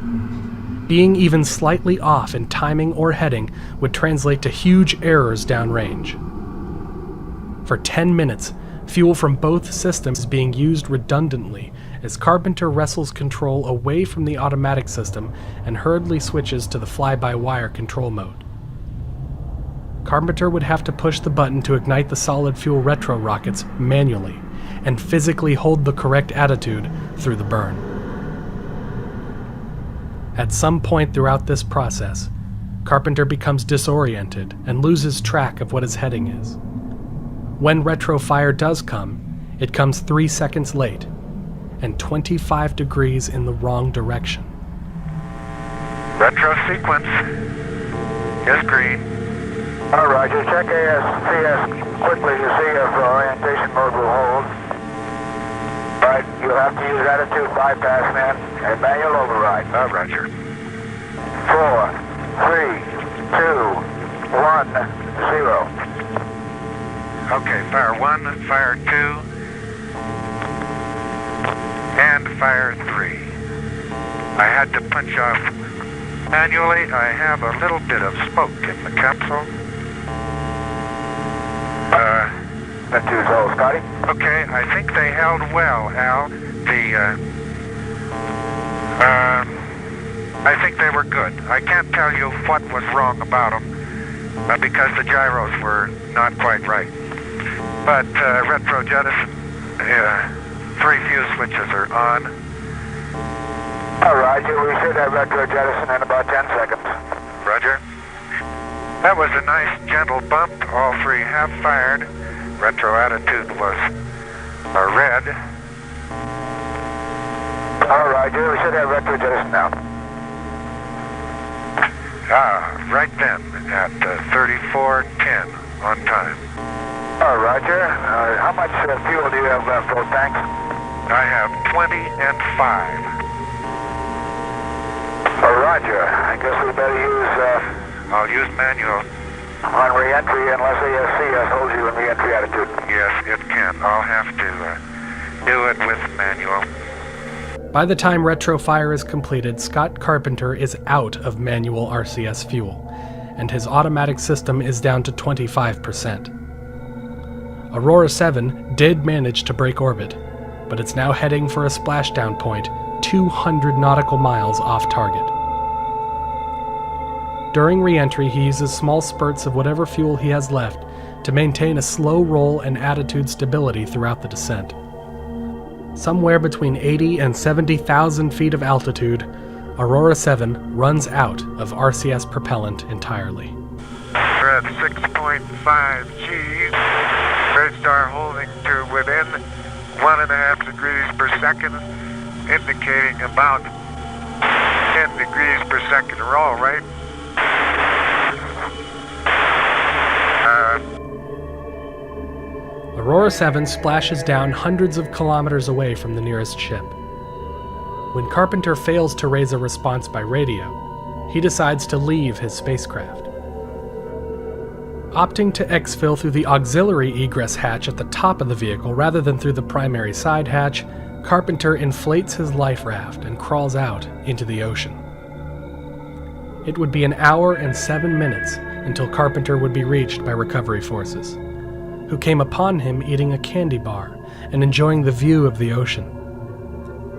Being even slightly off in timing or heading would translate to huge errors downrange. For 10 minutes, fuel from both systems is being used redundantly as Carpenter wrestles control away from the automatic system and hurriedly switches to the fly-by-wire control mode. Carpenter would have to push the button to ignite the solid fuel retro rockets manually and physically hold the correct attitude through the burn. At some point throughout this process, Carpenter becomes disoriented and loses track of what his heading is. When retrofire does come, it comes 3 seconds late and 25 degrees in the wrong direction. Retro sequence is green. All right, just check ASCS quickly to see if orientation mode will hold. Right, you'll have to use attitude bypass then and manual override. Roger. 4, 3, 2, 1, 0. Okay, fire 1, fire 2, and fire 3. I had to punch off Manually, I have a little bit of smoke in the capsule. That two's all, Scotty. Okay, I think they held well, Al. I think they were good. I can't tell you what was wrong about them because the gyros were not quite right. But retro jettison, 3 fuse switches are on. All right, we should have retro jettison in about 10 seconds. Roger. That was a nice gentle bump. All 3 have fired. Retro attitude was red. All right, we should have retro jettison now. Right then, at 34:10 on time. All right, Roger. How much fuel do you have left, both tanks? I have 20 and 5. Roger. I guess we better use... I'll use manual. On re-entry, unless ASCS holds you in re-entry attitude. Yes, it can. I'll have to do it with manual. By the time retrofire is completed, Scott Carpenter is out of manual RCS fuel, and his automatic system is down to 25%. Aurora 7 did manage to break orbit, but it's now heading for a splashdown point 200 nautical miles off target. During re-entry, he uses small spurts of whatever fuel he has left to maintain a slow roll and attitude stability throughout the descent. Somewhere between 80 and 70,000 feet of altitude, Aurora 7 runs out of RCS propellant entirely. We're at 6.5 Gs. Red star holding to within 1.5 degrees per second, indicating about 10 degrees per second roll, right? Aurora 7 splashes down hundreds of kilometers away from the nearest ship. When Carpenter fails to raise a response by radio, he decides to leave his spacecraft. Opting to exfil through the auxiliary egress hatch at the top of the vehicle rather than through the primary side hatch, Carpenter inflates his life raft and crawls out into the ocean. It would be 1 hour and 7 minutes until Carpenter would be reached by recovery forces, who came upon him eating a candy bar and enjoying the view of the ocean.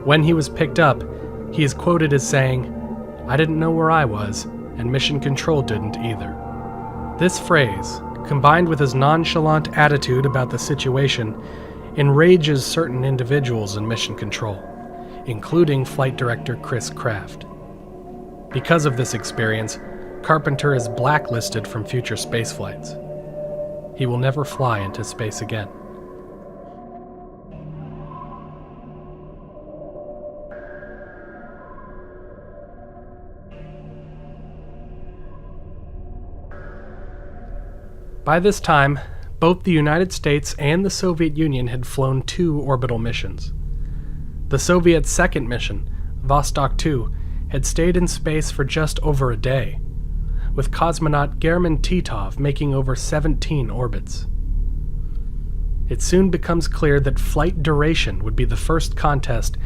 When he was picked up, he is quoted as saying, "I didn't know where I was, and Mission Control didn't either." This phrase, combined with his nonchalant attitude about the situation, enrages certain individuals in Mission Control, including Flight Director Chris Kraft. Because of this experience, Carpenter is blacklisted from future space flights. He will never fly into space again. By this time, both the United States and the Soviet Union had flown 2 orbital missions. The Soviet second mission, Vostok 2, had stayed in space for just over a day, with cosmonaut German Titov making over 17 orbits. It soon becomes clear that flight duration would be the first contest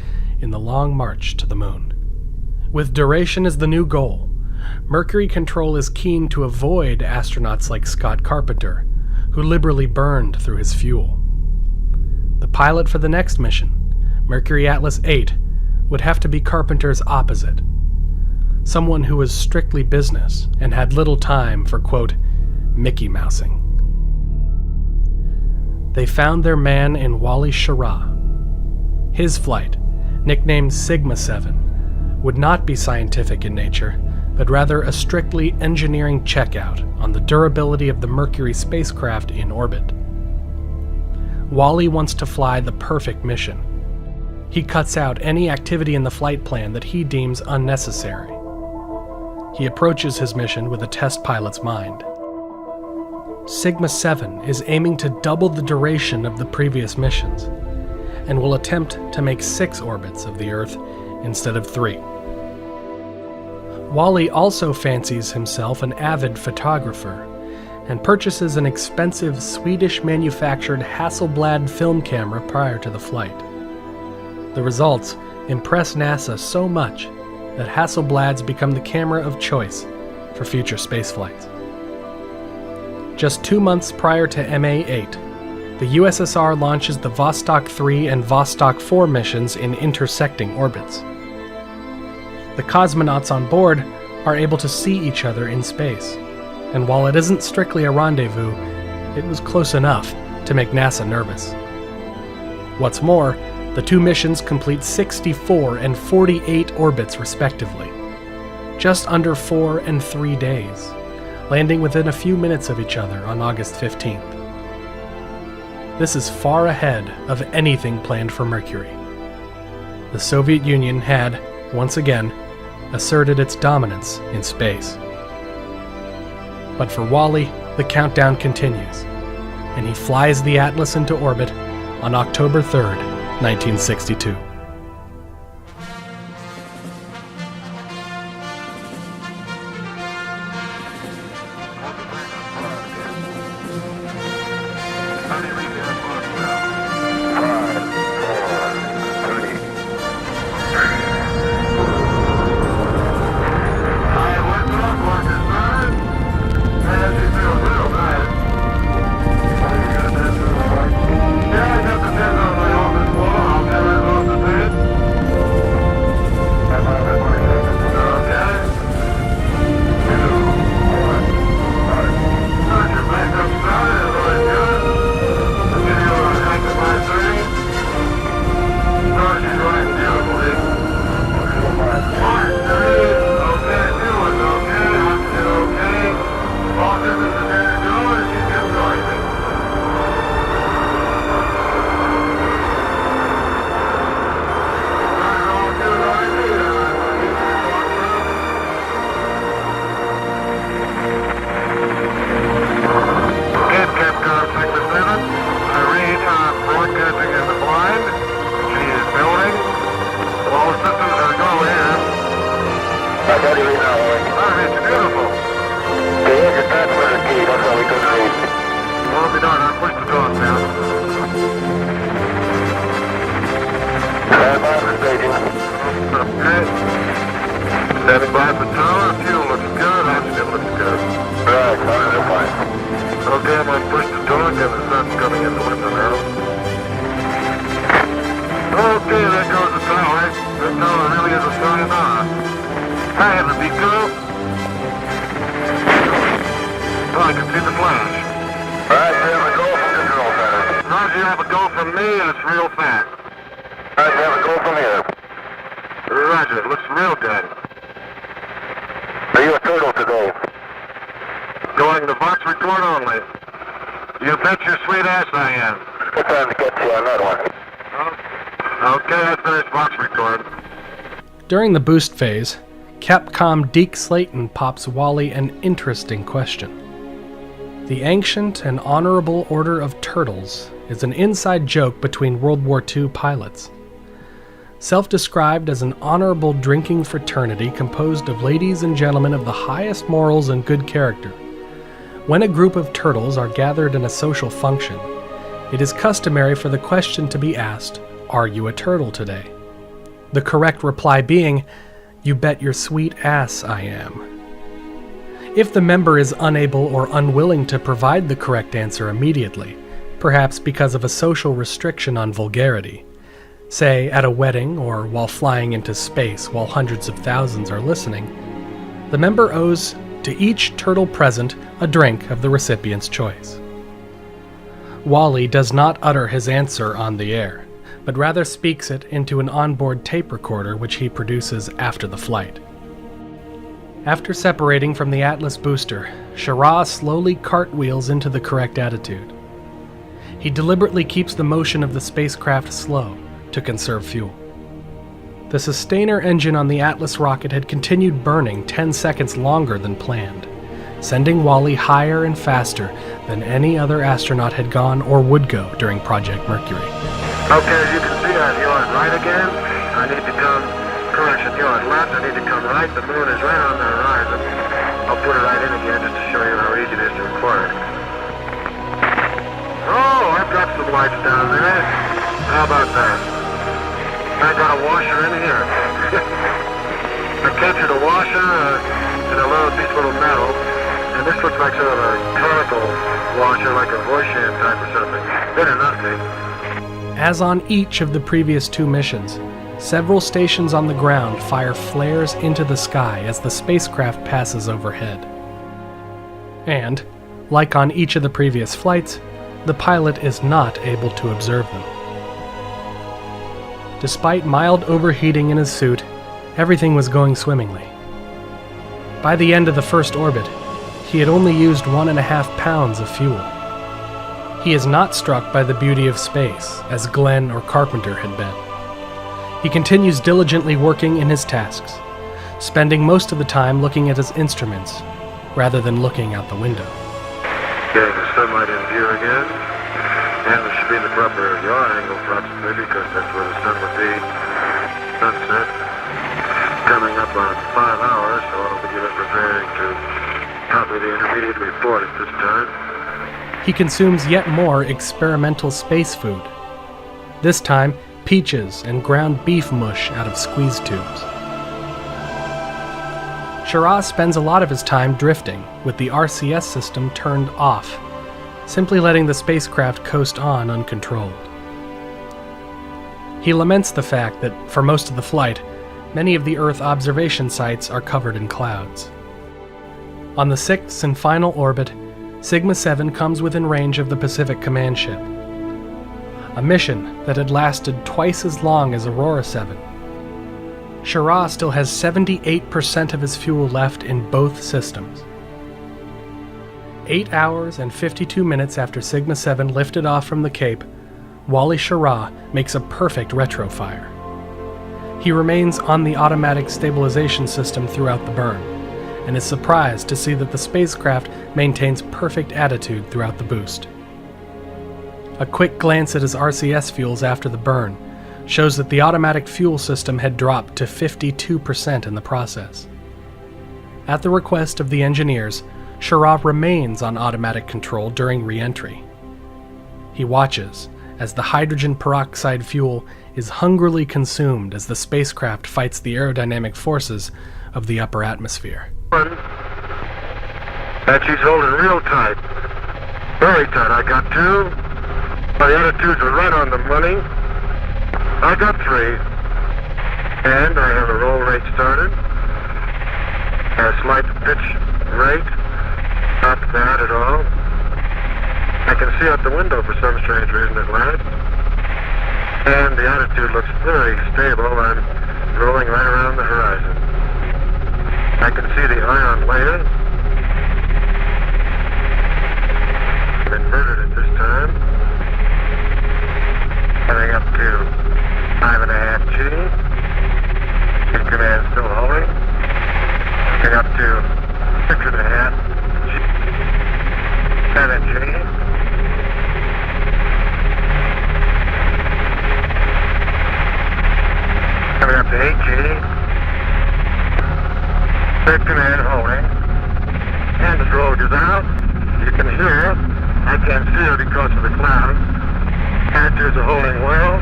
in the long march to the moon. With duration as the new goal, Mercury Control is keen to avoid astronauts like Scott Carpenter, who liberally burned through his fuel. The pilot for the next mission, Mercury Atlas 8, would have to be Carpenter's opposite, someone who was strictly business and had little time for, quote, Mickey Mousing. They found their man in Wally Schirra. His flight, nicknamed Sigma 7, would not be scientific in nature, but rather a strictly engineering checkout on the durability of the Mercury spacecraft in orbit. Wally wants to fly the perfect mission. He cuts out any activity in the flight plan that he deems unnecessary. He approaches his mission with a test pilot's mind. Sigma 7 is aiming to double the duration of the previous missions, and will attempt to make 6 orbits of the Earth instead of 3. Wally also fancies himself an avid photographer, and purchases an expensive Swedish-manufactured Hasselblad film camera prior to the flight. The results impress NASA so much that Hasselblad's become the camera of choice for future spaceflights. Just 2 months prior to MA-8, the USSR launches the Vostok 3 and Vostok 4 missions in intersecting orbits. The cosmonauts on board are able to see each other in space, and while it isn't strictly a rendezvous, it was close enough to make NASA nervous. What's more, the two missions complete 64 and 48 orbits respectively, just under 4 and 3 days, landing within a few minutes of each other on August 15th. This is far ahead of anything planned for Mercury. The Soviet Union had, once again, asserted its dominance in space. But for Wally, the countdown continues, and he flies the Atlas into orbit on October 3rd, 1962. Standing by for tower, fuel looks good, oxygen looks good. Right, they're fine. Okay, I'm gonna push the torque and the sun's coming in the window now. Okay, there goes the tower. The tower really is a sign on. Hey, the Pico. Oh, I can see the flash. Right, you have a go from control center. Roger, you have a go from me and it's real fast. Right, you have a go from here. Roger, it looks real good. Are you a turtle today? Going to Vox record only. You bet your sweet ass I am. What time to get you on that one? Okay, I finished Vox record. During the boost phase, Capcom Deke Slayton pops Wally an interesting question. The Ancient and Honorable Order of Turtles is an inside joke between World War II pilots. Self-described as an honorable drinking fraternity composed of ladies and gentlemen of the highest morals and good character, when a group of turtles are gathered in a social function, it is customary for the question to be asked, "Are you a turtle today?" The correct reply being, "You bet your sweet ass I am." If the member is unable or unwilling to provide the correct answer immediately, perhaps because of a social restriction on vulgarity, say at a wedding or while flying into space while hundreds of thousands are listening, the member owes to each turtle present a drink of the recipient's choice. Wally does not utter his answer on the air, but rather speaks it into an onboard tape recorder which he produces after the flight. After separating from the Atlas booster, Schirra slowly cartwheels into the correct attitude. He deliberately keeps the motion of the spacecraft slow to conserve fuel. The sustainer engine on the Atlas rocket had continued burning 10 seconds longer than planned, sending Wally higher and faster than any other astronaut had gone or would go during Project Mercury. Okay, as you can see, you're on right again. I need to come, correction, you're on left. I need to come right. The moon is right on the horizon. I'll put it right in again just to show you how easy it is to record. Oh, I've got some lights down there. How about that? I got a washer in here. I captured a washer and a little piece of little metal, and this looks like sort of a conical washer, like a Voisin type or something. Better not be. As on each of the previous 2 missions, several stations on the ground fire flares into the sky as the spacecraft passes overhead. And, like on each of the previous flights, the pilot is not able to observe them. Despite mild overheating in his suit, everything was going swimmingly. By the end of the first orbit, he had only used 1.5 pounds of fuel. He is not struck by the beauty of space, as Glenn or Carpenter had been. He continues diligently working in his tasks, spending most of the time looking at his instruments, rather than looking out the window. Getting the sunlight in view again, and it should be in the proper yaw angle approximately, because that's where the sun would be. Sunset coming up on 5 hours, so I'll begin preparing to copy the intermediate report at this time. He consumes yet more experimental space food. This time, peaches and ground beef mush out of squeeze tubes. Shiraz spends a lot of his time drifting, with the RCS system turned off, simply letting the spacecraft coast on uncontrolled. He laments the fact that, for most of the flight, many of the Earth observation sites are covered in clouds. On the 6th and final orbit, Sigma 7 comes within range of the Pacific Command ship. A mission that had lasted twice as long as Aurora 7. Shiraz still has 78% of his fuel left in both systems. 8 hours and 52 minutes after Sigma 7 lifted off from the Cape, Wally Schirra makes a perfect retrofire. He remains on the automatic stabilization system throughout the burn, and is surprised to see that the spacecraft maintains perfect attitude throughout the boost. A quick glance at his RCS fuels after the burn shows that the automatic fuel system had dropped to 52% in the process. At the request of the engineers, Schirra remains on automatic control during re-entry. He watches as the hydrogen peroxide fuel is hungrily consumed as the spacecraft fights the aerodynamic forces of the upper atmosphere. That she's holding real tight. Very tight. I got 2. The other 2s are right on the money. I got 3. And I have a roll rate started. A slight pitch rate. Not bad at all. I can see out the window for some strange reason at last. And the attitude looks very stable. I'm rolling right around the horizon. I can see the ion layer. I've inverted it this time. Coming up to 5.5 G. His command still holding. Coming up to 6.5 G. 7 G. Coming up to 8 G. Third command holding. And the drogue is out. You can hear it. I can't see it because of the clouds. Attitudes are holding well.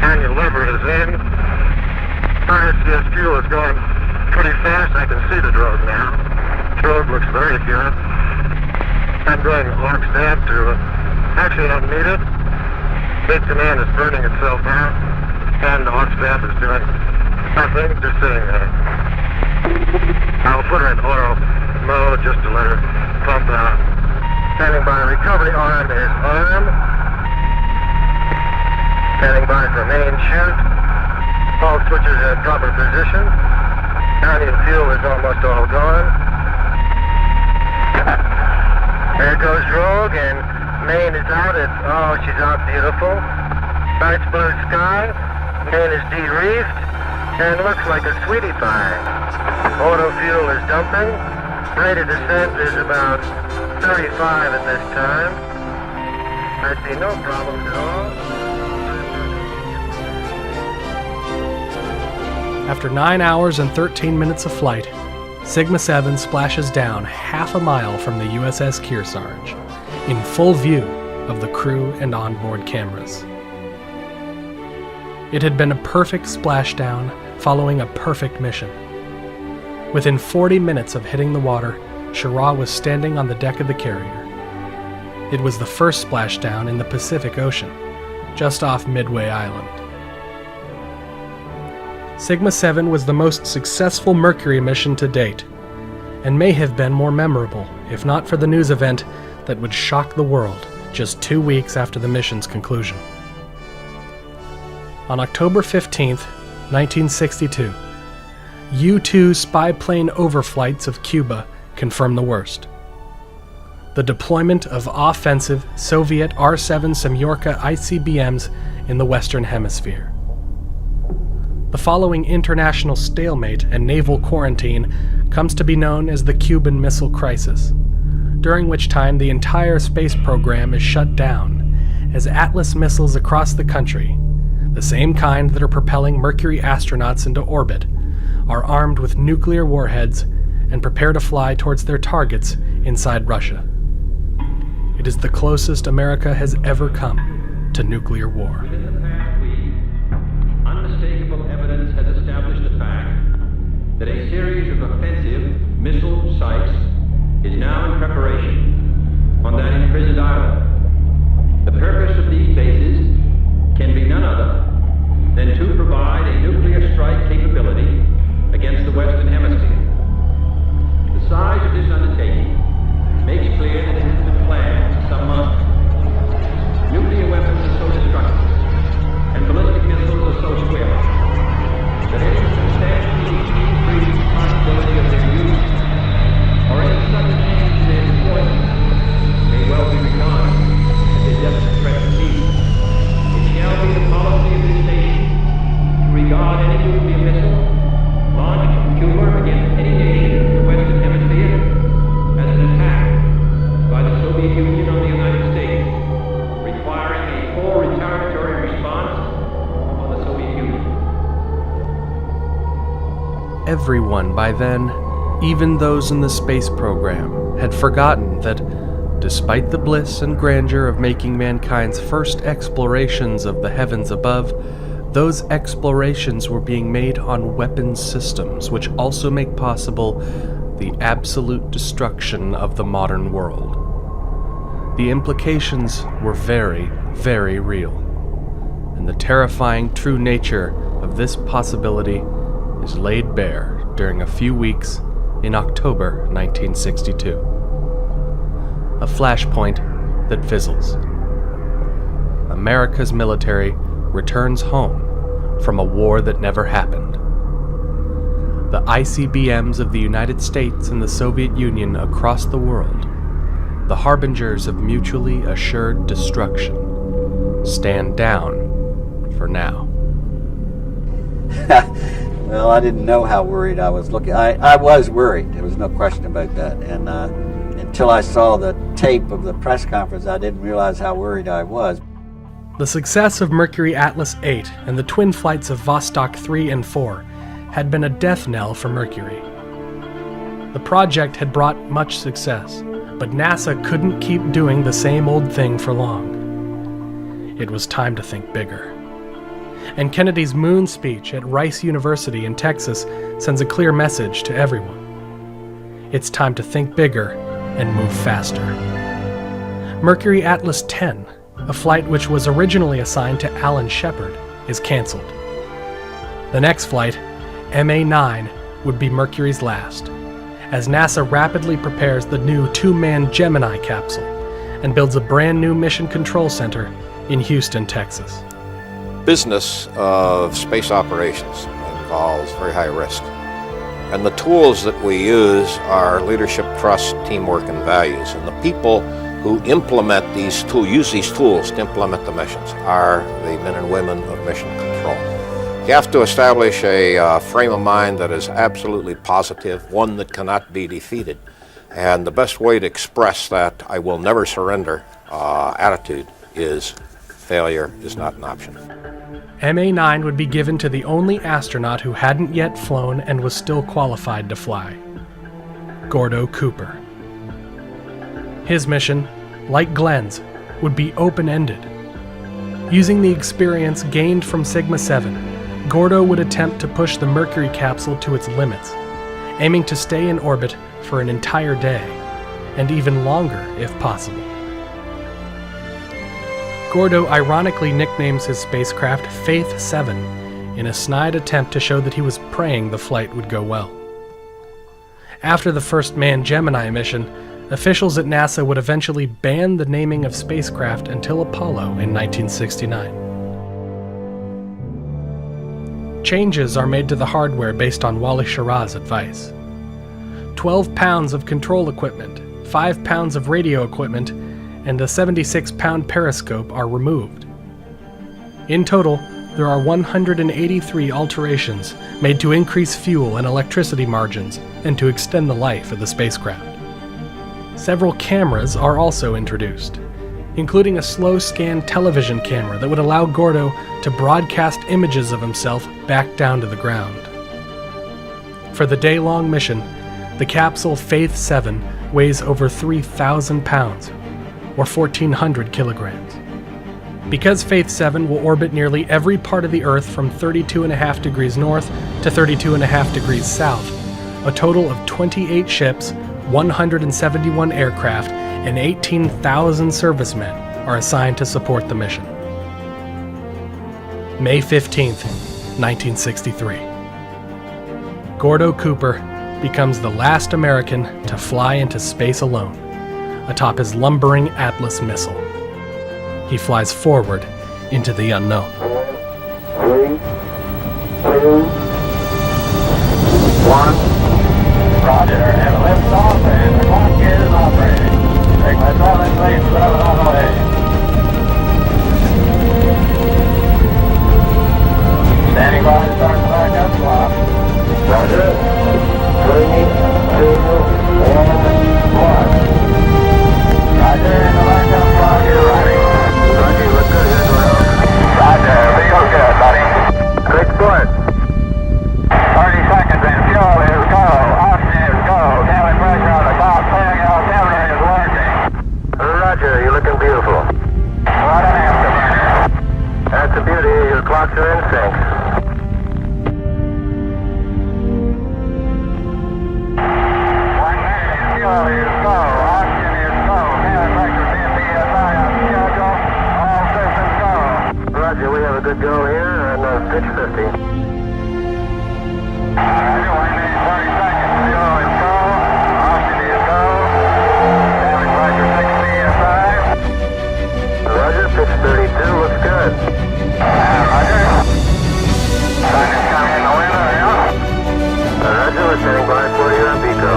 And your lever is in. RCS fuel is going pretty fast. I can see the drogue now. Drogue looks very good. I'm going arc stamp to, actually I don't need it. Big command is burning itself out. And the arc stamp is doing nothing, just sitting there. I'll put her in auto mode just to let her pump out. Standing by, recovery arm is on. Standing by for main chute. All switches in proper position. Counting fuel is almost all gone. There goes Rogue, and main is out. She's out beautiful. Bright blue sky. Main is de-reefed, and looks like a sweetie pie. Auto fuel is dumping. Rate of descent is about 35 at this time. I see no problems at all. After 9 hours and 13 minutes of flight, Sigma 7 splashes down half a mile from the USS Kearsarge, in full view of the crew and onboard cameras. It had been a perfect splashdown, following a perfect mission. Within 40 minutes of hitting the water, Schirra was standing on the deck of the carrier. It was the first splashdown in the Pacific Ocean, just off Midway Island. Sigma 7 was the most successful Mercury mission to date, and may have been more memorable, if not for the news event that would shock the world just 2 weeks after the mission's conclusion. On October 15, 1962, U-2 spy plane overflights of Cuba confirmed the worst. The deployment of offensive Soviet R-7 Semyorka ICBMs in the Western Hemisphere. The following international stalemate and naval quarantine comes to be known as the Cuban Missile Crisis, during which time the entire space program is shut down as Atlas missiles across the country, the same kind that are propelling Mercury astronauts into orbit, are armed with nuclear warheads and prepare to fly towards their targets inside Russia. It is the closest America has ever come to nuclear war. Within the past week, unmistakable evidence has established the fact that a series of offensive missile sites is now in preparation on that imprisoned island. The purpose of these bases can be none other than to provide a nuclear strike capability against the Western Hemisphere. The size of this undertaking makes clear that it has been planned for some months. Nuclear weapons are so destructive, and ballistic missiles are so square, that any substantially increased possibility of their use, or any sudden change in their deployment, may well be regarded as a definite threat to peace. It shall be the policy of this nation to regard any nuclear missile launched from Cuba against any nation in the Western Hemisphere as an attack by the Soviet Union on the United States, requiring a full retaliatory response on the Soviet Union. Everyone by then, even those in the space program, had forgotten that, despite the bliss and grandeur of making mankind's first explorations of the heavens above, those explorations were being made on weapons systems which also make possible the absolute destruction of the modern world. The implications were very, very real, and the terrifying true nature of this possibility is laid bare during a few weeks in October 1962. A flashpoint that fizzles. America's military returns home from a war that never happened. The ICBMs of the United States and the Soviet Union across the world, the harbingers of mutually assured destruction, stand down for now. Well, I didn't know how worried I was looking. I was worried. There was no question about that. And until I saw the tape of the press conference, I didn't realize how worried I was. The success of Mercury Atlas 8 and the twin flights of Vostok 3 and 4 had been a death knell for Mercury. The project had brought much success, but NASA couldn't keep doing the same old thing for long. It was time to think bigger. And Kennedy's moon speech at Rice University in Texas sends a clear message to everyone. It's time to think bigger and move faster. Mercury Atlas 10, a flight which was originally assigned to Alan Shepard, is canceled. The next flight, MA9, would be Mercury's last, as NASA rapidly prepares the new two-man Gemini capsule and builds a brand new mission control center in Houston, Texas. Business of space operations involves very high risk. And the tools that we use are leadership, trust, teamwork, and values. And the people who implement these tools, use these tools to implement the missions, are the men and women of mission control. You have to establish a frame of mind that is absolutely positive, one that cannot be defeated. And the best way to express that I will never surrender attitude is failure is not an option. MA9 would be given to the only astronaut who hadn't yet flown and was still qualified to fly, Gordo Cooper. His mission, like Glenn's, would be open-ended. Using the experience gained from Sigma 7, Gordo would attempt to push the Mercury capsule to its limits, aiming to stay in orbit for an entire day, and even longer if possible. Gordo ironically nicknames his spacecraft Faith 7 in a snide attempt to show that he was praying the flight would go well. After the first manned Gemini mission, officials at NASA would eventually ban the naming of spacecraft until Apollo in 1969. Changes are made to the hardware based on Wally Schirra's advice. 12 pounds of control equipment, 5 pounds of radio equipment, and a 76-pound periscope are removed. In total, there are 183 alterations made to increase fuel and electricity margins and to extend the life of the spacecraft. Several cameras are also introduced, including a slow-scan television camera that would allow Gordo to broadcast images of himself back down to the ground. For the day-long mission, the capsule Faith 7 weighs over 3,000 pounds, or 1,400 kilograms. Because Faith 7 will orbit nearly every part of the Earth from 32.5 degrees north to 32.5 degrees south, a total of 28 ships, 171 aircraft, and 18,000 servicemen are assigned to support the mission. May 15th, 1963. Gordo Cooper becomes the last American to fly into space alone, atop his lumbering Atlas missile. He flies forward into the unknown. 3, 2, 1. Roger, and lift off, and the clock is operating. Take my silent plane 7 on the way. Standing by to start the backup clock. Roger. 3, 2, 1. Roger, and the backup clock is running. Roger, you look good as well. Roger, feel good, buddy. Quick sport. 30 seconds and fuel is go. Oxygen is go. Cabin pressure on the top fairing altimeter is working. Roger, you're looking beautiful. What an afterburner. That's the beauty. Your clocks are in sync. 1 minute and fuel is go. Oxygen is go. Cabin pressure 10 psi on schedule. All systems go. Roger, we have a good go here and pitch 50. Roger, 1 minute 30 seconds. Fuel is go. Oxygen is go. Cabin pressure 6 psi. Roger, pitch 32 looks good. Roger. Sun is coming in the window, yeah? Roger, we're standing by for your Pico.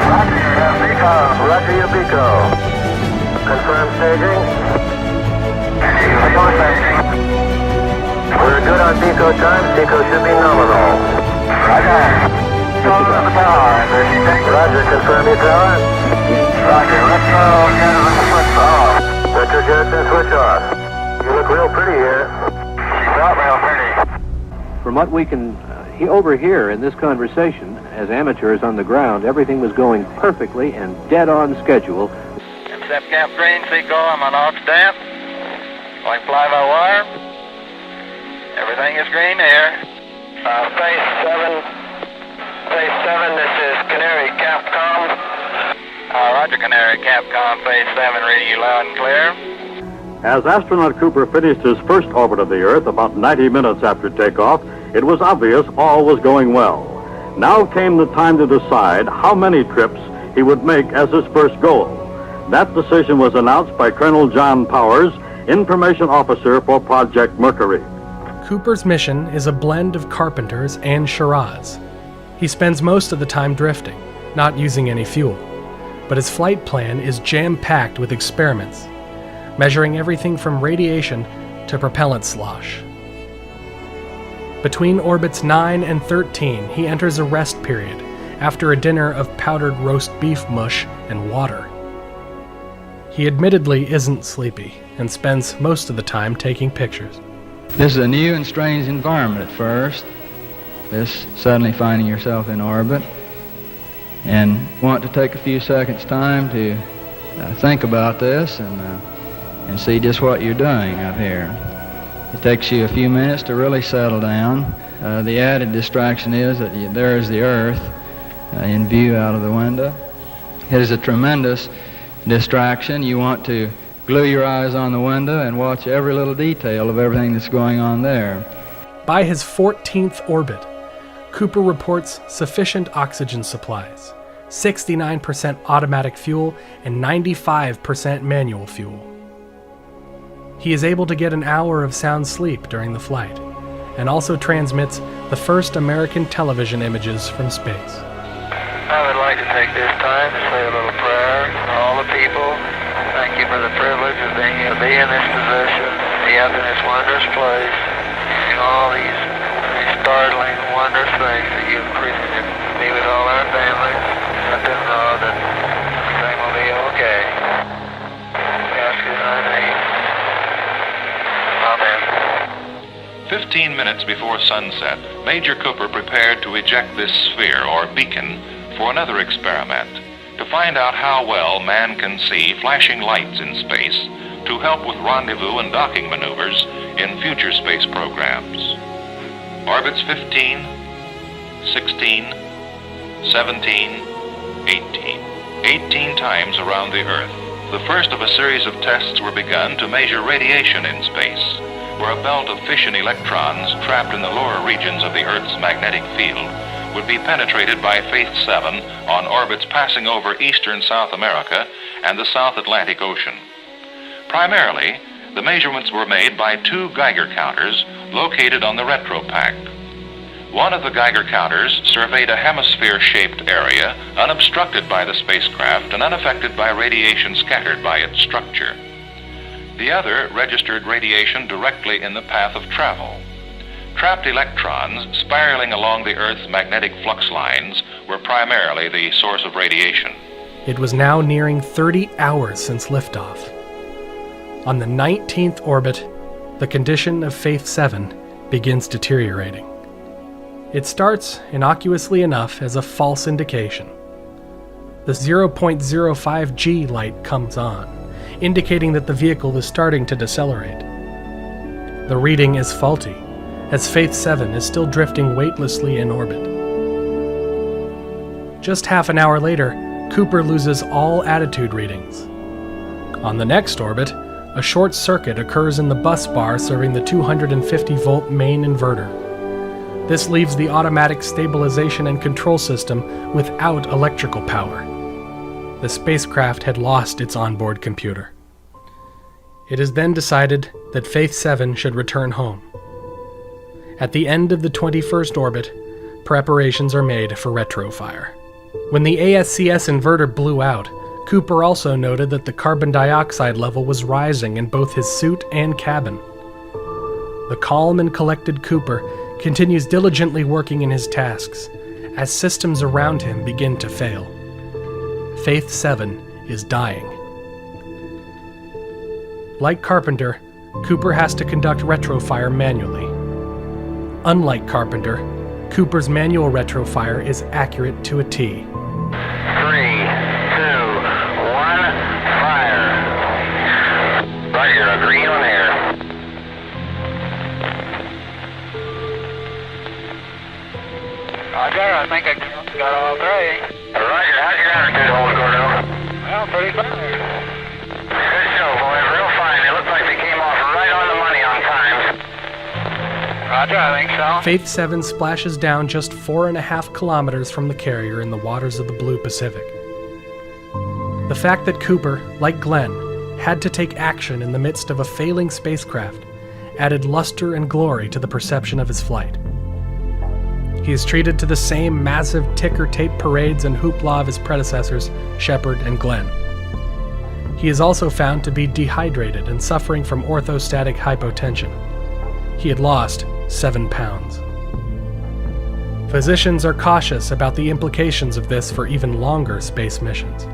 Roger, your Pico. Roger, your Pico. Confirm staging. Pico staging. We're good on Pico time. Pico should be nominal. Roger. Close the power. Roger, confirm your power. Roger, let's go. Switch off. Retro Jetson, switch off. You look real pretty here. She's not real pretty. From what we can overhear in this conversation, as amateurs on the ground, everything was going perfectly and dead on schedule. Step cap green, Seco, I'm on aux damp. Going fly-by-wire. Everything is green here. Phase 7, this is Canary Capcom. Roger, Canary Capcom, Phase 7, reading you loud and clear. As astronaut Cooper finished his first orbit of the Earth about 90 minutes after takeoff, it was obvious all was going well. Now came the time to decide how many trips he would make as his first goal. That decision was announced by Colonel John Powers, Information Officer for Project Mercury. Cooper's mission is a blend of Carpenter's and Schirra's. He spends most of the time drifting, not using any fuel, but his flight plan is jam-packed with experiments, measuring everything from radiation to propellant slosh. Between orbits 9 and 13, he enters a rest period after a dinner of powdered roast beef mush and water. He admittedly isn't sleepy and spends most of the time taking pictures. This is a new and strange environment at first. This suddenly finding yourself in orbit and want to take a few seconds time to think about this and see just what you're doing up here. It takes you a few minutes to really settle down. The added distraction is that there is the Earth in view out of the window. It is a tremendous distraction. You want to glue your eyes on the window and watch every little detail of everything that's going on there. By his 14th orbit, Cooper reports sufficient oxygen supplies, 69% automatic fuel, and 95% manual fuel. He is able to get an hour of sound sleep during the flight, and also transmits the first American television images from space. I would like to take this time to say a little prayer for all the people. Thank you for the privilege of being able to be in this position, be up in this wondrous place, and all these startling, wondrous things that you've created. Be with all our families. Let them know that everything will be okay. We ask in thy name. Amen. 15 minutes before sunset, Major Cooper prepared to eject this sphere or beacon for another experiment, to find out how well man can see flashing lights in space to help with rendezvous and docking maneuvers in future space programs. Orbits 15, 16, 17, 18. 18 times around the Earth. The first of a series of tests were begun to measure radiation in space, where a belt of fission electrons trapped in the lower regions of the Earth's magnetic field would be penetrated by Faith 7 on orbits passing over eastern South America and the South Atlantic Ocean. Primarily, the measurements were made by 2 Geiger counters located on the retropack. One of the Geiger counters surveyed a hemisphere-shaped area unobstructed by the spacecraft and unaffected by radiation scattered by its structure. The other registered radiation directly in the path of travel. Trapped electrons spiraling along the Earth's magnetic flux lines were primarily the source of radiation. It was now nearing 30 hours since liftoff. On the 19th orbit, the condition of Faith 7 begins deteriorating. It starts, innocuously enough, as a false indication. The 0.05 G light comes on, indicating that the vehicle is starting to decelerate. The reading is faulty, as Faith 7 is still drifting weightlessly in orbit. Just half an hour later, Cooper loses all attitude readings. On the next orbit, a short circuit occurs in the bus bar serving the 250-volt main inverter. This leaves the automatic stabilization and control system without electrical power. The spacecraft had lost its onboard computer. It is then decided that Faith 7 should return home. At the end of the 21st orbit, preparations are made for retrofire. When the ASCS inverter blew out, Cooper also noted that the carbon dioxide level was rising in both his suit and cabin. The calm and collected Cooper continues diligently working in his tasks as systems around him begin to fail. Faith 7 is dying. Like Carpenter, Cooper has to conduct retrofire manually. Unlike Carpenter, Cooper's manual retrofire is accurate to a T. 3, 2, 1, fire. Roger, a green on air. Roger, I think I got all 3. Roger, how's your attitude holding, Gordo? Well, pretty fine. Good show, boys, real fine. It looks like they came off right on the money on time. Roger, I think so. Faith 7 splashes down just 4.5 kilometers from the carrier in the waters of the Blue Pacific. The fact that Cooper, like Glenn, had to take action in the midst of a failing spacecraft added luster and glory to the perception of his flight. He is treated to the same massive ticker tape parades and hoopla of his predecessors, Shepard and Glenn. He is also found to be dehydrated and suffering from orthostatic hypotension. He had lost 7 pounds. Physicians are cautious about the implications of this for even longer space missions.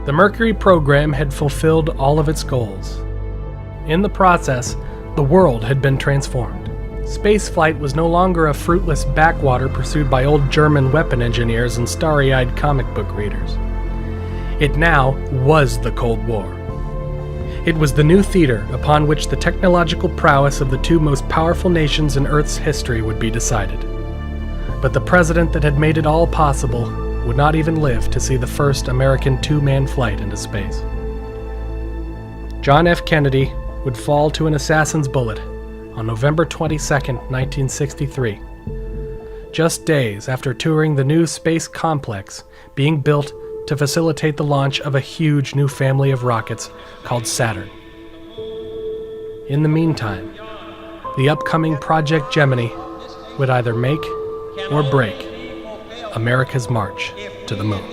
The Mercury program had fulfilled all of its goals. In the process, the world had been transformed. Spaceflight was no longer a fruitless backwater pursued by old German weapon engineers and starry-eyed comic book readers. It now was the Cold War. It was the new theater upon which the technological prowess of the two most powerful nations in Earth's history would be decided. But the president that had made it all possible would not even live to see the first American two-man flight into space. John F. Kennedy would fall to an assassin's bullet on November 22, 1963, just days after touring the new space complex being built to facilitate the launch of a huge new family of rockets called Saturn. In the meantime, the upcoming Project Gemini would either make or break America's march to the moon.